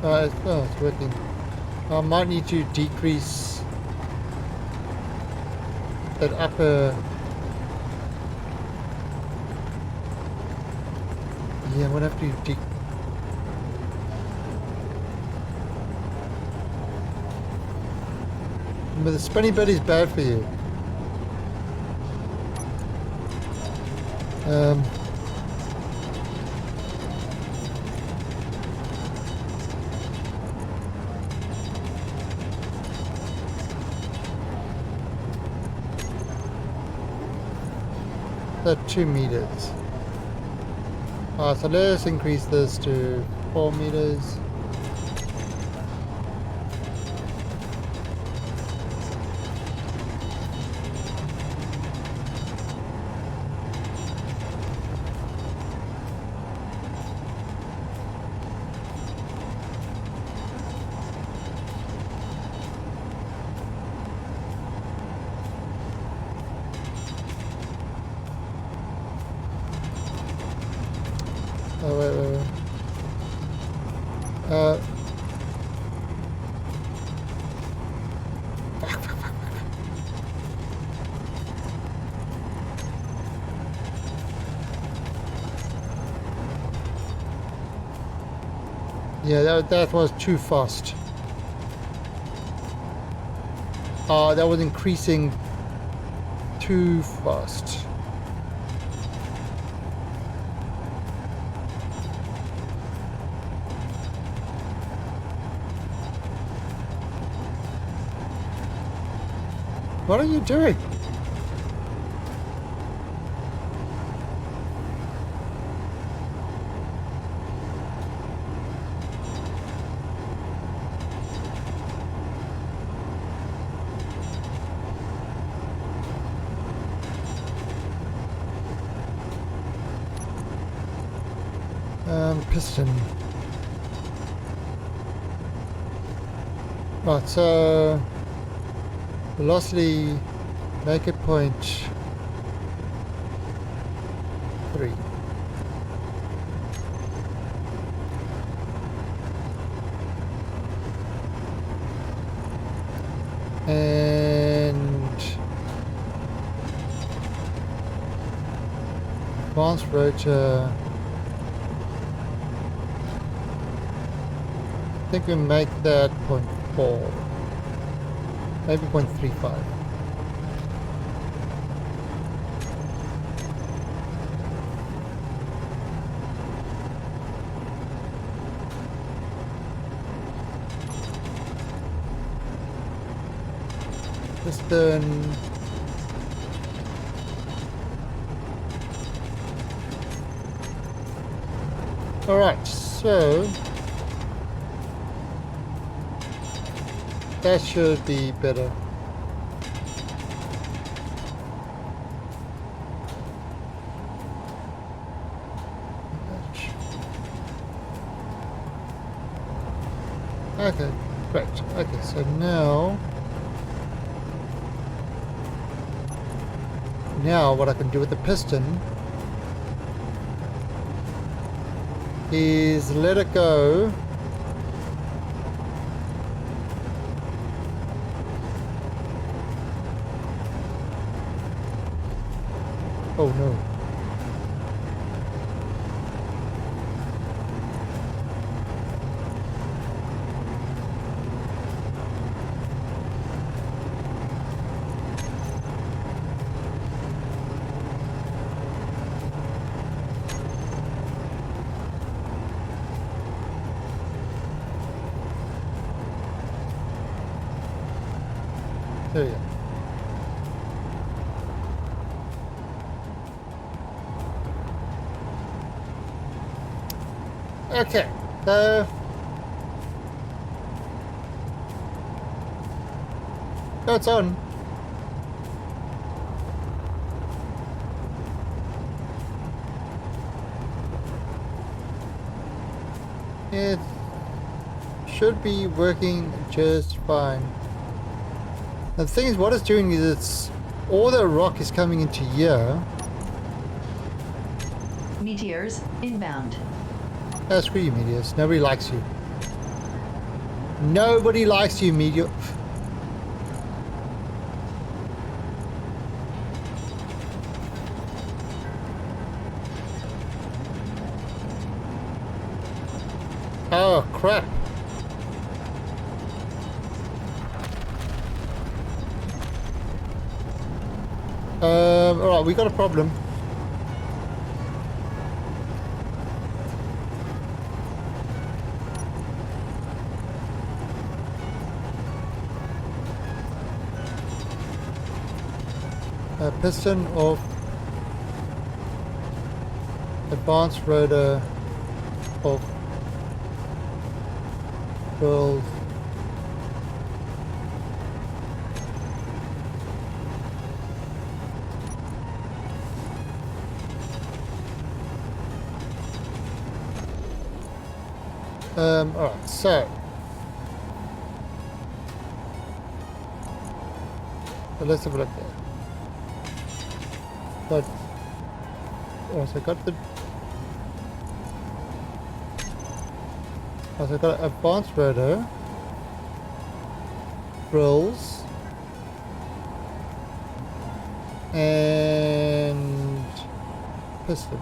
Oh, it's working. I might need to decrease that upper. Yeah, I'm gonna have to but the spinny bit is bad for you. 2 meters. Alright, so let's increase this to 4 meters. Oh, wait. Yeah, that was too fast. That was increasing too fast. What are you doing? Piston. Right, so velocity, make it 0.3. And advanced rotor. I think we make that 0.4, maybe 0.35. Piston. All right, so that should be better. Okay, great. Okay, so now what I can do with the piston is let it go. Oh no. There you go. Okay, so it's on. It should be working just fine. The thing is, what it's doing is it's all the rock is coming into here. Meteors inbound. Oh, screw you, Meteors. Nobody likes you. Nobody likes you, Meteor. Oh, crap. Alright, we got a problem. Piston off. Advanced rotor of build. Alright, so let's have a look there. But also got the advanced rotor, drills, and piston.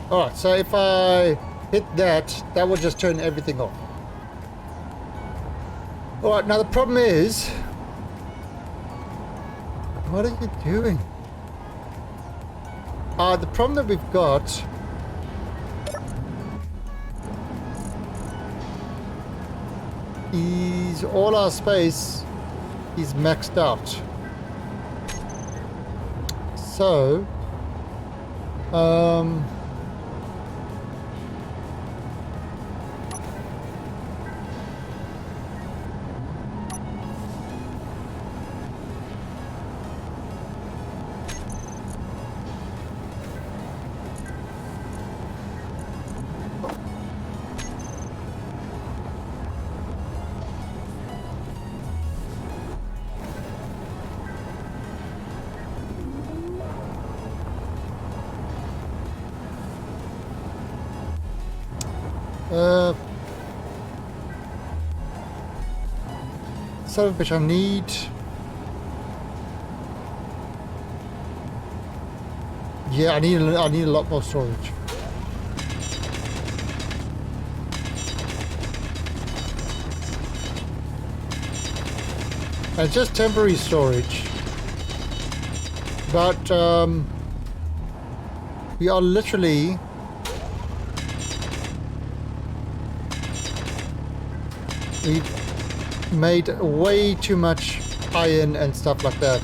Alright, so if I hit that, that will just turn everything off. Alright, now the problem is... What are you doing? The problem that we've got... is all our space is maxed out. So... son of a bitch, I need... Yeah, I need a lot more storage. And just temporary storage. But we are literally... We've made way too much iron and stuff like that.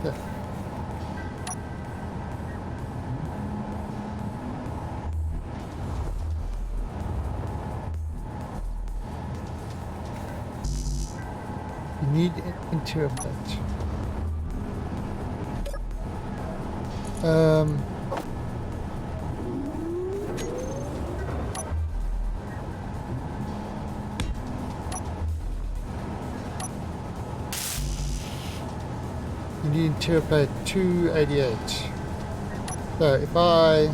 Yeah. You need interior plate. You need interior plate 288. So if I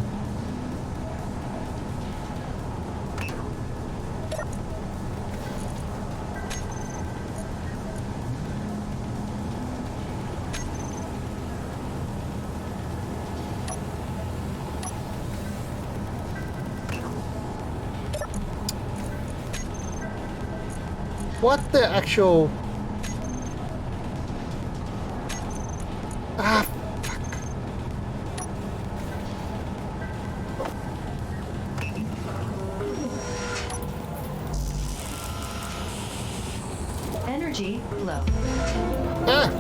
what the actual... Ah, fuck. Energy low. Ah!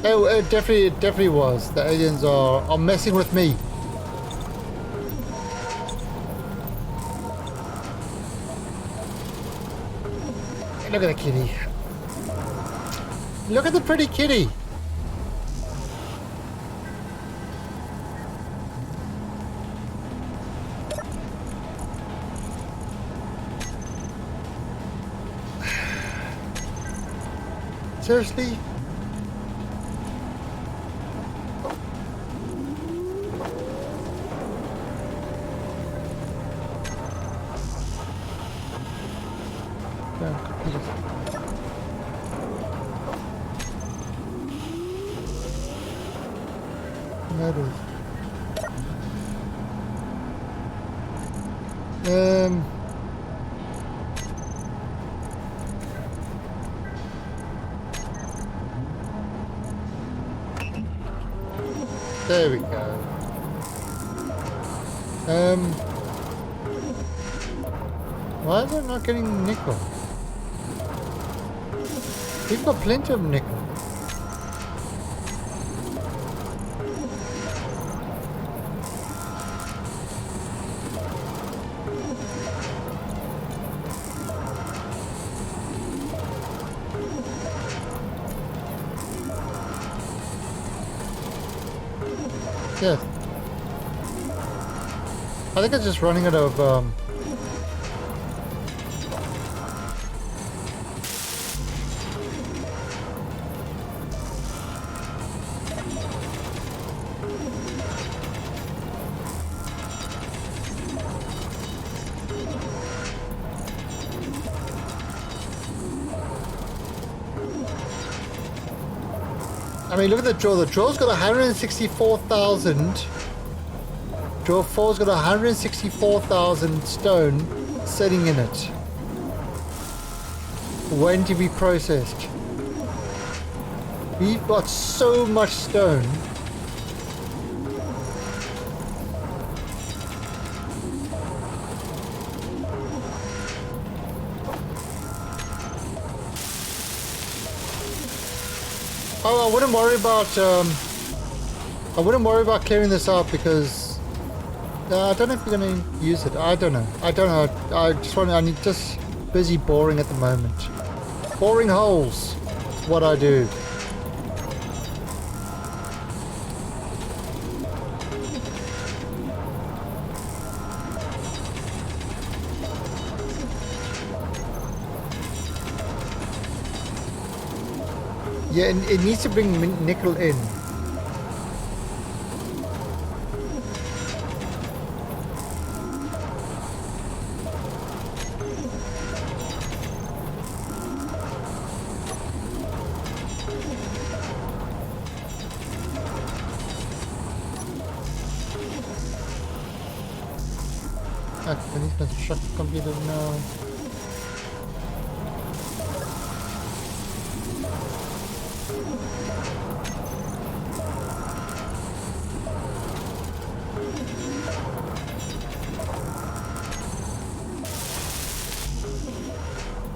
Oh, it definitely was. The aliens are messing with me. Look at the kitty. Look at the pretty kitty. Seriously? Metals. There we go. Why is it not getting nickel? We've got plenty of nickel. Yeah. I think it's just running out of I mean, look at the draw. The draw's got 164,000. Draw 4's got 164,000 stone sitting in it, waiting to be processed. We've got so much stone. Oh, I wouldn't worry about clearing this out because I don't know if we're going to use it. I don't know. I need just busy boring at the moment. Boring holes is what I do. Yeah, and it needs to bring nickel in. I need to construct the computer now.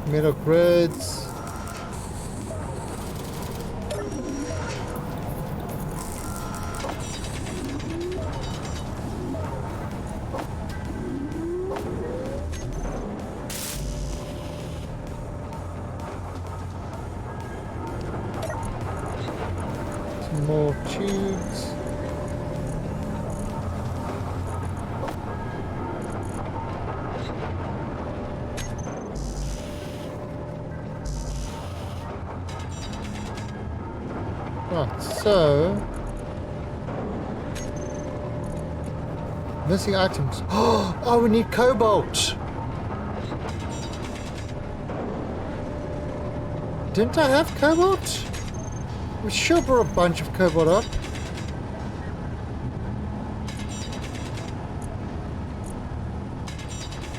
Metal grids. Some more tubes. Right, so missing items. Oh, we need cobalt. Didn't I have cobalt? We sure brought a bunch of cobalt up.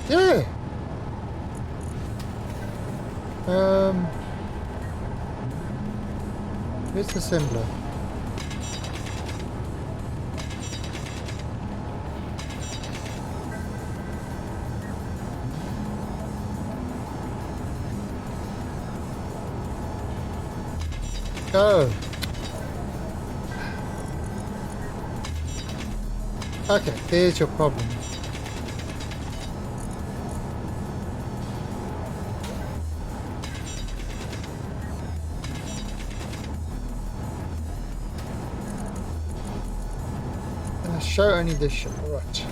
Yeah. Where's the assembler? Oh. Okay, there's your problem. Show only this ship, alright.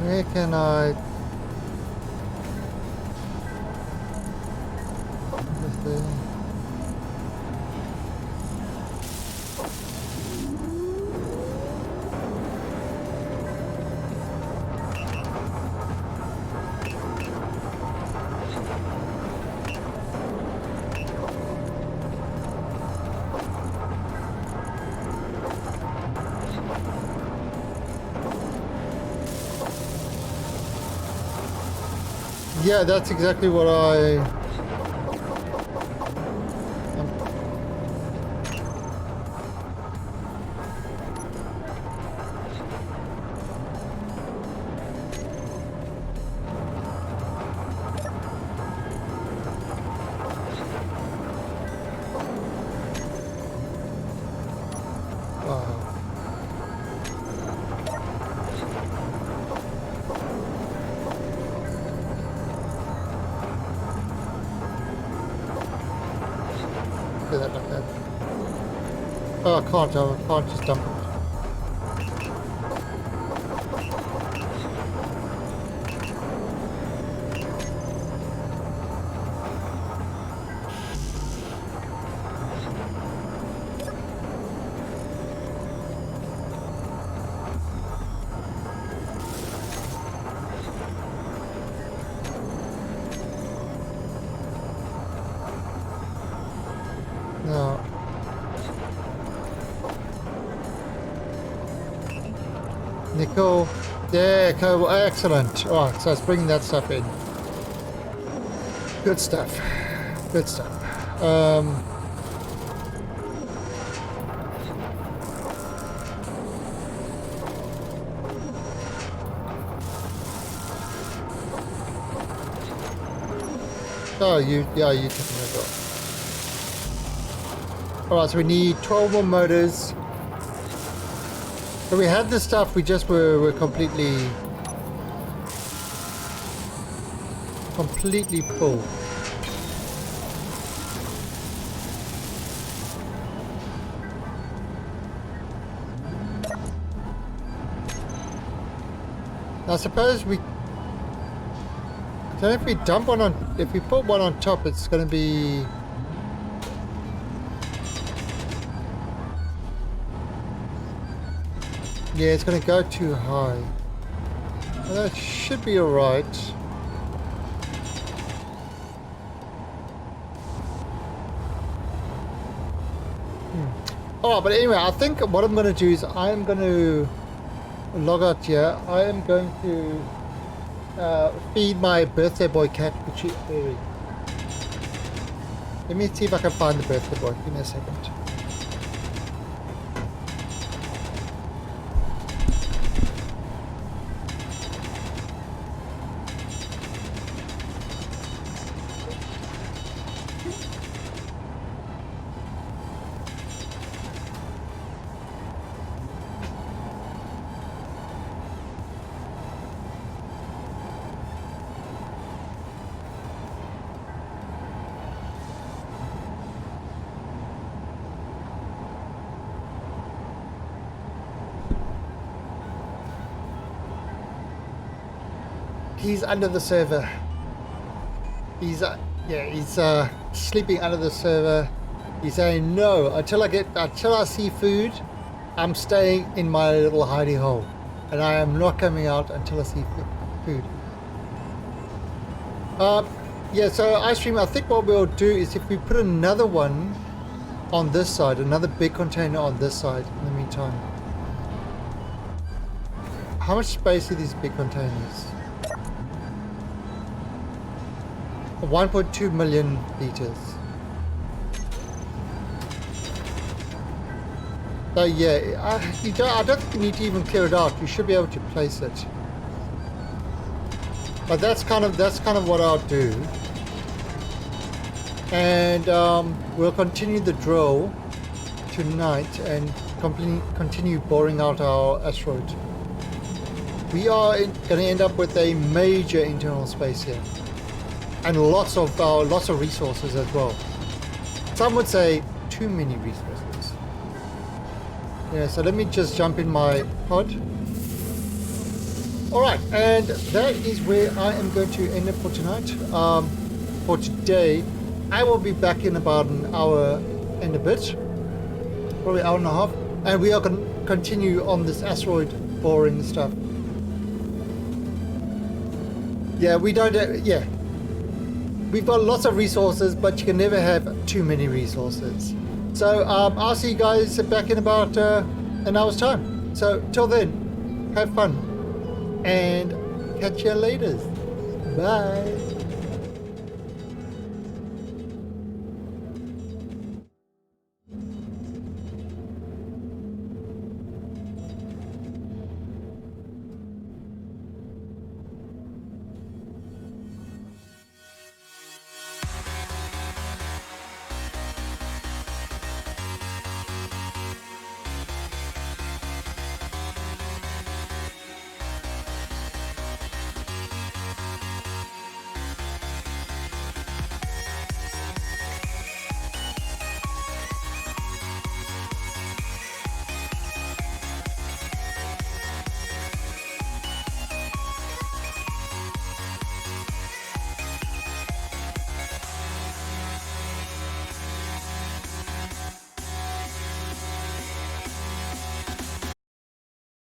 Where can I... Yeah, that's exactly what I... Wow. Do that like that. Oh, I can't just dump it. No. Nickel. Yeah, cool. Excellent. Alright, so it's bringing that stuff in. Good stuff. Good stuff. Oh, you took it off. Alright, so we need 12 more motors. So we had the stuff, we just were completely full. I suppose we... I don't know if we dump one on... If we put one on top, it's going to be... Yeah, it's going to go too high. Well, that should be alright. Oh, but anyway, I think what I'm going to do is I'm going to log out here. I am going to feed my birthday boy cat, which is very... Let me see if I can find the birthday boy. Give me a second. He's under the server. He's sleeping under the server. He's saying no until I see food. I'm staying in my little hidey hole, and I am not coming out until I see food. Yeah. So iStream, I think what we'll do is if we put another one on this side, another big container on this side. In the meantime, how much space are these big containers? 1.2 million liters. So yeah, I don't think you need to even clear it out. You should be able to place it. But that's kind of what I'll do. And we'll continue the drill tonight and continue boring out our asteroid. We are going to end up with a major internal space here. And lots of resources as well. Some would say too many resources. Yeah, so let me just jump in my pod. Alright, and that is where I am going to end it for tonight. For today, I will be back in about an hour and a bit. Probably an hour and a half. And we are going to continue on this asteroid boring stuff. Yeah, we've got lots of resources, but you can never have too many resources. So I'll see you guys back in about an hour's time. So till then, have fun and catch you later. Bye.